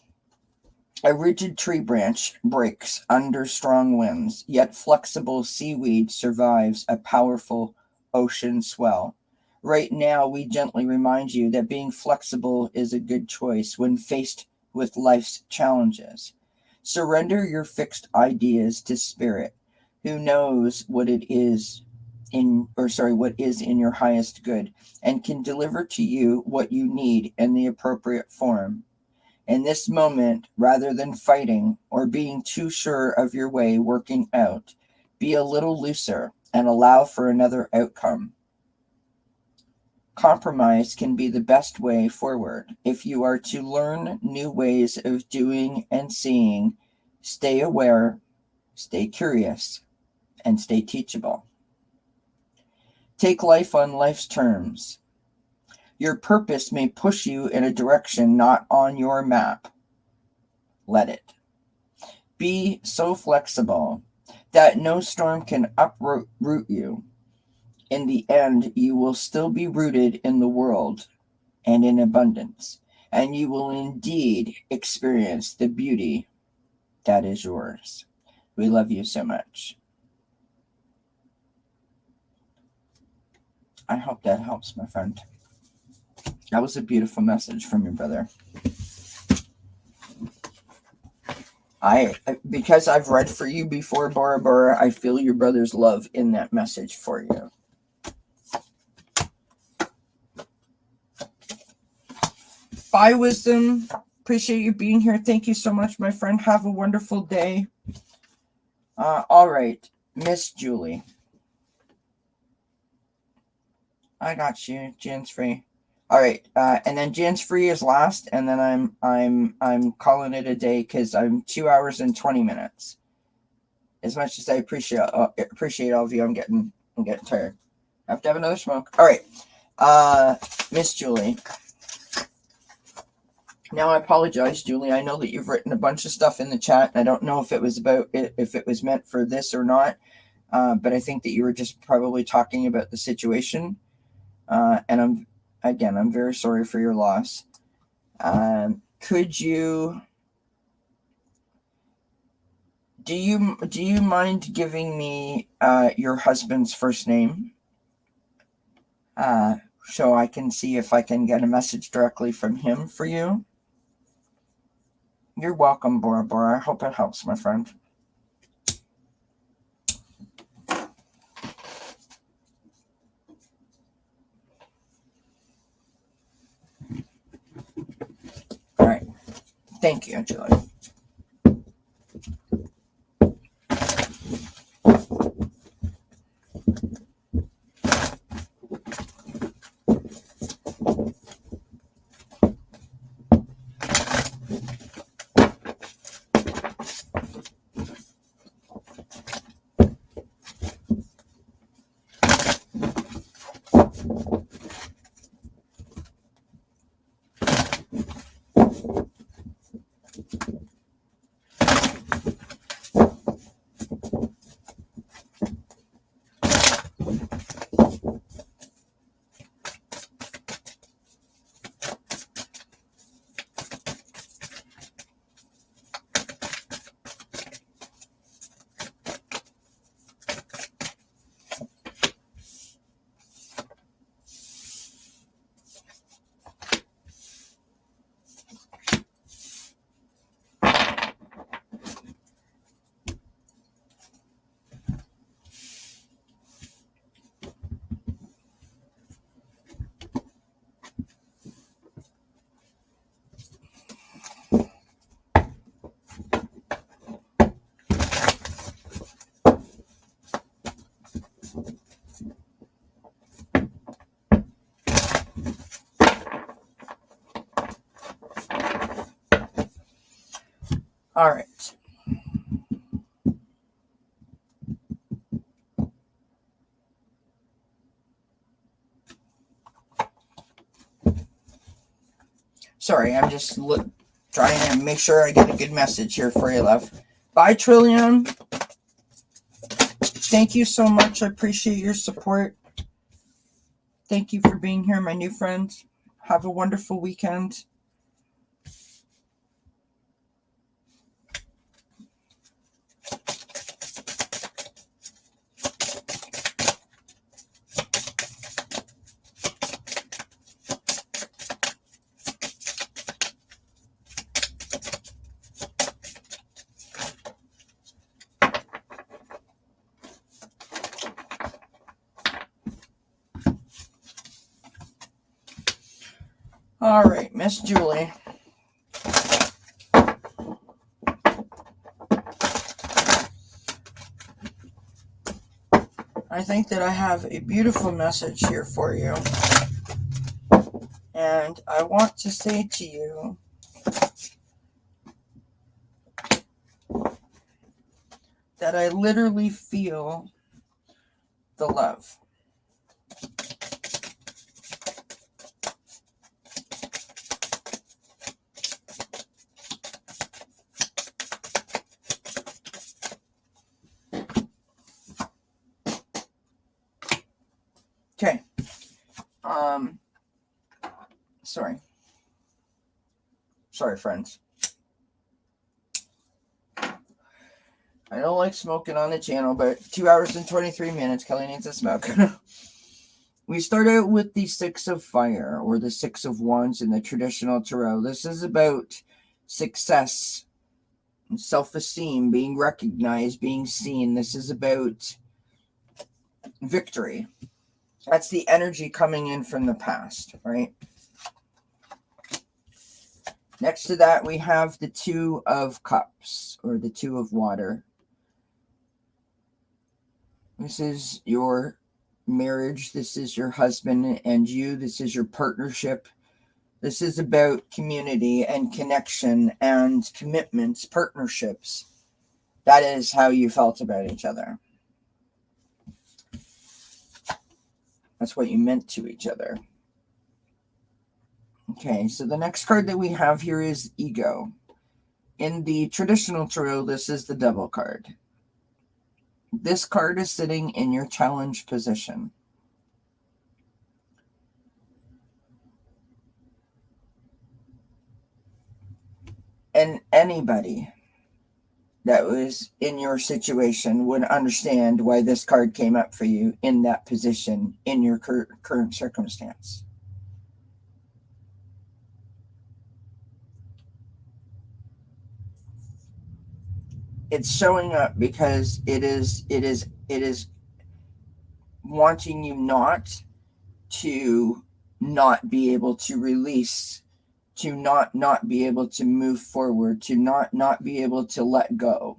A rigid tree branch breaks under strong winds, yet flexible seaweed survives a powerful ocean swell. Right now, we gently remind you that being flexible is a good choice when faced with life's challenges. Surrender your fixed ideas to spirit, who knows what it is what is in your highest good, and can deliver to you what you need in the appropriate form. In this moment, rather than fighting or being too sure of your way working out, be a little looser and allow for another outcome. Compromise can be the best way forward. If you are to learn new ways of doing and seeing, stay aware, stay curious, and stay teachable. Take life on life's terms. Your purpose may push you in a direction not on your map. Let it. Be so flexible that no storm can uproot you. In the end, you will still be rooted in the world and in abundance, and you will indeed experience the beauty that is yours. We love you so much. I hope that helps, my friend. That was a beautiful message from your brother. Because I've read for you before, Bora Bora, I feel your brother's love in that message for you. Bye, Wisdom. Appreciate you being here. Thank you so much, my friend. Have a wonderful day. All right, Miss Julie. I got you. Jan's free. All right, and then Jan's free is last, and then I'm calling it a day because I'm 2 hours and 20 minutes. As much as I appreciate all of you, I'm getting tired. I have to have another smoke. All right, Miss Julie. Now I apologize, Julie. I know that you've written a bunch of stuff in the chat. I don't know if it was meant for this or not, but I think that you were just probably talking about the situation. And I'm very sorry for your loss. Do you mind giving me your husband's first name? So I can see if I can get a message directly from him for you. You're welcome, Bora Bora. I hope it helps, my friend. All right. Thank you, Julie. All right. Sorry, I'm just trying to make sure I get a good message here for you, love. Bye, Trillium. Thank you so much. I appreciate your support. Thank you for being here, my new friends. Have a wonderful weekend. All right, Miss Julie. I think that I have a beautiful message here for you. And I want to say to you that I literally feel the love. Okay. Sorry, friends. I don't like smoking on the channel, but 2 hours and 23 minutes, Kelly needs a smoke. We start out with the Six of Fire, or the Six of Wands in the traditional tarot. This is about success, self-esteem, being recognized, being seen. This is about victory. That's the energy coming in from the past, right? Next to that, we have the Two of Cups, or the Two of Water. This is your marriage. This is your husband and you. This is your partnership. This is about community and connection and commitments, partnerships. That is how you felt about each other. That's what you meant to each other. Okay, so the next card that we have here is Ego. In the traditional tarot, this is the Devil card. This card is sitting in your challenge position. And anybody that was in your situation would understand why this card came up for you in that position, in your current circumstance. It's showing up because it is wanting you not to not be able to release, to not be able to move forward, to not be able to let go.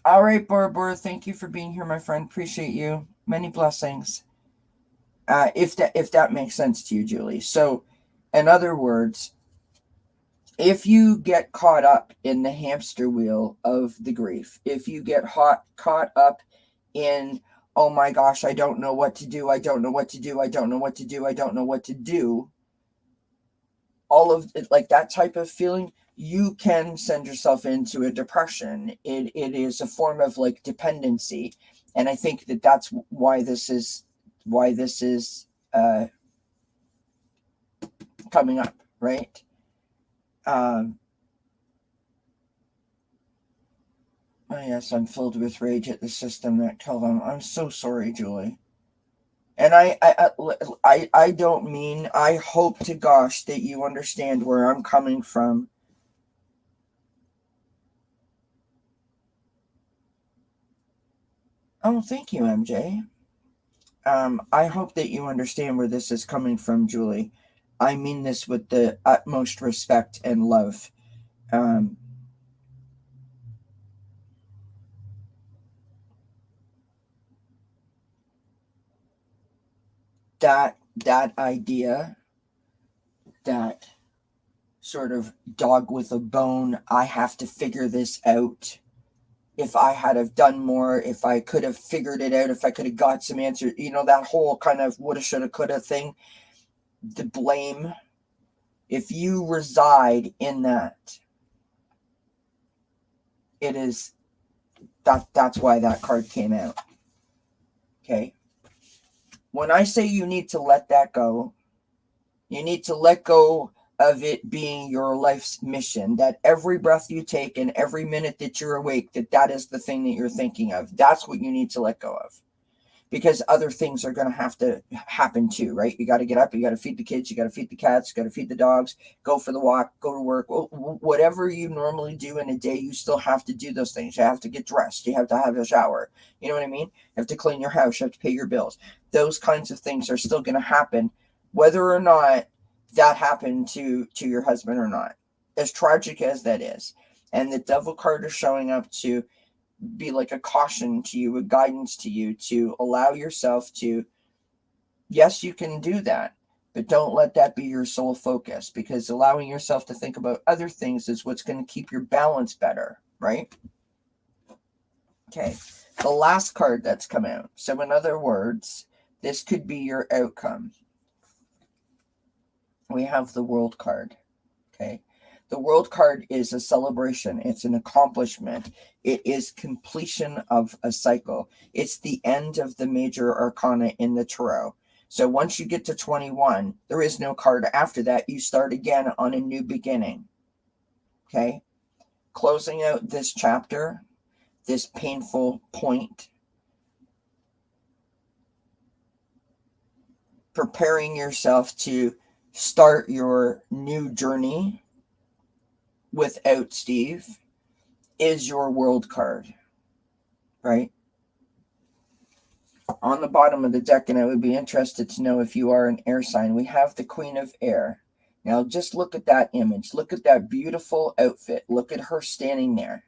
All right, Barbara, thank you for being here, my friend. Appreciate you. Many blessings. If that makes sense to you, Julie. So, in other words, if you get caught up in the hamster wheel of the grief, if you get caught up in, oh my gosh, I don't know what to do, I don't know what to do, I don't know what to do, I don't know what to do, all of it, like that type of feeling, you can send yourself into a depression. It is a form of like dependency. And I think that that's why this is coming up, right? Oh yes, I'm filled with rage at the system that killed him. I'm so sorry, Julie. And I don't mean, I hope to gosh that you understand where I'm coming from. Oh, thank you, MJ. I hope that you understand where this is coming from, Julie. I mean this with the utmost respect and love. That idea, that sort of dog with a bone, I have to figure this out. If I had have done more, if I could have figured it out, if I could have got some answers, that whole kind of woulda, shoulda, coulda thing, the blame, if you reside in that, it is, that's why that card came out. Okay. When I say you need to let that go, you need to let go of it being your life's mission, that every breath you take and every minute that you're awake, that is the thing that you're thinking of. That's what you need to let go of. because other things are going to have to happen too, right? You got to get up, you got to feed the kids, you got to feed the cats, you got to feed the dogs, go for the walk, go to work, whatever you normally do in a day, you still have to do those things. You have to get dressed, you have to have a shower, you know what I mean? You have to clean your house, you have to pay your bills. Those kinds of things are still going to happen, whether or not that happened to your husband or not, as tragic as that is. And the devil card is showing up to be like a caution to you, a guidance to you, to allow yourself to, yes, you can do that, but don't let that be your sole focus, because allowing yourself to think about other things is what's going to keep your balance better, right? Okay, the last card that's come out. So in other words, this could be your outcome. We have the World card. Okay, the World card is a celebration. It's an accomplishment. It is completion of a cycle. It's the end of the major arcana in the tarot. So once you get to 21, there is no card after that. You start again on a new beginning. Okay, closing out this chapter, this painful point, preparing yourself to start your new journey without Steve, is your World card, right? On the bottom of the deck, and I would be interested to know if you are an air sign, we have the Queen of Air. Now just look at that image. Look at that beautiful outfit. Look at her standing there.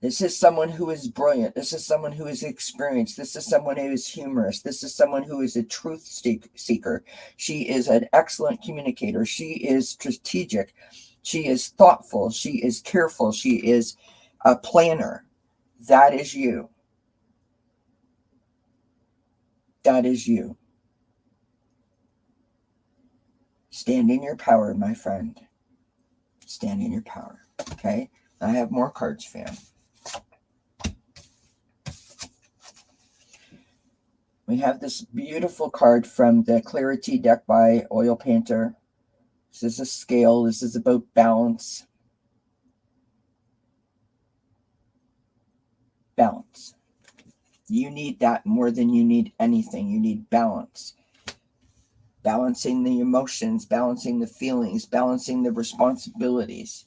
This is someone who is brilliant. This is someone who is experienced. This is someone who is humorous. This is someone who is a truth seeker. She is an excellent communicator. She is strategic. She is thoughtful. She is careful. She is a planner. That is you. That is you. Stand in your power, my friend. Stand in your power. Okay? I have more cards for you. We have this beautiful card from the Clarity deck by Oil Painter. This is a scale. This is about balance. Balance. You need that more than you need anything. You need balance. Balancing the emotions, balancing the feelings, balancing the responsibilities.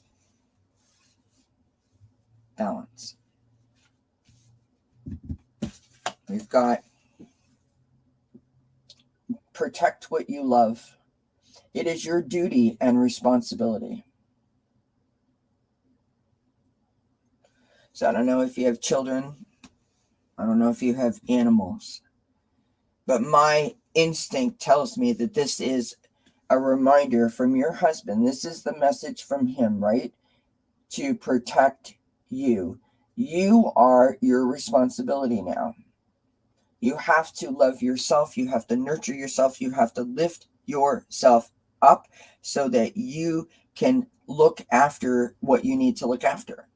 Balance. We've got protect what you love. It is your duty and responsibility. So I don't know if you have children. I don't know if you have animals. But my instinct tells me that this is a reminder from your husband. This is the message from him, right? To protect you. You are your responsibility now. You have to love yourself. You have to nurture yourself. You have to lift yourself up so that you can look after what you need to look after.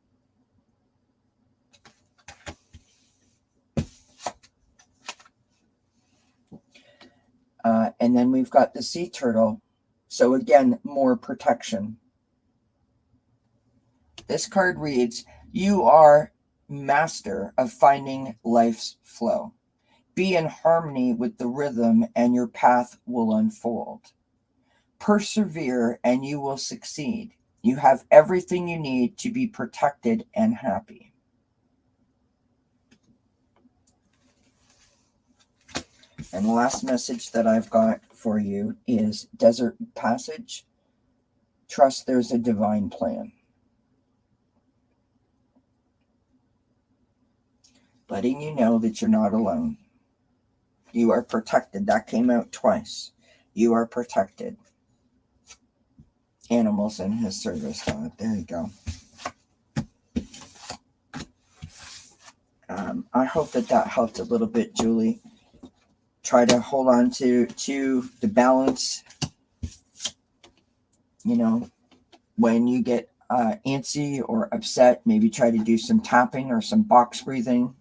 And then we've got the sea turtle. So again, more protection. This card reads, you are master of finding life's flow. Be in harmony with the rhythm and your path will unfold. Persevere and you will succeed. You have everything you need to be protected and happy. And the last message that I've got for you is Desert Passage. Trust there's a divine plan. Letting you know that you're not alone. You are protected. That came out twice. You are protected. Animals in his service, dog. There you go. I hope that helped a little bit, Julie. Try to hold on to the balance. You know, when you get antsy or upset, maybe try to do some tapping or some box breathing.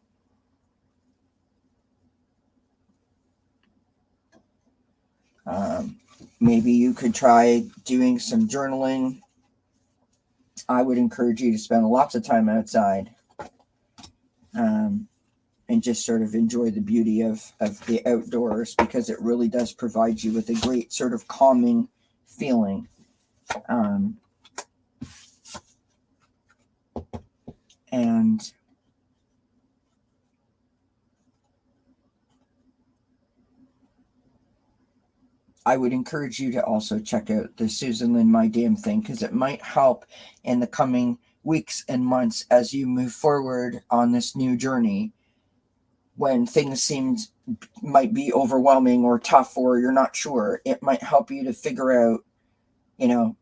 Maybe you could try doing some journaling. I would encourage you to spend lots of time outside. and just sort of enjoy the beauty of the outdoors, because it really does provide you with a great sort of calming feeling. And I would encourage you to also check out the Susan Lynn My Damn Thing, because it might help in the coming weeks and months as you move forward on this new journey, when things might be overwhelming or tough, or you're not sure. It might help you to figure out, you know,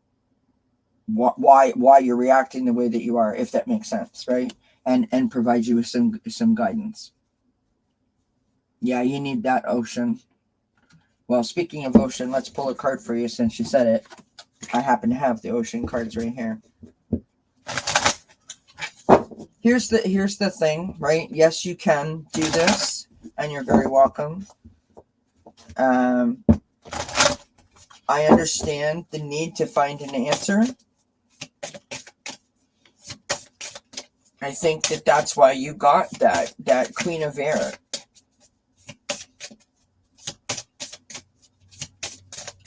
why you're reacting the way that you are, if that makes sense, right? And provide you with some guidance. Yeah, you need that, Ocean. Well, speaking of Ocean, let's pull a card for you since you said it. I happen to have the Ocean cards right here. Here's the thing, right? Yes, you can do this, and you're very welcome. I understand the need to find an answer. I think that's why you got that Queen of Air.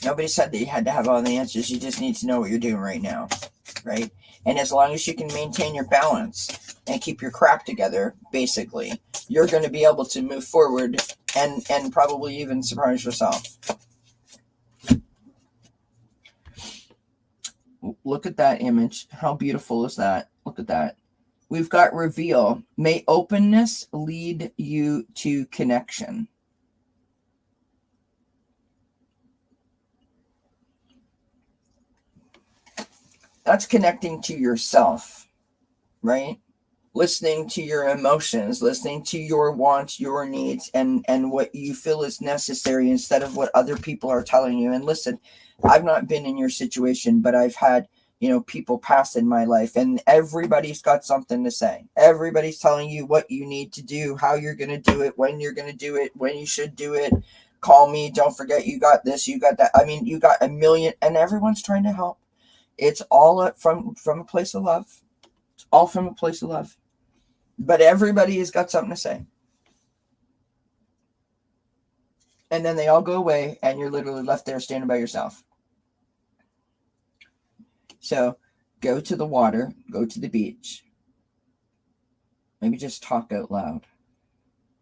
Nobody said that you had to have all the answers. You just need to know what you're doing right now, right? And as long as you can maintain your balance and keep your crap together, basically, you're going to be able to move forward and probably even surprise yourself. Look at that image. How beautiful is that? Look at that. We've got reveal. May openness lead you to connection. That's connecting to yourself, right? Listening to your emotions, listening to your wants, your needs, and what you feel is necessary instead of what other people are telling you. And listen, I've not been in your situation, but I've had, people pass in my life, and everybody's got something to say. Everybody's telling you what you need to do, how you're going to do it, when you're going to do it, when you should do it. Call me. Don't forget you got this, you got that. I mean, you got a million, and everyone's trying to help. It's all from a place of love. It's all from a place of love. But everybody has got something to say. And then they all go away, and you're literally left there standing by yourself. So go to the water, go to the beach. Maybe just talk out loud.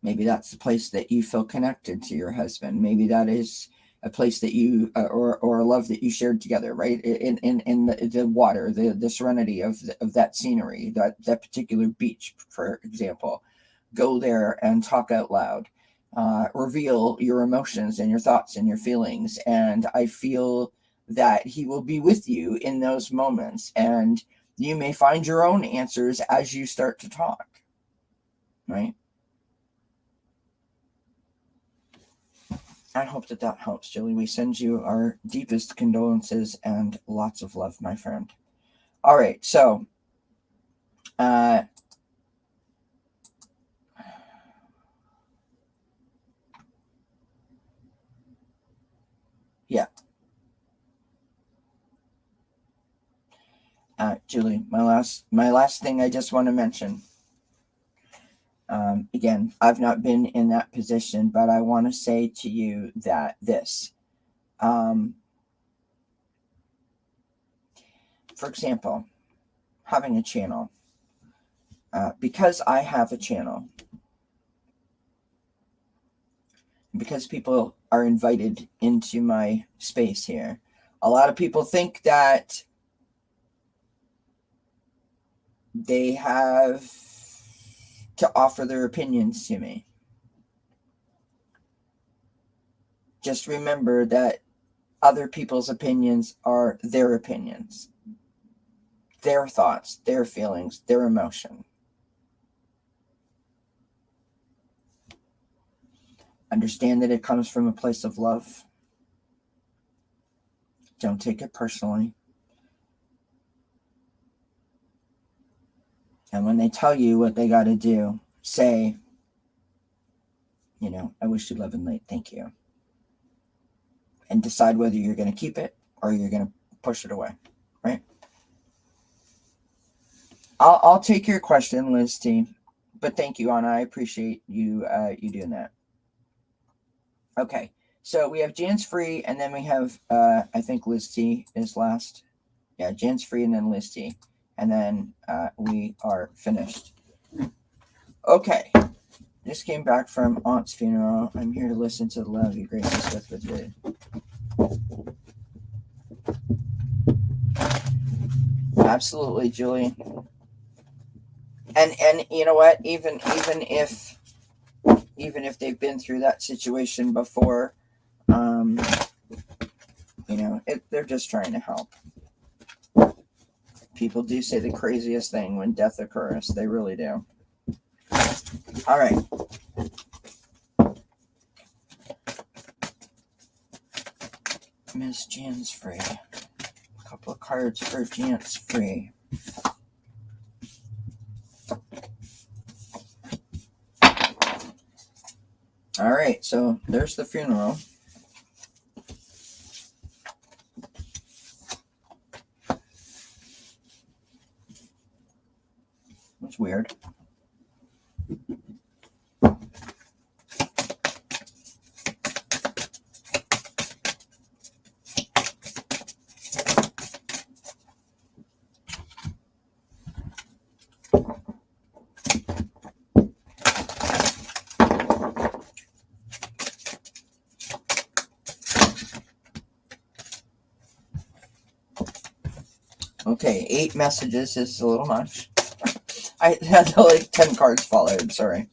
Maybe that's the place that you feel connected to your husband. Maybe that is a place that you, or a love that you shared together, right? In the water, the serenity of that scenery, that particular beach, for example. Go there and talk out loud. Reveal your emotions and your thoughts and your feelings. And I feel that he will be with you in those moments. And you may find your own answers as you start to talk, right? I hope that helps, Julie. We send you our deepest condolences and lots of love, my friend. All right, so yeah. Julie, my last thing I just want to mention. Again, I've not been in that position, but I want to say to you that this. For example, having a channel. Because I have a channel, because people are invited into my space here, a lot of people think that they have to offer their opinions to me. Just remember that other people's opinions are their opinions, their thoughts, their feelings, their emotion. Understand that it comes from a place of love. Don't take it personally. And when they tell you what they got to do, say, I wish you love and light. Thank you. And decide whether you're going to keep it or you're going to push it away, right? I'll take your question, Liz T. But thank you, Anna. I appreciate you you doing that. Okay, so we have Jan's free, and then we have I think Liz T is last. Yeah, Jan's free, and then Liz T, and then we are finished. Okay, just came back from Aunt's funeral. I'm here to listen to the love you grace us with today. Absolutely, Julie. And you know what? Even if they've been through that situation before, um, they're just trying to help. People do say the craziest thing when death occurs. They really do. All right. Miss Jan's free. A couple of cards for Jan's free. All right, so there's the funeral. It's weird. Okay, 8 messages is a little much. I had like 10 cards fall out, sorry.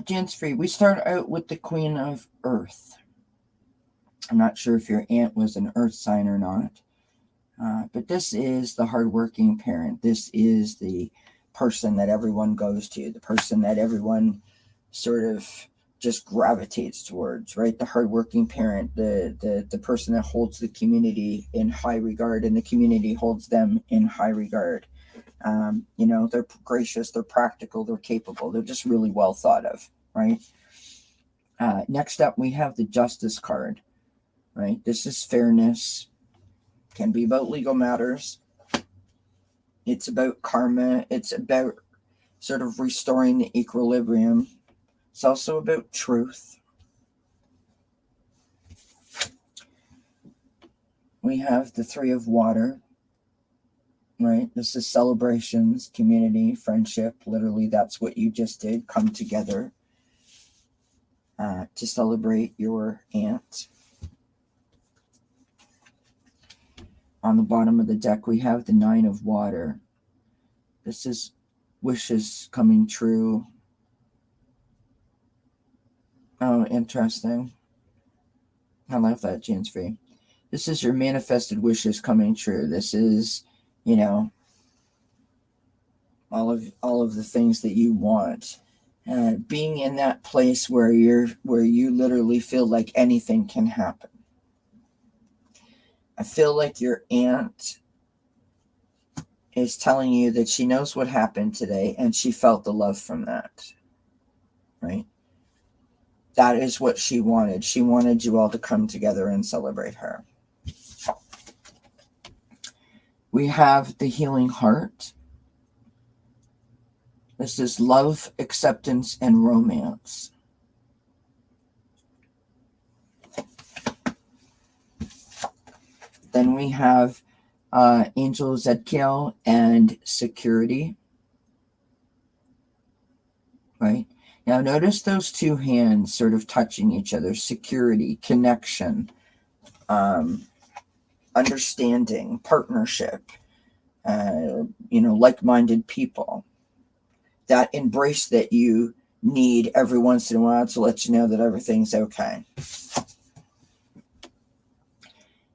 Jan's free. We start out with the Queen of Earth. I'm not sure if your aunt was an Earth sign or not, but this is the hardworking parent. This is the person that everyone goes to, the person that everyone sort of just gravitates towards, right? The hardworking parent, the person that holds the community in high regard, and the community holds them in high regard. They're gracious, they're practical, they're capable, they're just really well thought of, right? Next up, we have the Justice card, right? This is fairness, can be about legal matters. It's about karma. It's about sort of restoring the equilibrium. It's also about truth. We have the Three of Water, right? This is celebrations, community, friendship. Literally, that's what you just did. Come together to celebrate your aunt. On the bottom of the deck, we have the Nine of Water. This is wishes coming true. Oh, interesting. I love that, Jan's free. This is your manifested wishes coming true. This is, all of the things that you want. Being in that place where you literally feel like anything can happen. I feel like your aunt is telling you that she knows what happened today and she felt the love from that, right? That is what she wanted. She wanted you all to come together and celebrate her. We have the Healing Heart. This is love, acceptance, and romance. Then we have Angel Zedkiel and security. Right? Now notice those two hands sort of touching each other. Security, connection. understanding, partnership, like-minded people that embrace that you need every once in a while to let you know that everything's okay.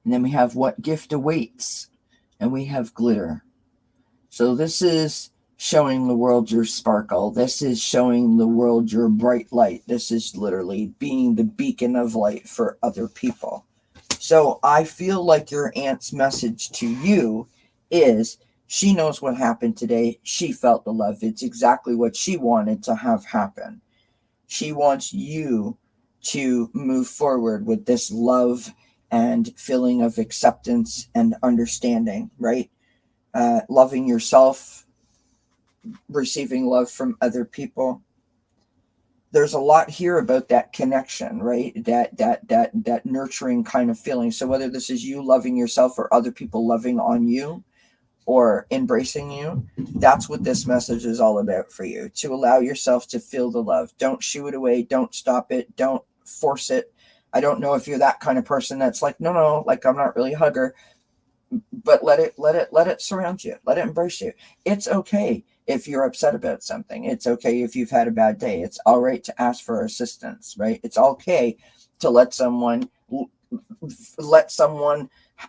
And then we have what gift awaits, and we have glitter. So this is showing the world your sparkle. This is showing the world your bright light. This is literally being the beacon of light for other people. So I feel like your aunt's message to you is she knows what happened today. She felt the love. It's exactly what she wanted to have happen. She wants you to move forward with this love and feeling of acceptance and understanding, right? Loving yourself, receiving love from other people. There's a lot here about that connection, right? That nurturing kind of feeling. So whether this is you loving yourself or other people loving on you or embracing you, that's what this message is all about for you. To allow yourself to feel the love. Don't shoo it away. Don't stop it. Don't force it. I don't know if you're that kind of person that's like, no, like I'm not really a hugger, but let it surround you. Let it embrace you. It's okay if you're upset about something. It's okay if you've had a bad day. It's all right to ask for assistance, right? It's okay to let someone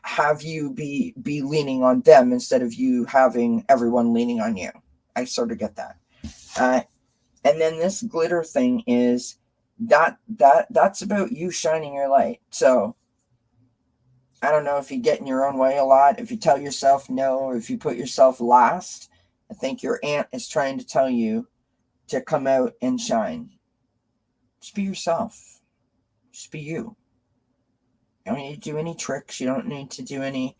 have you be leaning on them instead of you having everyone leaning on you. I sort of get that. And then this glitter thing is that's about you shining your light. So I don't know if you get in your own way a lot, if you tell yourself no, or if you put yourself last. I think your aunt is trying to tell you to come out and shine. Just be yourself. Just be you. You don't need to do any tricks. You don't need to do any,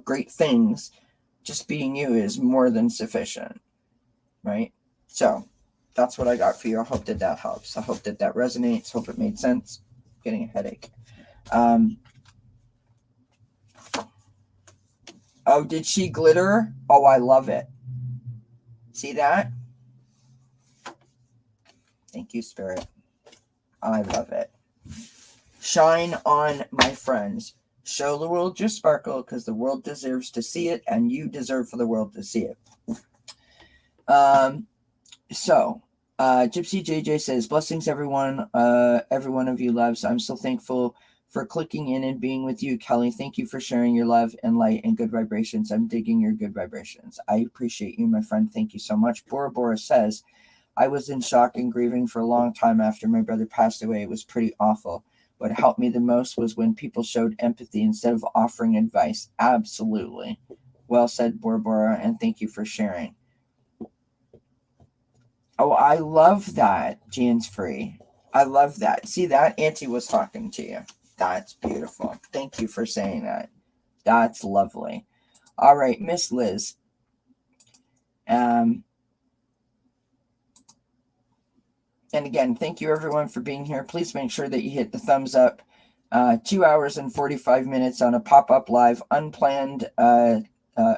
great things. Just being you is more than sufficient, right? So that's what I got for you. I hope that helps. I hope that resonates. Hope it made sense. I'm getting a headache. Oh, did she glitter? Oh, I love it. See that? Thank you, Spirit. I love it. Shine on, my friends. Show the world your sparkle because the world deserves to see it and you deserve for the world to see it. Gypsy JJ says, blessings everyone. Every one of you loves. I'm so thankful for clicking in and being with you, Kelly. Thank you for sharing your love and light and good vibrations. I'm digging your good vibrations. I appreciate you, my friend. Thank you so much. Bora Bora says, I was in shock and grieving for a long time after my brother passed away. It was pretty awful. What helped me the most was when people showed empathy instead of offering advice. Absolutely. Well said, Bora Bora, and thank you for sharing. Oh, I love that, Jean's Free. I love that. See that? Auntie was talking to you. That's beautiful. Thank you for saying that. That's lovely. All right, Miss Liz. And again, thank you everyone for being here. Please make sure that you hit the thumbs up. 2 hours and 45 minutes on a pop-up live, unplanned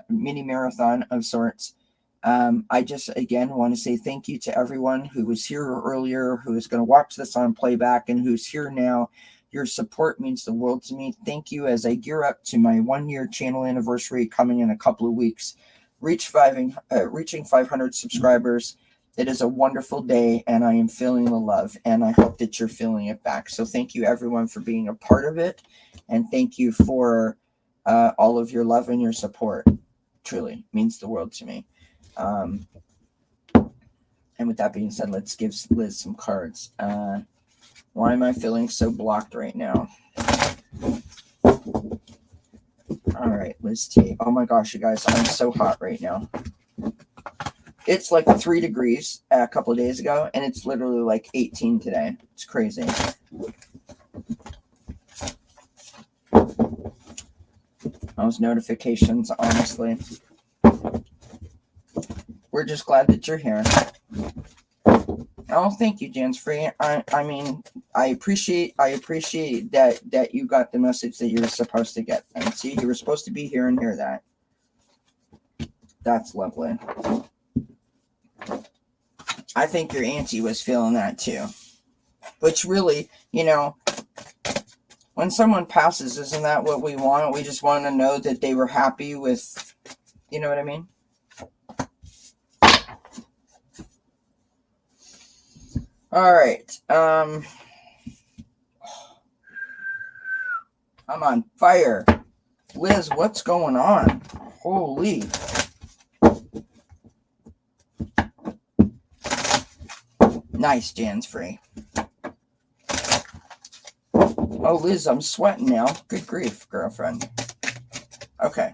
mini marathon of sorts. I just, again, want to say thank you to everyone who was here earlier, who is going to watch this on playback, and who's here now. Your support means the world to me. Thank you as I gear up to my 1-year channel anniversary coming in a couple of weeks. Reaching 500 subscribers. It is a wonderful day, and I am feeling the love, and I hope that you're feeling it back. So thank you, everyone, for being a part of it, and thank you for all of your love and your support. Truly means the world to me. And with that being said, let's give Liz some cards. Why am I feeling so blocked right now? All right, Liz T. Oh my gosh, you guys, I'm so hot right now. It's like 3 degrees a couple of days ago, and it's literally like 18 today. It's crazy. Those notifications, honestly. We're just glad that you're here. Oh, thank you, Jan's Free. I mean, I appreciate that you got the message that you were supposed to get. And see, you were supposed to be here and hear that. That's lovely. I think your auntie was feeling that too. Which really, When someone passes, isn't that what we want? We just want to know that they were happy with, you know what I mean? All right. I'm on fire. Liz, what's going on? Holy. Nice, Jan's free. Oh, Liz, I'm sweating now. Good grief, girlfriend. Okay.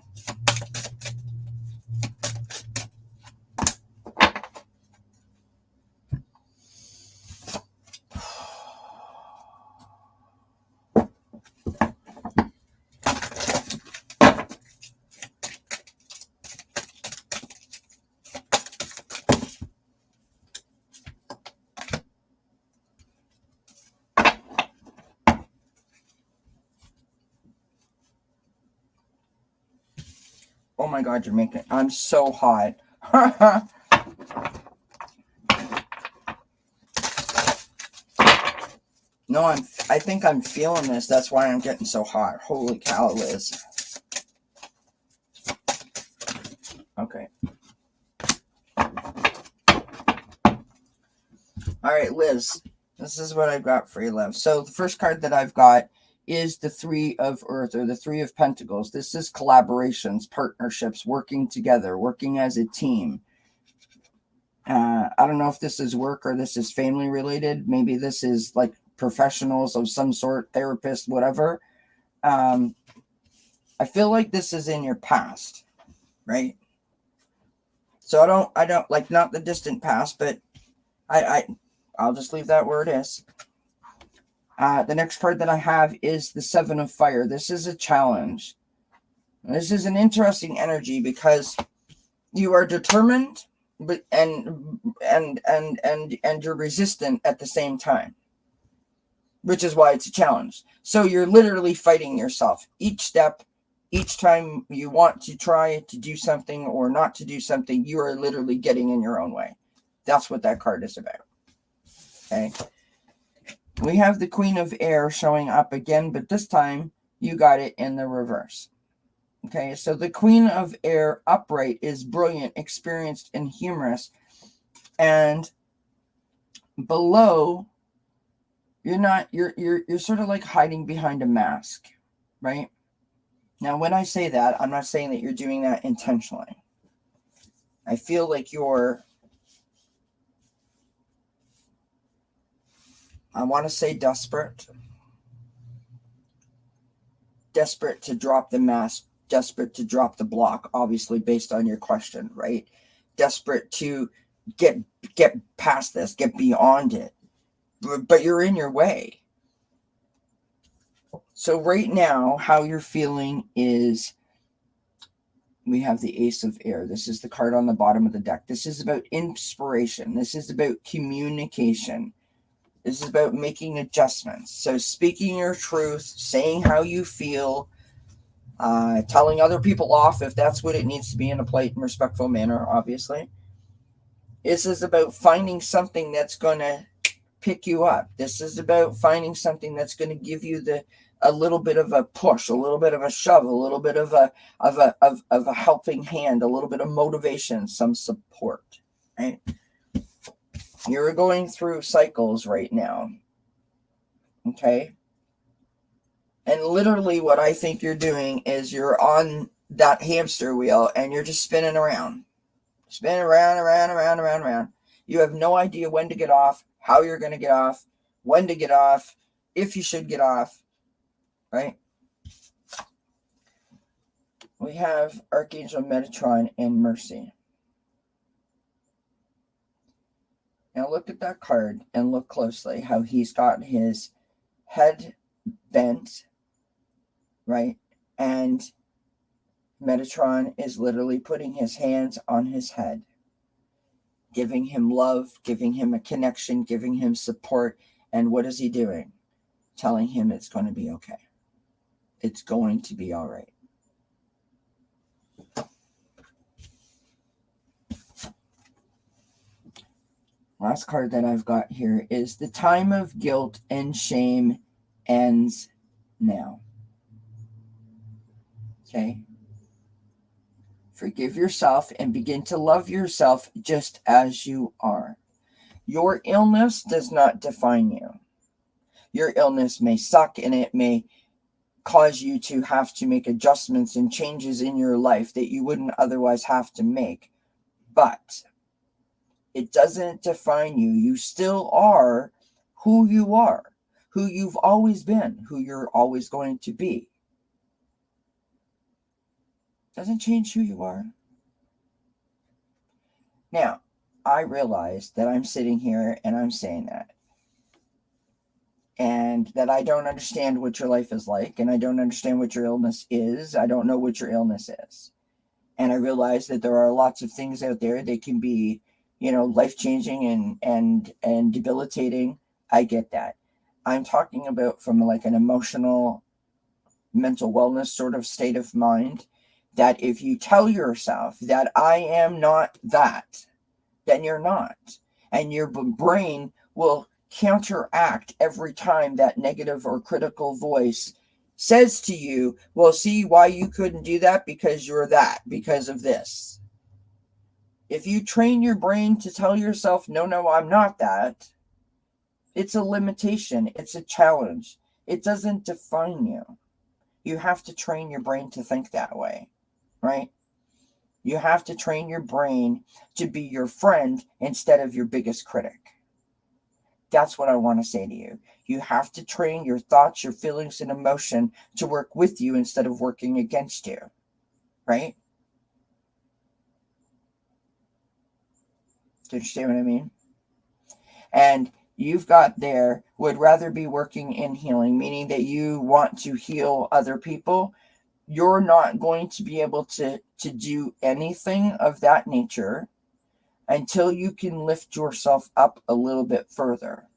Oh my God, you're making it. I'm so hot. No, I think I'm feeling this. That's why I'm getting so hot. Holy cow, Liz. Okay. All right, Liz. This is what I've got for you, love. So the first card that I've got is the Three of Earth, or the Three of Pentacles. This is collaborations, partnerships, working together, working as a team. I don't know if this is work or this is family related. Maybe this is like professionals of some sort, therapist, whatever. I feel like this is in your past, right? So I don't like, not the distant past, but I'll just leave that where it is. The next card that I have is the Seven of Fire. This is a challenge. This is an interesting energy because you are determined, but and you're resistant at the same time, which is why it's a challenge. So you're literally fighting yourself each step. Each time you want to try to do something or not to do something, you are literally getting in your own way. That's what that card is about. Okay. We have the Queen of Air showing up again, but this time you got it in the reverse. Okay, so the Queen of Air upright is brilliant, experienced, and humorous. And below, you're sort of like hiding behind a mask, right? Now, when I say that, I'm not saying that you're doing that intentionally. I feel like I want to say desperate to drop the mask, desperate to drop the block, obviously based on your question, right? Desperate to get past this, get beyond it, but you're in your way. So right now, how you're feeling is, we have the Ace of Air. This is the card on the bottom of the deck. This is about inspiration. This is about communication. This is about making adjustments. So speaking your truth, saying how you feel, telling other people off if that's what it needs to be, in a polite and respectful manner, obviously. This is about finding something that's going to pick you up. This is about finding something that's going to give you a little bit of a push, a little bit of a shove, a little bit of a helping hand, a little bit of motivation, some support, right? You're going through cycles right now, okay? And literally what I think you're doing is you're on that hamster wheel and you're just spinning around. Spinning around. You have no idea when to get off, how you're going to get off, when to get off, if you should get off, right? We have Archangel Metatron and Mercy. Now look at that card and look closely how he's got his head bent, right? And Metatron is literally putting his hands on his head, giving him love, giving him a connection, giving him support. And what is he doing? Telling him it's going to be okay. It's going to be all right. Last card that I've got here is the time of guilt and shame ends now. Okay? Forgive yourself and begin to love yourself just as you are. Your illness does not define you. Your illness may suck and it may cause you to have to make adjustments and changes in your life that you wouldn't otherwise have to make. But it doesn't define you. You still are who you are, who you've always been, who you're always going to be. Doesn't change who you are. Now, I realize that I'm sitting here and I'm saying that. And that I don't understand what your life is like, and I don't understand what your illness is. I don't know what your illness is. And I realize that there are lots of things out there that can be, life-changing and debilitating. I get that. I'm talking about from like an emotional, mental wellness sort of state of mind, that if you tell yourself that I am not that, then you're not. And your brain will counteract every time that negative or critical voice says to you, well, see why you couldn't do that? Because you're that, because of this. If you train your brain to tell yourself, no, I'm not that, it's a limitation. It's a challenge. It doesn't define you. You have to train your brain to think that way, right? You have to train your brain to be your friend instead of your biggest critic. That's what I want to say to you. You have to train your thoughts, your feelings, and emotion to work with you instead of working against you, right? Do you understand what I mean? And you've got there, would rather be working in healing, meaning that you want to heal other people. You're not going to be able to do anything of that nature until you can lift yourself up a little bit further.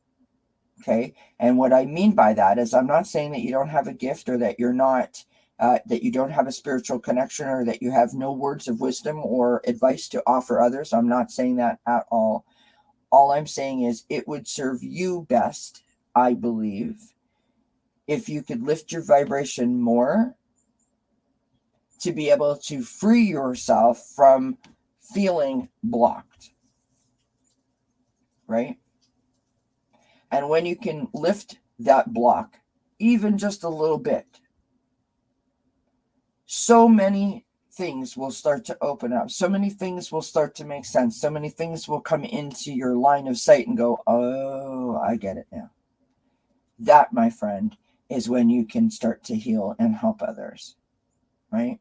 Okay. And what I mean by that is I'm not saying that you don't have a gift or that you're not, that you don't have a spiritual connection or that you have no words of wisdom or advice to offer others. I'm not saying that at all. All I'm saying is it would serve you best, I believe, if you could lift your vibration more to be able to free yourself from feeling blocked, right? And when you can lift that block, even just a little bit, so many things will start to open up. So many things will start to make sense. So many things will come into your line of sight and go, oh, I get it now. That, my friend, is when you can start to heal and help others, right?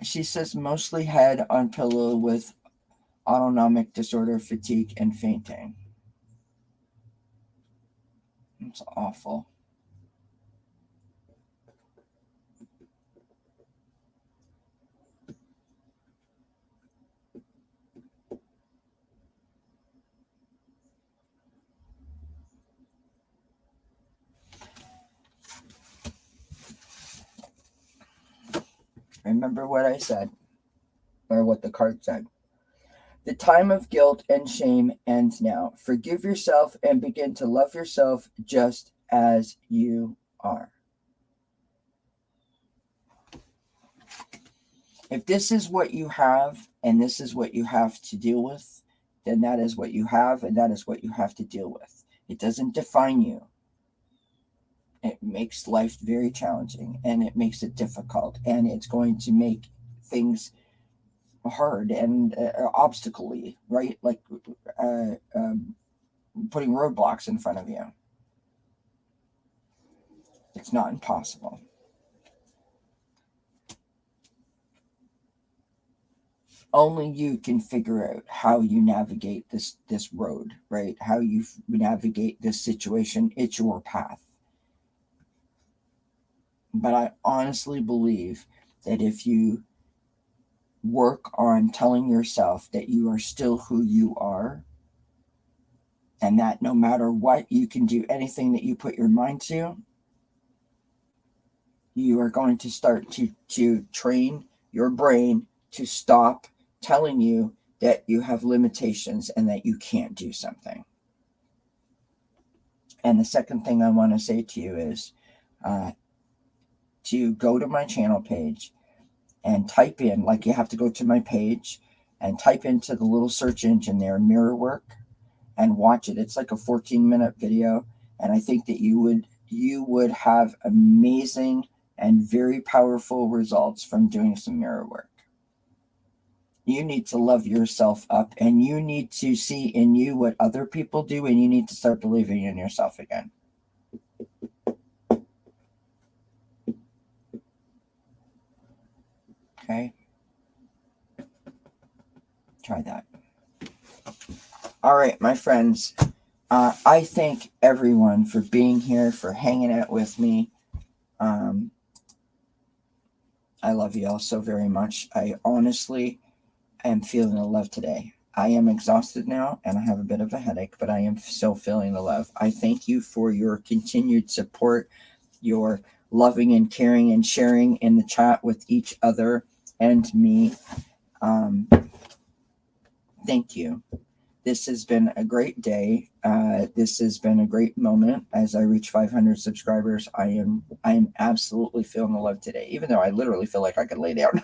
She says mostly head on pillow with autonomic disorder, fatigue, and fainting. It's awful. Remember what I said, or what the card said. The time of guilt and shame ends now. Forgive yourself and begin to love yourself just as you are. If this is what you have and this is what you have to deal with, then that is what you have and that is what you have to deal with. It doesn't define you. It makes life very challenging and it makes it difficult and it's going to make things hard and obstacle-y, right? Like putting roadblocks in front of you. It's not impossible. Only you can figure out how you navigate this road, right? How you navigate this situation. It's your path. But I honestly believe that if you work on telling yourself that you are still who you are, and that no matter what, you can do anything that you put your mind to, you are going to start to train your brain to stop telling you that you have limitations and that you can't do something. And the second thing I want to say to you is to go to my channel page and type in, like you have to go to my page and type into the little search engine there, mirror work, and watch it. It's like a 14-minute video. And I think that you would have amazing and very powerful results from doing some mirror work. You need to love yourself up, and you need to see in you what other people do, and you need to start believing in yourself again. Okay? Try that. All right, my friends. I thank everyone for being here, for hanging out with me. I love you all so very much. I honestly am feeling the love today. I am exhausted now, and I have a bit of a headache, but I am still feeling the love. I thank you for your continued support, your loving and caring and sharing in the chat with each other and me. Thank you. This has been a great day. This has been a great moment as I reach 500 subscribers. I am absolutely feeling the love today, even though I literally feel like I could lay down.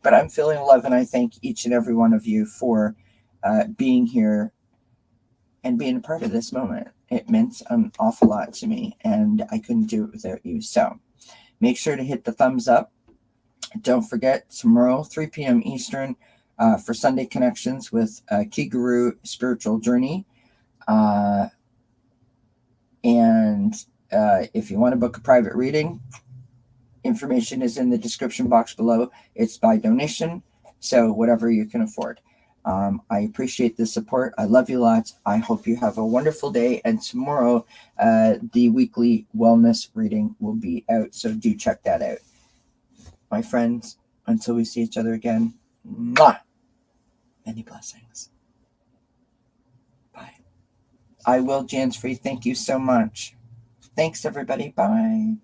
But I'm feeling love, and I thank each and every one of you for being here and being a part of this moment. It meant an awful lot to me, and I couldn't do it without you. So make sure to hit the thumbs up. Don't forget, tomorrow, 3 p.m. Eastern, for Sunday Connections with Key Guru Spiritual Journey. And if you want to book a private reading, information is in the description box below. It's by donation, so whatever you can afford. I appreciate the support. I love you lots. I hope you have a wonderful day. And tomorrow, the weekly wellness reading will be out, so do check that out. My friends, until we see each other again, mwah! Many blessings. Bye. I will, Jansfrey. Thank you so much. Thanks, everybody. Bye.